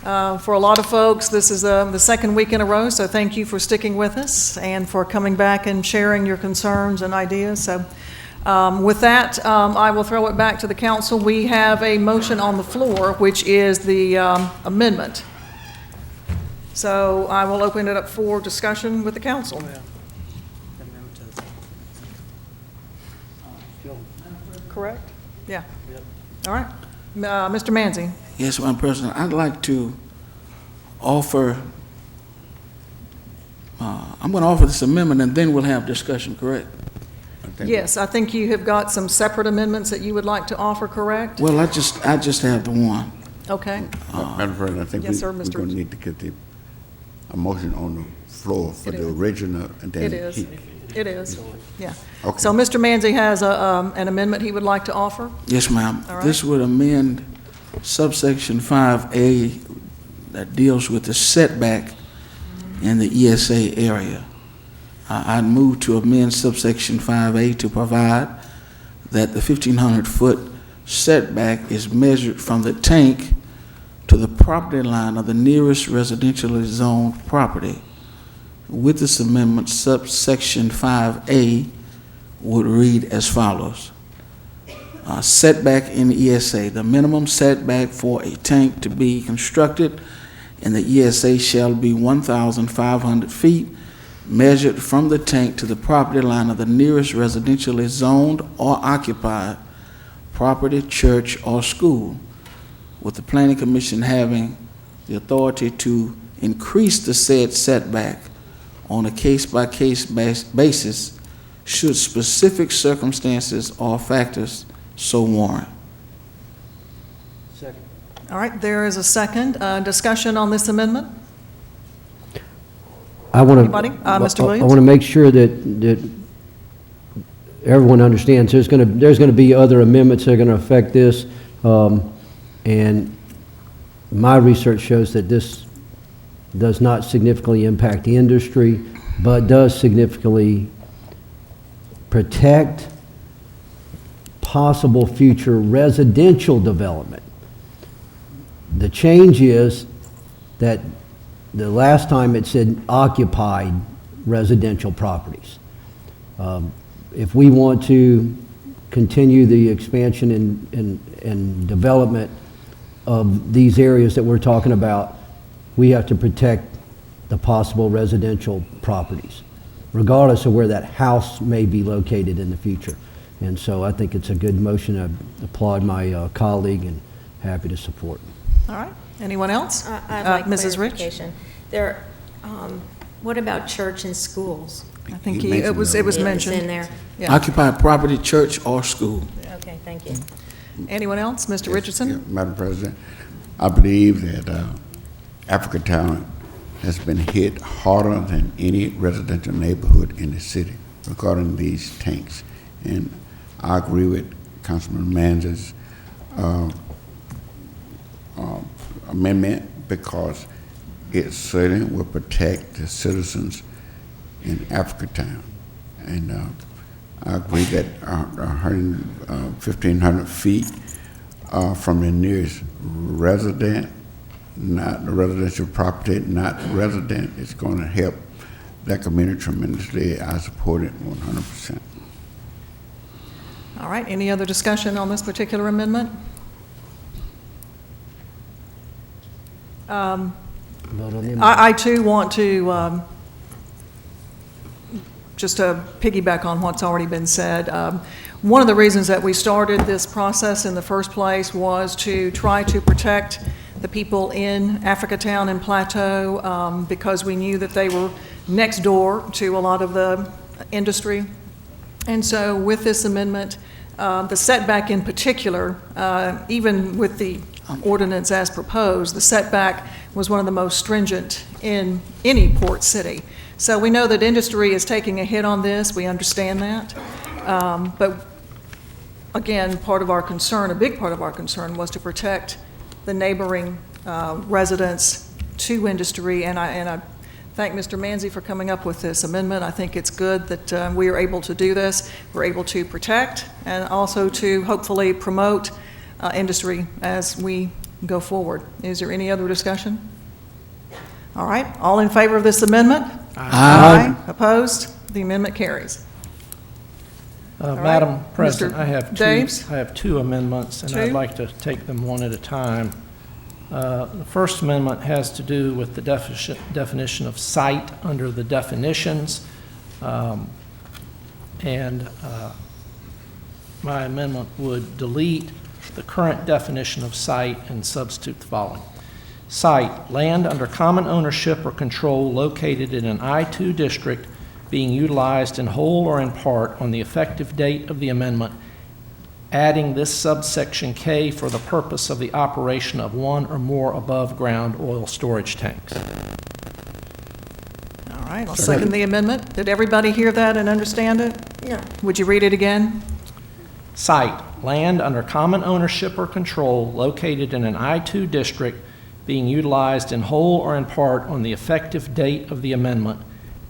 For a lot of folks, this is the second week in a row, so thank you for sticking with us and for coming back and sharing your concerns and ideas. So with that, I will throw it back to the council. We have a motion on the floor, which is the amendment. So I will open it up for discussion with the council. Correct? Yeah. All right. Mr. Manzi. Yes, Madam President, I'd like to offer, I'm going to offer this amendment and then we'll have discussion, correct? Yes, I think you have got some separate amendments that you would like to offer, correct? Well, I just have the one. Okay. Madam President, I think Yes, sir, we're Mr. going to need to get a motion on the floor for the original and then It is. he- It is, yeah. Okay. So Mr. Manzi has an amendment he would like to offer? Yes, ma'am. All right. This would amend subsection 5A that deals with the setback in the ESA area. I'd move to amend subsection 5A to provide that the 1,500-foot setback is measured from the tank to the property line of the nearest residentially zoned property. With this amendment, subsection 5A would read as follows. setback in the ESA. The minimum setback for a tank to be constructed in the ESA shall be 1,500 feet, measured from the tank to the property line of the nearest residentially zoned or occupied property, church, or school, with the Planning Commission having the authority to increase the said setback on a case-by-case basis should specific circumstances or factors so warrant. All right, there is a second. Discussion on this amendment? Anybody? Mr. Williams? I want to make sure that everyone understands there's going to be other amendments that are going to affect this. And my research shows that this does not significantly impact the industry, but does significantly protect possible future residential development. The change is that the last time it said occupied residential properties. If we want to continue the expansion and development of these areas that we're talking about, we have to protect the possible residential properties, regardless of where that house may be located in the future. And so I think it's a good motion. I applaud my colleague and happy to support. All right. Anyone else? I'd like Mrs. Rich? clarification. There, what about church and schools? I think it was mentioned. It's in there. Yeah. Occupied property, church, or school. Okay, thank you. Anyone else? Mr. Richardson? Yeah, Madam President, I believe that Africatown has been hit harder than any residential neighborhood in the city regarding these tanks. And I agree with Councilman Manz's amendment because it certainly will protect the citizens in Africatown. And I agree that 1,500 feet from the nearest resident, not the residential property, not resident, is going to help that community tremendously. I support it 100%. All right. Any other discussion on this particular amendment? I too want to, just to piggyback on what's already been said, one of the reasons that we started this process in the first place was to try to protect the people in Africatown and Plateau because we knew that they were next door to a lot of the industry. And so with this amendment, the setback in particular, even with the ordinance as proposed, the setback was one of the most stringent in any port city. So we know that industry is taking a hit on this. We understand that. But again, part of our concern, a big part of our concern, was to protect the neighboring residents to industry. And I thank Mr. Manzi for coming up with this amendment. I think it's good that we are able to do this. We're able to protect and also to hopefully promote industry as we go forward. Is there any other discussion? All right, all in favor of this amendment? Aye. Opposed? The amendment carries. Madam right. President, Mr. I have two amendments, and I'd like to take them one at a time. The first amendment has to do with the definition of site under the definitions. And my amendment would delete the current definition of site and substitute the following. Site, land under common ownership or control located in an I-2 district being utilized in whole or in part on the effective date of the amendment, adding this subsection K for the purpose of the operation of one or more above-ground oil storage tanks. All right, I'll second the amendment. Did everybody hear that and understand it? Yeah. Would you read it again? Site, land under common ownership or control located in an I-2 district being utilized in whole or in part on the effective date of the amendment,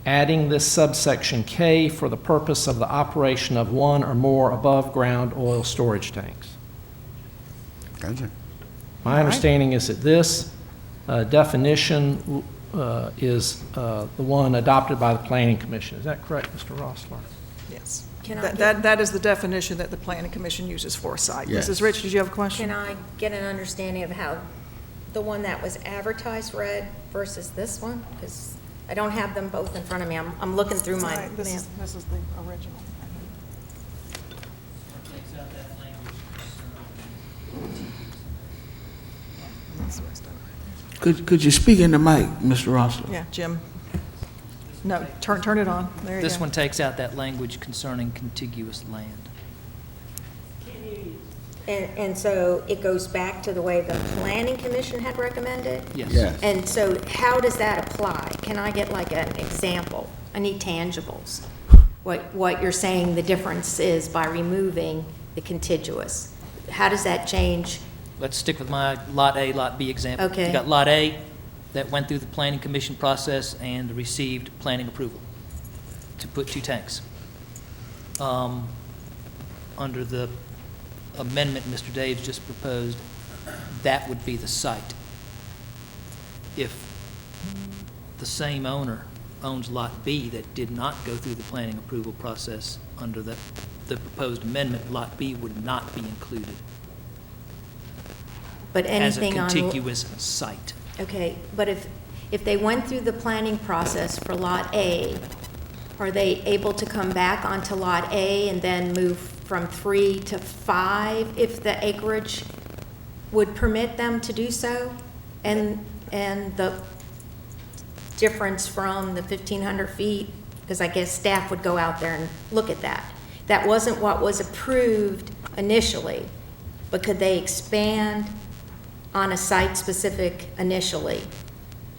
adding this subsection K for the purpose of the operation of one or more above-ground oil storage tanks. Gotcha. My understanding is that this definition is the one adopted by the Planning Commission. Is that correct, Mr. Rossler? Yes. Can I That is the definition that the planning commission uses for a site. Yes. Mrs. Rich, did you have a question? Can I get an understanding of how the one that was advertised read versus this one? Because I don't have them both in front of me. I'm looking through my Right, this mail. is the original. Could you speak in the mic, Mr. Rossler? Yeah, Jim. No, turn it on. There you go. This one takes out that language concerning contiguous land. And so it goes back to the way the planning commission had recommended? Yes. Yes. And so how does that apply? Can I get like an example? I need tangibles. What you're saying the difference is by removing the contiguous. How does that change? Let's stick with my Lot A, Lot B example. Okay. You got Lot A that went through the planning commission process and received planning approval to put 2 tanks. Under the amendment Mr. Daves just proposed, that would be the site. If the same owner owns Lot B that did not go through the planning approval process under the proposed amendment, Lot B would not be included But as a anything on... contiguous site. Okay, but if they went through the planning process for Lot A, are they able to come back onto Lot A and then move from 3 to 5 if the acreage would permit them to do so? And the difference from the 1,500 feet, because I guess staff would go out there and look at that. That wasn't what was approved initially, but could they expand on a site-specific initially?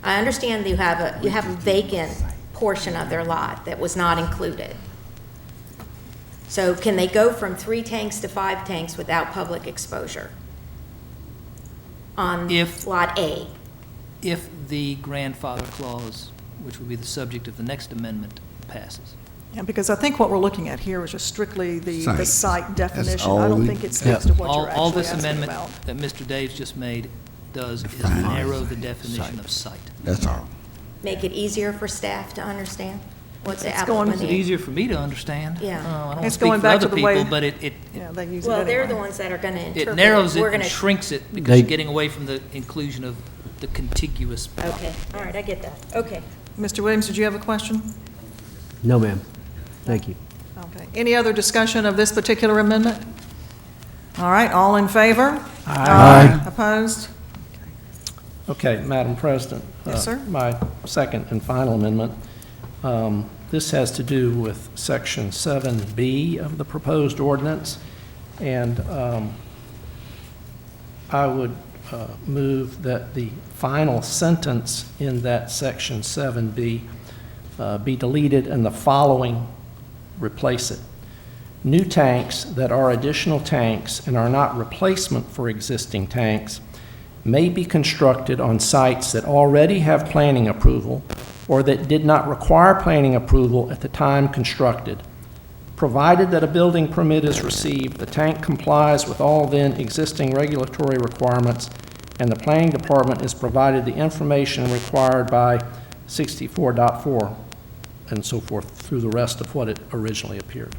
I understand that you have a vacant portion of their lot that was not included. So can they go from 3 tanks to 5 tanks without public exposure on Lot A? If the grandfather clause, which would be the subject of the next amendment, passes. Yeah, because I think what we're looking at here is just strictly the Site. site definition. all I don't we- think it speaks to what you're All actually this asking amendment about. that Mr. Daves just made does is Define narrow the definition site. of site. That's all. Make it easier for staff to understand what's the It's going- It's applicant. easier for me to understand. Yeah. I don't want It's to speak going for back to other the way- people, but it Yeah, they use it Well, they're the anyway. ones that are going to interpret it. it narrows it We're and gonna- shrinks it because They- you're getting away from the inclusion of the contiguous. Okay, all right, I get that. Okay. Mr. Williams, did you have a question? No, ma'am. Thank you. Okay. Any other discussion of this particular amendment? All right, all in favor? Aye. Opposed? Okay, Madam President. Yes, sir. My second and final amendment. This has to do with Section 7B of the proposed ordinance, and I would move that the final sentence in that Section 7B be deleted and the following replace it. New tanks that are additional tanks and are not replacement for existing tanks may be constructed on sites that already have planning approval or that did not require planning approval at the time constructed. Provided that a building permit is received, the tank complies with all then existing regulatory requirements, and the planning department is provided the information required by 64.4 and so forth through the rest of what it originally appeared.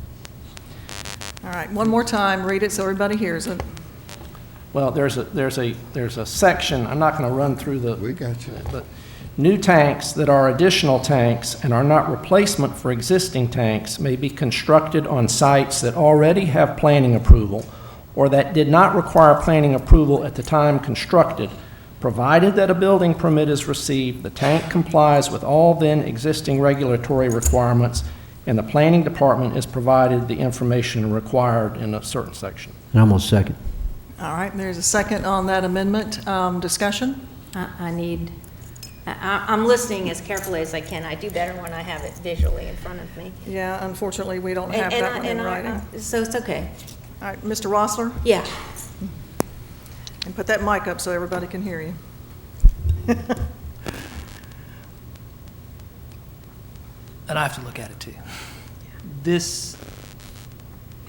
All right, one more time, read it so everybody hears it. Well, there's a section, I'm not going to run through the... We got you. But new tanks that are additional tanks and are not replacement for existing tanks may be constructed on sites that already have planning approval or that did not require planning approval at the time constructed. Provided that a building permit is received, the tank complies with all then existing regulatory requirements, and the planning department is provided the information required in a certain section. And I'm on second. All right, there's a second on that amendment. Discussion? I'm listening as carefully as I can. I do better when I have it visually in front of me. Yeah, unfortunately, we don't have that one in writing. So it's okay. All right, Mr. Rossler? Yeah. And put that mic up so everybody can hear you. And I have to look at it too. This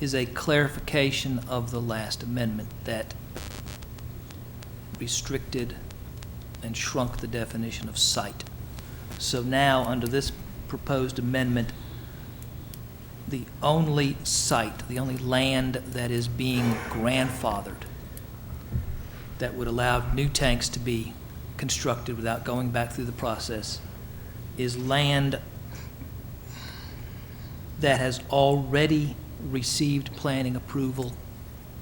is a clarification of the last amendment that restricted and shrunk the definition of site. So now, under this proposed amendment, the only site, the only land that is being grandfathered that would allow new tanks to be constructed without going back through the process is land that has already received planning approval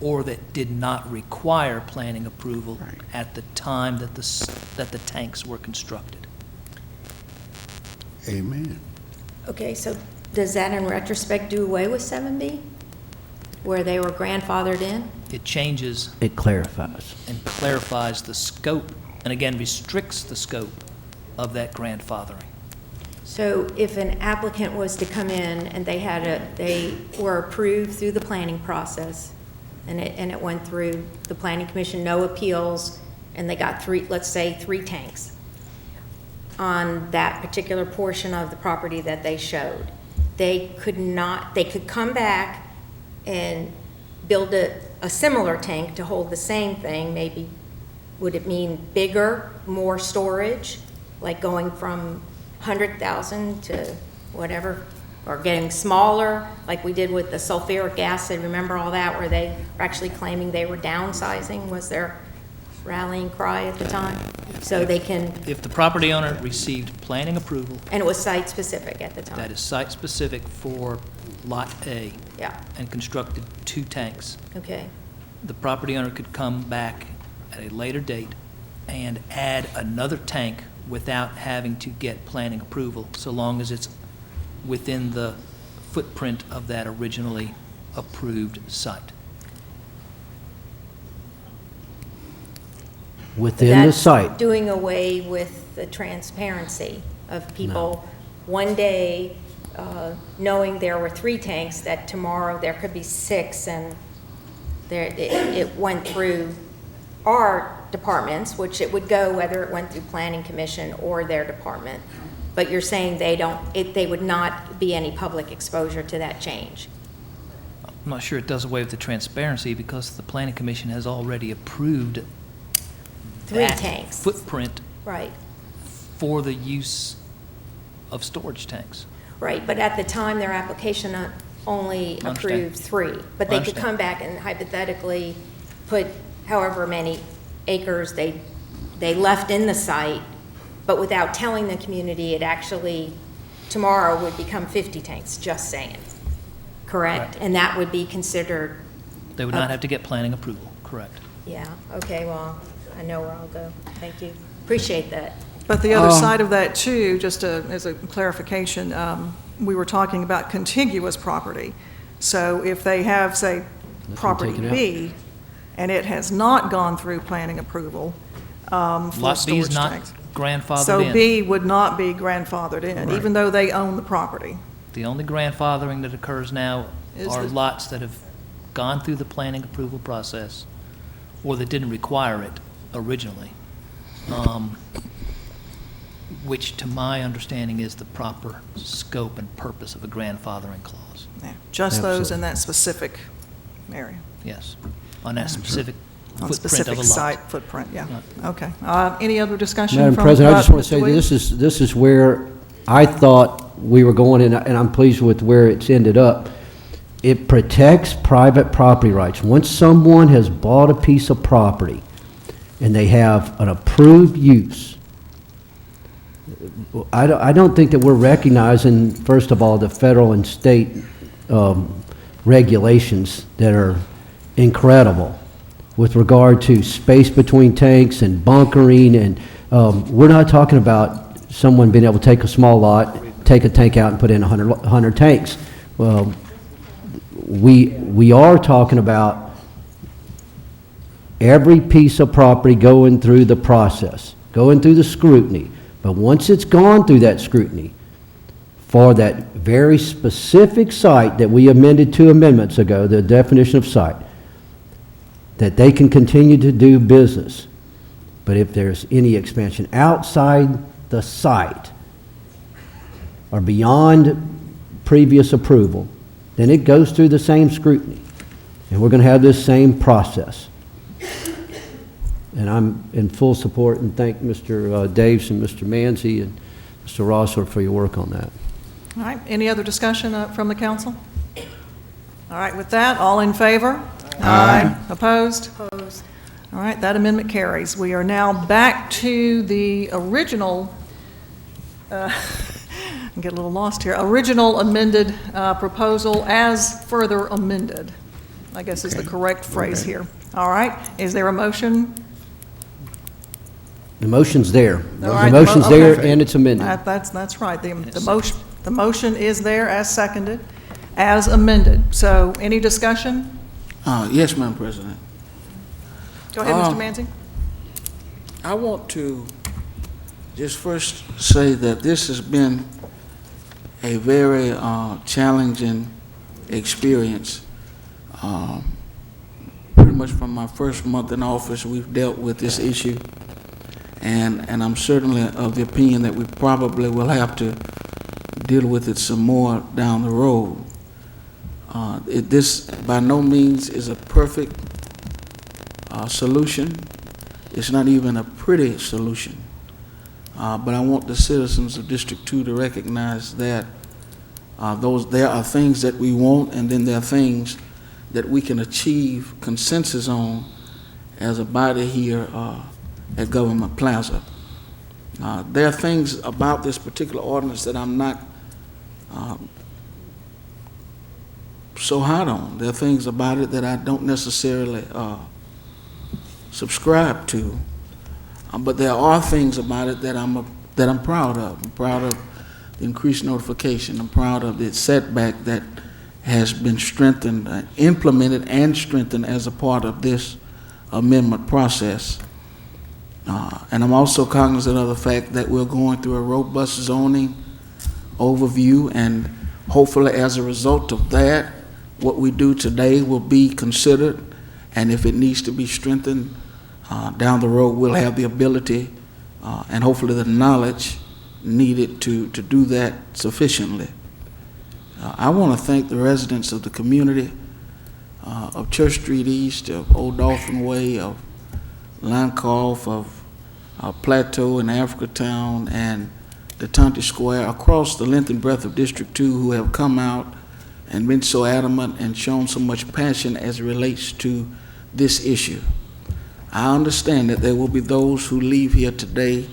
or that did not require planning approval at the time that the tanks were constructed. Amen. Okay, so does that in retrospect do away with 7B? Where they were grandfathered in? It changes It clarifies. and clarifies the scope, and again, restricts the scope of that grandfathering. So if an applicant was to come in and they were approved through the planning process, and it went through the planning commission, no appeals, and they got let's say three tanks on that particular portion of the property that they showed, they could come back and build a similar tank to hold the same thing, maybe, would it mean bigger, more storage, like going from 100,000 to whatever, or getting smaller, like we did with the sulfuric acid, remember all that, where they were actually claiming they were downsizing, was their rallying cry at the time? So they can, If the property owner received planning approval, and it was site-specific at the time. that is site-specific for Lot A, Yeah, and constructed two tanks, okay. the property owner could come back at a later date and add another tank without having to get planning approval, so long as it's within the footprint of that originally approved site. Within the That's site. doing away with the transparency of people one day knowing there were three tanks, that tomorrow there could be six, and it went through our departments, which it would go whether it went through planning commission or their department. But you're saying they would not be any public exposure to that change? I'm not sure it does away with the transparency because the planning commission has already approved Three that tanks. footprint Right, for the use of storage tanks. right, but at the time, their application only Understand. approved three. But they could Understand. come back and hypothetically put however many acres they left in the site, but without telling the community, it actually, tomorrow would become 50 tanks, just saying. Correct? And that would be considered, They would not have to get planning approval, correct. yeah, okay, well, I know where I'll go. Thank you. Appreciate that. But the other side of that too, just as a clarification, we were talking about contiguous property. So if they have, say, property taken out. B, and it has not gone through planning approval for Lot B is storage not tanks. grandfathered So in. B would not be grandfathered in, even though they own the property. The only grandfathering that occurs now Is are the- lots that have gone through the planning approval process or that didn't require it originally, which to my understanding is the proper scope and purpose of a grandfathering clause. Yeah, just those Absolutely. in that specific area, Yes, on that specific on footprint of a specific lot. site footprint, yeah. Okay. Any other discussion Madam from President, I just want Mr. to say, Williams? this is where I thought we were going, and I'm pleased with where it's ended up. It protects private property rights. Once someone has bought a piece of property and they have an approved use, I don't think that we're recognizing, first of all, the federal and state regulations that are incredible with regard to space between tanks and bunkering, and we're not talking about someone being able to take a small lot, take a tank out and put in 100 tanks. Well, we are talking about every piece of property going through the process, going through the scrutiny. But once it's gone through that scrutiny, for that very specific site that we amended 2 amendments ago, the definition of site, that they can continue to do business. But if there's any expansion outside the site or beyond previous approval, then it goes through the same scrutiny. And we're going to have this same process. And I'm in full support and thank Mr. Daves and Mr. Manzi and Mr. Rossler for your work on that. All right, any other discussion from the council? All right, with that, all in favor? Aye. Opposed? Opposed. All right, that amendment carries. We are now back to the original, I get a little lost here, original amended proposal as further amended, I guess is the correct phrase here. All right, is there a motion? The motion's there. All right, The motion's okay. there, and it's amended. That's right. The motion is there as seconded, as amended. So any discussion? Yes, Madam President. Go ahead, Mr. Manzi. I want to just first say that this has been a very challenging experience. Pretty much from my first month in office, we've dealt with this issue, and I'm certainly of the opinion that we probably will have to deal with it some more down the road. This by no means is a perfect solution. It's not even a pretty solution. But I want the citizens of District 2 to recognize that there are things that we want, and then there are things that we can achieve consensus on as a body here at Government Plaza. There are things about this particular ordinance that I'm not so hot on. There are things about it that I don't necessarily subscribe to, but there are things about it that I'm proud of. I'm proud of the increased notification. I'm proud of the setback that has been strengthened, implemented and strengthened as a part of this amendment process. And I'm also cognizant of the fact that we're going through a robust zoning overview, and hopefully as a result of that, what we do today will be considered, and if it needs to be strengthened down the road, we'll have the ability and hopefully the knowledge needed to do that sufficiently. I want to thank the residents of the community of Church Street East, of Old Dolphin Way, of Lankoff, of Plateau and Africatown, and the Tonti Square, across the length and breadth of District 2, who have come out and been so adamant and shown so much passion as it relates to this issue. I understand that there will be those who leave here today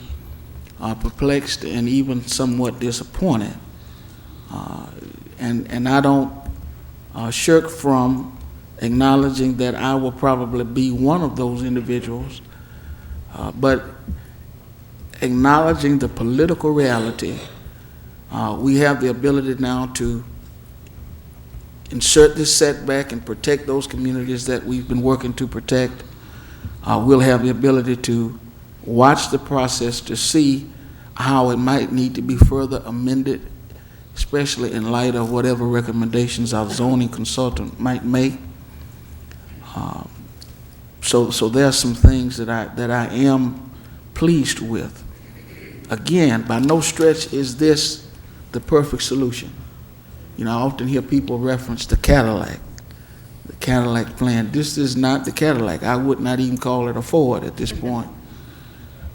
perplexed and even somewhat disappointed. And I don't shirk from acknowledging that I will probably be one of those individuals, but acknowledging the political reality, we have the ability now to insert this setback and protect those communities that we've been working to protect. We'll have the ability to watch the process to see how it might need to be further amended, especially in light of whatever recommendations our zoning consultant might make. So there are some things that I am pleased with. Again, by no stretch is this the perfect solution. You know, I often hear people reference the Cadillac plan. This is not the Cadillac. I would not even call it a Ford at this point.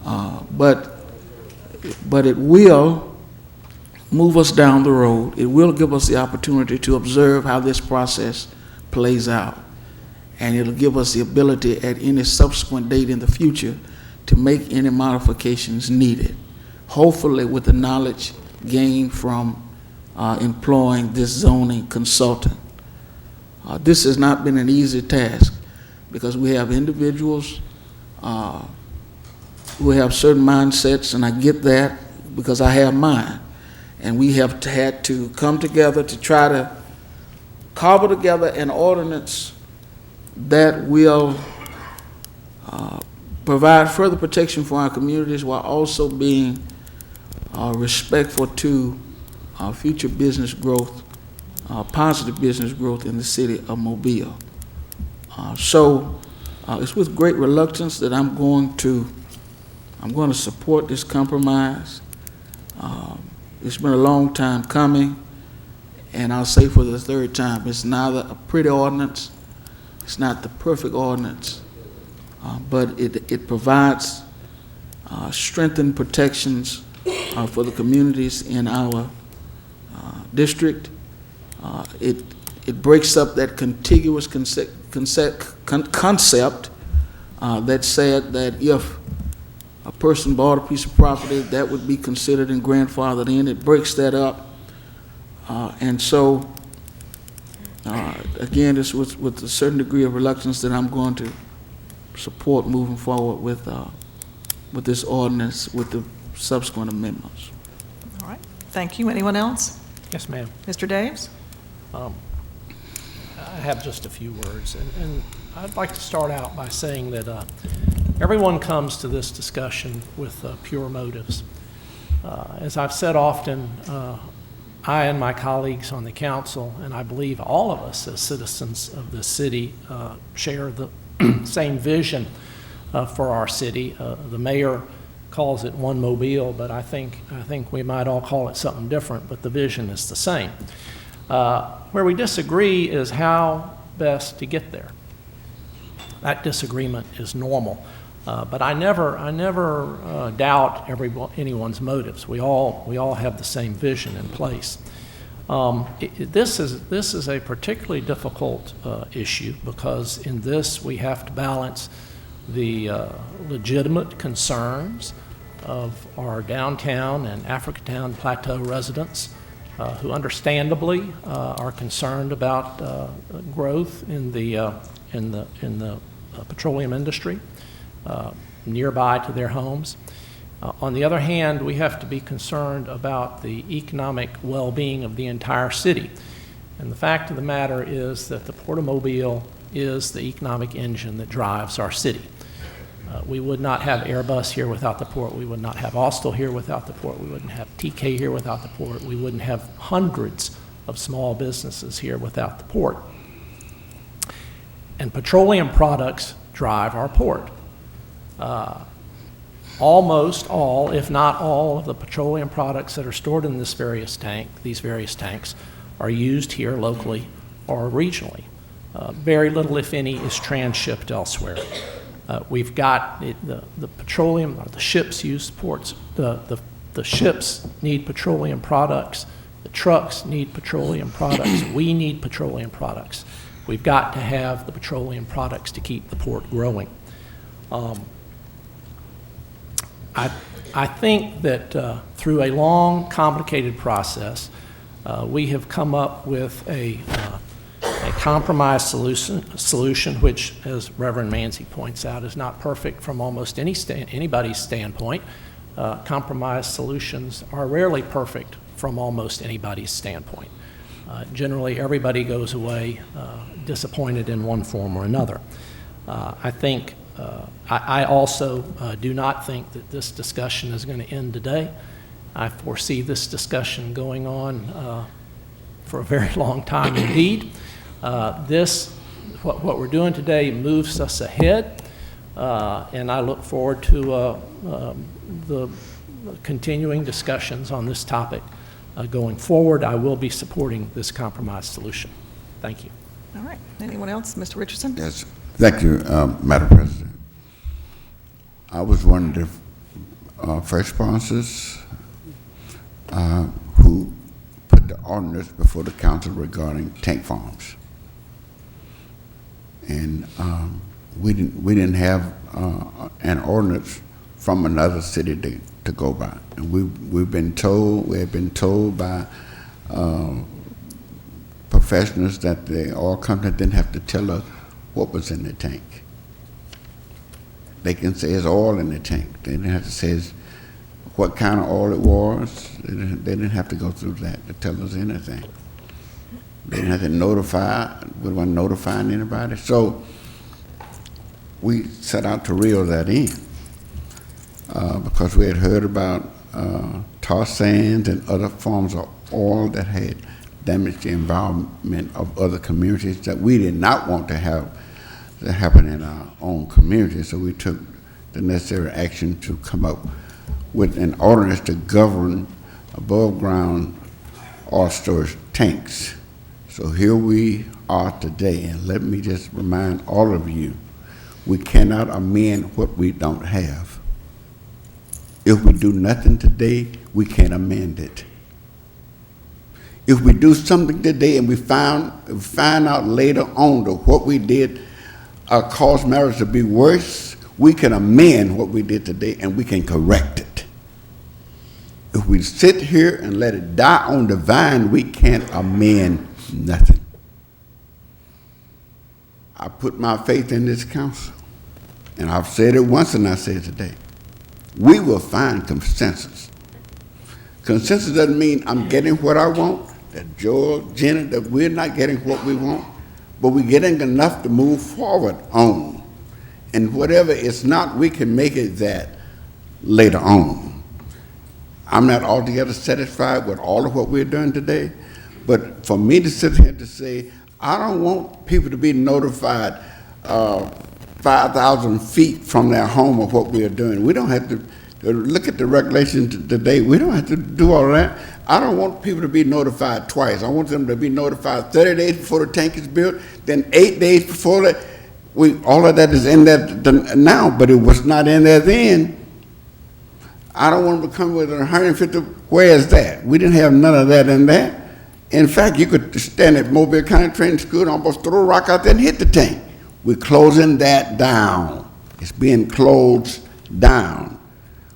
But it will move us down the road. It will give us the opportunity to observe how this process plays out. And it'll give us the ability at any subsequent date in the future to make any modifications needed, hopefully with the knowledge gained from employing this zoning consultant. This has not been an easy task because we have individuals who have certain mindsets, and I get that because I have mine. And we have had to come together to try to cobble together an ordinance that will provide further protection for our communities while also being respectful to future business growth, positive business growth in the city of Mobile. So it's with great reluctance that I'm going to support this compromise. It's been a long time coming, and I'll say for the third time, it's neither a pretty ordinance, it's not the perfect ordinance, but it provides strengthened protections for the communities in our district. It it breaks up that contiguous concept that said that if a person bought a piece of property, that would be considered and grandfathered in. It breaks that up. And so, again, it's with a certain degree of reluctance that I'm going to support moving forward with this ordinance with the subsequent amendments. All right, thank you. Anyone else? Yes, ma'am. Mr. Daves? I have just a few words, and I'd like to start out by saying that everyone comes to this discussion with pure motives. As I've said often, I and my colleagues on the council, and I believe all of us as citizens of the city, share the same vision for our city. The mayor calls it One Mobile, but I think we might all call it something different, but the vision is the same. Where we disagree is how best to get there. That disagreement is normal, but I never doubt anyone's motives. We all have the same vision in place. This is a particularly difficult issue because in this we have to balance the legitimate concerns of our downtown and Africatown Plateau residents who understandably are concerned about growth in the petroleum industry nearby to their homes. On the other hand, we have to be concerned about the economic well-being of the entire city. And the fact of the matter is that the Port of Mobile is the economic engine that drives our city. We would not have Airbus here without the port. We would not have Austal here without the port. We wouldn't have TK here without the port. We wouldn't have hundreds of small businesses here without the port. And petroleum products drive our port. Almost all, if not all, of the petroleum products that are stored in these various tanks are used here locally or regionally. Very little, if any, is transshipped elsewhere. We've got the petroleum, or the ships use ports. The ships need petroleum products. The trucks need petroleum products. We need petroleum products. We've got to have the petroleum products to keep the port growing. I think that through a long, complicated process, we have come up with a compromise solution, which, as Reverend Manzi points out, is not perfect from almost anybody's standpoint. Compromise solutions are rarely perfect from almost anybody's standpoint. Generally, everybody goes away disappointed in one form or another. I also do not think that this discussion is going to end today. I foresee this discussion going on for a very long time indeed. What we're doing today moves us ahead, and I look forward to the continuing discussions on this topic going forward. I will be supporting this compromise solution. Thank you. All right. Anyone else? Mr. Richardson? Yes. Thank you, Madam President. I was one of the first sponsors who put the ordinance before the council regarding tank farms. And we didn't have an ordinance from another city to go by. And we have been told by professionals that the oil company didn't have to tell us what was in the tank. They can say it's oil in the tank. They didn't have to say what kind of oil it was. They didn't have to go through that to tell us anything. They didn't have to notify. We weren't notifying anybody. So we set out to reel that in because we had heard about tar sands and other forms of oil that had damaged the environment of other communities that we did not want to have that happen in our own community. So we took the necessary action to come up with an ordinance to govern above ground oil storage tanks. So here we are today, and let me just remind all of you, we cannot amend what we don't have. If we do nothing today, we can't amend it. If we do something today and we find out later on that what we did caused matters to be worse, we can amend what we did today and we can correct it. If we sit here and let it die on the vine, we can't amend nothing. I put my faith in this council, and I've said it once and I say it today. We will find consensus. Consensus doesn't mean I'm getting what I want, that Joel, Jenna, that we're not getting what we want, but we're getting enough to move forward on. And whatever it's not, we can make it that later on. I'm not altogether satisfied with all of what we're doing today, but for me to sit here to say, I don't want people to be notified 5,000 feet from their home of what we are doing. We don't have to look at the regulations today. We don't have to do all that. I don't want people to be notified twice. I want them to be notified 30 days before the tank is built, then 8 days before that. All of that is in there now, but it was not in there then. I don't want them to come with 150. Where is that? We didn't have none of that in there. In fact, you could stand at Mobile County Training School and almost throw a rock out there and hit the tank. We're closing that down. It's being closed down.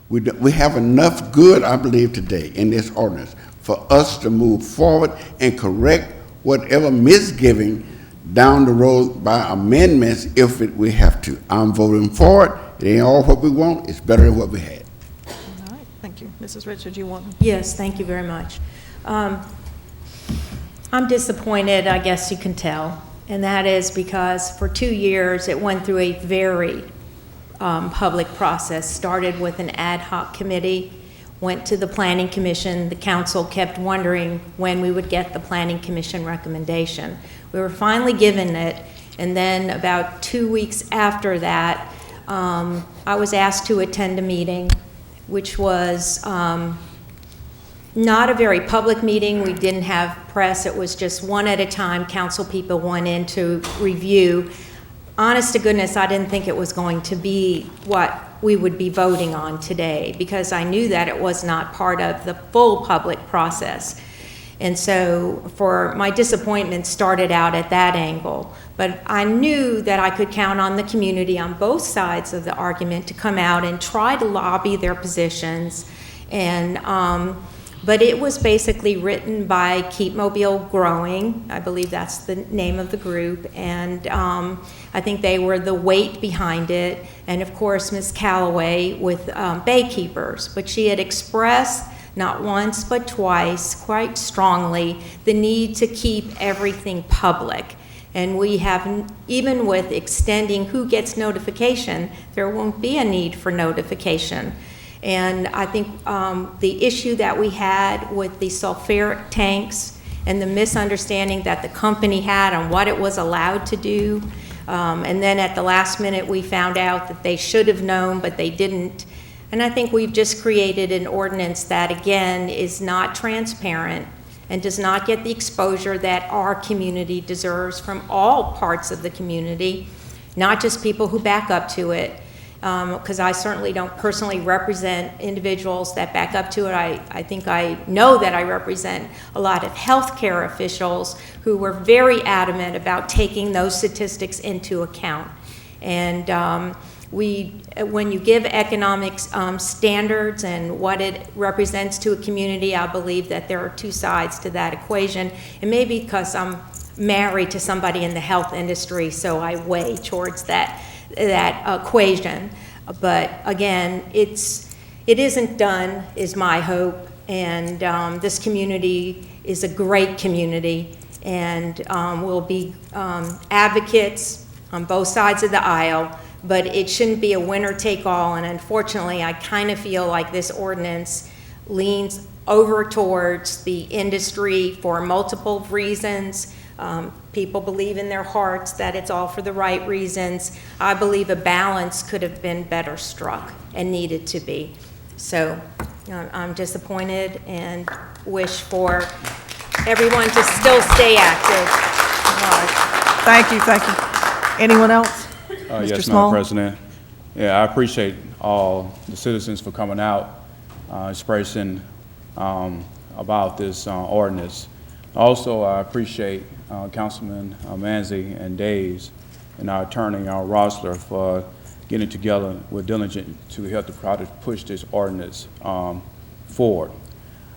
We have enough good, I believe, today in this ordinance for us to move forward and correct whatever misgiving down the road by amendments if we have to. I'm voting for it. It ain't all what we want. It's better than what we had. All right, thank you. Mrs. Richards, you want? Yes, thank you very much. I'm disappointed, I guess you can tell, and that is because for 2 years it went through a very public process. Started with an ad hoc committee, went to the Planning Commission. The council kept wondering when we would get the Planning Commission recommendation. We were finally given it, and then about 2 weeks after that, I was asked to attend a meeting, which was not a very public meeting. We didn't have press. It was just one at a time. Council people went in to review. Honest to goodness, I didn't think it was going to be what we would be voting on today, because I knew that it was not part of the full public process. And so for my disappointment started out at that angle. But I knew that I could count on the community on both sides of the argument to come out and try to lobby their positions. And but it was basically written by Keep Mobile Growing. I believe that's the name of the group. And I think they were the weight behind it. And of course, Ms. Callaway with Baykeepers. But she had expressed not once but twice, quite strongly, the need to keep everything public. And we have, even with extending who gets notification, there won't be a need for notification. And I think the issue that we had with the sulfuric tanks and the misunderstanding that the company had on what it was allowed to do, and then at the last minute we found out that they should have known, but they didn't. And I think we've just created an ordinance that, again, is not transparent and does not get the exposure that our community deserves from all parts of the community, not just people who back up to it. Because I certainly don't personally represent individuals that back up to it. I think I know that I represent a lot of healthcare officials who were very adamant about taking those statistics into account. And when you give economic standards and what it represents to a community, I believe that there are two sides to that equation. And maybe because I'm married to somebody in the health industry, so I weigh towards that equation. But again, it isn't done, is my hope. And this community is a great community, and we'll be advocates on both sides of the aisle. But it shouldn't be a winner-take-all, and unfortunately, I kind of feel like this ordinance leans over towards the industry for multiple reasons. People believe in their hearts that it's all for the right reasons. I believe a balance could have been better struck and needed to be. So I'm disappointed and wish for everyone to still stay active. Thank you, thank you. Anyone else? Mr. Yes, Small? Madam President. Yeah, I appreciate all the citizens for coming out, expressing about this ordinance. Also, I appreciate Councilman Manzi and Days and our attorney, Rosler, for getting together with Diligent to help the project push this ordinance forward.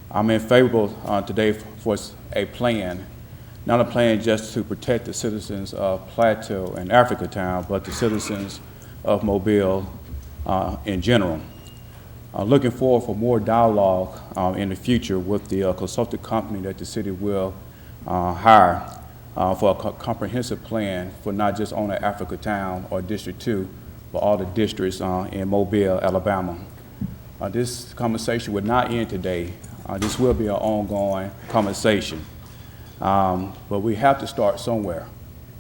I'm in favor today for a plan, not a plan just to protect the citizens of Plateau and Africatown, but the citizens of Mobile in general. Looking forward for more dialogue in the future with the consultant company that the city will hire for a comprehensive plan for not just only Africatown or District 2, but all the districts in Mobile, Alabama. This conversation will not end today. This will be an ongoing conversation. But we have to start somewhere,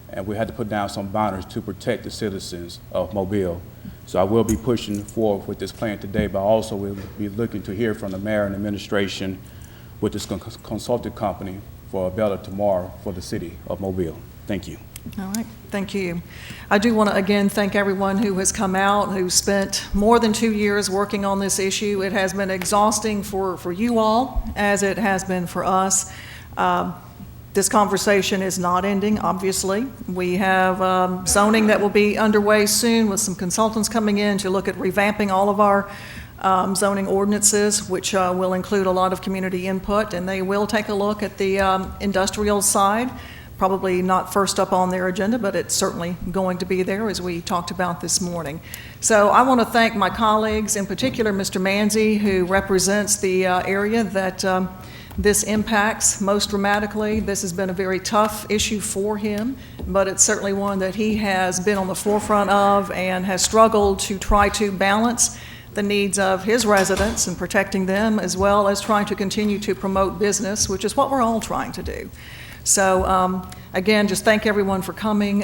and we have to put down some boundaries to protect the citizens of Mobile. So I will be pushing forward with this plan today, but also we'll be looking to hear from the mayor and administration with this consulting company for a better tomorrow for the city of Mobile. Thank you. All right, thank you. I do want to again thank everyone who has come out, who spent more than 2 years working on this issue. It has been exhausting for you all, as it has been for us. This conversation is not ending, obviously. We have zoning that will be underway soon with some consultants coming in to look at revamping all of our zoning ordinances, which will include a lot of community input, and they will take a look at the industrial side. Probably not first up on their agenda, but it's certainly going to be there, as we talked about this morning. So I want to thank my colleagues, in particular Mr. Manzi, who represents the area that this impacts most dramatically. This has been a very tough issue for him, but it's certainly one that he has been on the forefront of and has struggled to try to balance the needs of his residents and protecting them, as well as trying to continue to promote business, which is what we're all trying to do. So again, just thank everyone for coming.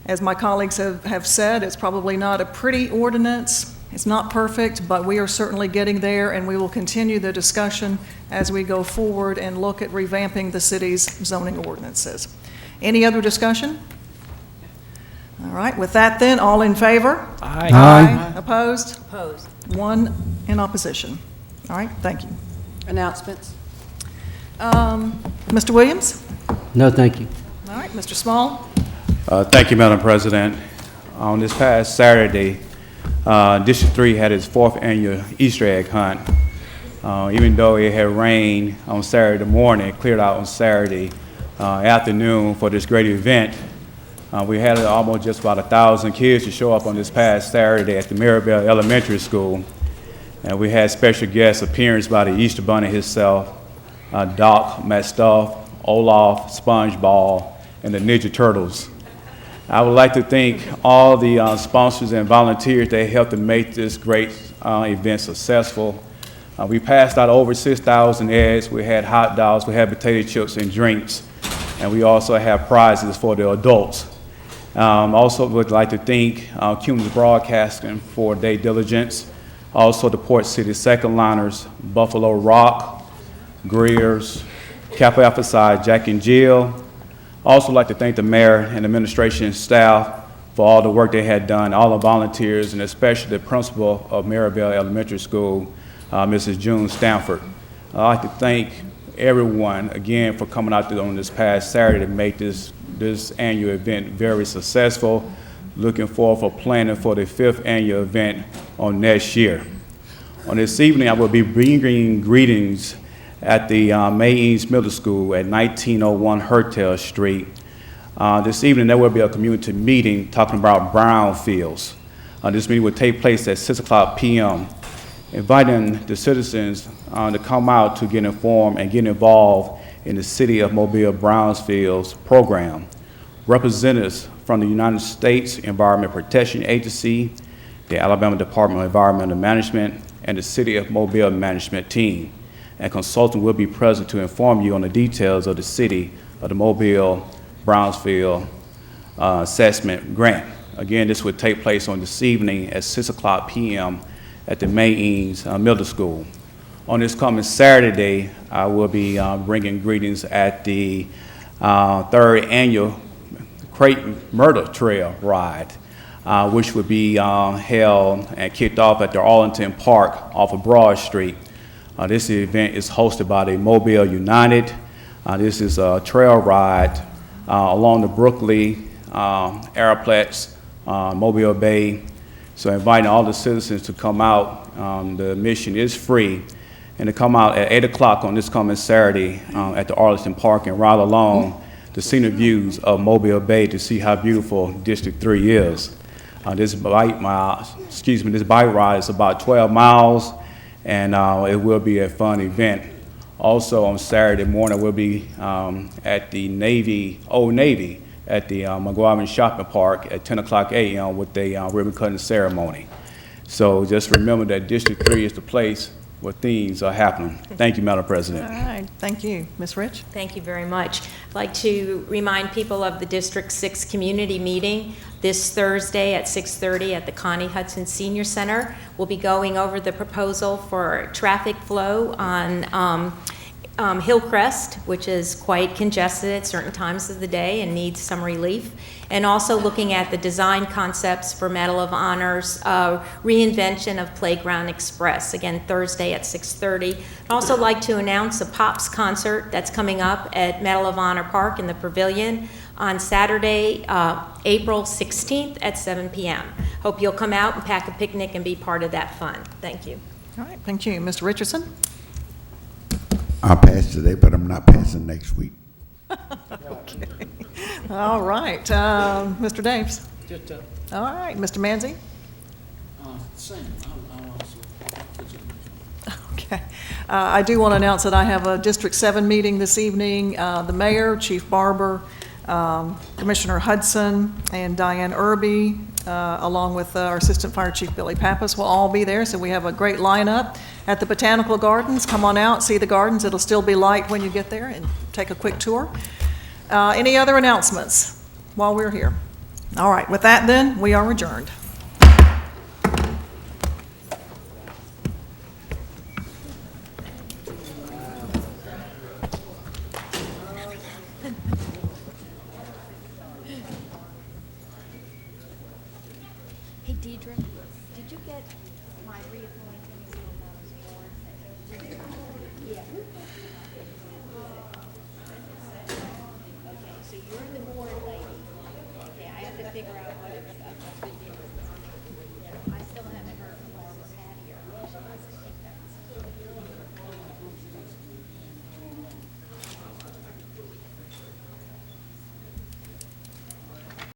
As my colleagues have said, it's probably not a pretty ordinance. It's not perfect, but we are certainly getting there, and we will continue the discussion as we go forward and look at revamping the city's zoning ordinances. Any other discussion? All right, with that then, all in favor? Aye. Aye. Opposed? Opposed. One in opposition. All right, thank you. Announcements. Mr. Williams? No, thank you. All right, Mr. Small? Thank you, Madam President. On this past Saturday, District 3 had its 4th annual Easter egg hunt. Even though it had rained on Saturday morning, it cleared out on Saturday afternoon for this great event. We had almost just about 1,000 kids to show up on this past Saturday at the Maribel Elementary School. And we had special guest appearance by the Easter Bunny himself, Doc Metcalf, Olaf, SpongeBob, and the Ninja Turtles. I would like to thank all the sponsors and volunteers that helped to make this great event successful. We passed out over 6,000 eggs. We had hot dogs, we had potato chips and drinks, and we also have prizes for the adults. Also would like to thank Cumulus Broadcasting for their diligence. Also the Port City Second Liners, Buffalo Rock, Greer's, Kappa Alpha Psi, Jack and Jill. Also like to thank the mayor and administration staff for all the work they had done, all the volunteers, and especially the principal of Maribel Elementary School, Mrs. June Stanford. I'd like to thank everyone again for coming out on this past Saturday to make this annual event very successful. Looking forward for planning for the 5th annual event on next year. On this evening, I will be bringing greetings at the May Eames Middle School at 1901 Hertel Street. This evening, there will be a community meeting talking about brownfields. This meeting will take place at 6:00 p.m., inviting the citizens to come out to get informed and get involved in the City of Mobile Brownfields program. Representatives from the United States Environment Protection Agency, the Alabama Department of Environmental Management, and the City of Mobile management team. And consultant will be present to inform you on the details of the City of the Mobile Brownsfield assessment grant. Again, this would take place on this evening at 6:00 p.m. at the May Eames Middle School. On this coming Saturday, I will be bringing greetings at the 3rd annual Creighton Murder Trail Ride, which would be held and kicked off at the Arlington Park off of Broad Street. This event is hosted by the Mobile United, This is a trail ride along the Brooklyn, Aeroplex, Mobile Bay. So inviting all the citizens to come out. The admission is free. And to come out at 8 o'clock on this coming Saturday at the Arlington Park and ride along the scenic views of Mobile Bay to see how beautiful District 3 is. This bike ride is about 12 miles, and it will be a fun event. Also on Saturday morning, we'll be at the Old Navy, at the McGuavin Shopping Park at 10 o'clock a.m. with a ribbon cutting ceremony. So just remember that District 3 is the place where things are happening. Thank you, Madam President. All right, thank you. Ms. Rich? Thank you very much. I'd like to remind people of the District 6 community meeting this Thursday at 6:30 at the Connie Hudson Senior Center. We'll be going over the proposal for traffic flow on Hillcrest, which is quite congested at certain times of the day and needs some relief, and also looking at the design concepts for Medal of Honor's reinvention of Playground Express, again, Thursday at 6:30. I'd also like to announce a Pops concert that's coming up at Medal of Honor Park in the Pavilion on Saturday, April 16th at 7 p.m. Hope you'll come out and pack a picnic and be part of that fun. Thank you. All right, thank you. Mr. Richardson? I'll pass today, but I'm not passing next week. Okay. All right, Mr. Daves? All right, Mr. Manzi? Same. Okay. I do want to announce that I have a District 7 meeting this evening. The mayor, Chief Barber, Commissioner Hudson, and Diane Irby, along with our Assistant Fire Chief Billy Pappas, will all be there. So we have a great lineup at the Botanical Gardens. Come on out, see the gardens. It'll still be light when you get there, and take a quick tour. Any other announcements while we're here? All right, with that then, we are adjourned. Hey, Deidre, did you get my reappointment? Yeah. Okay, so you're the board lady. Okay, I have to figure out what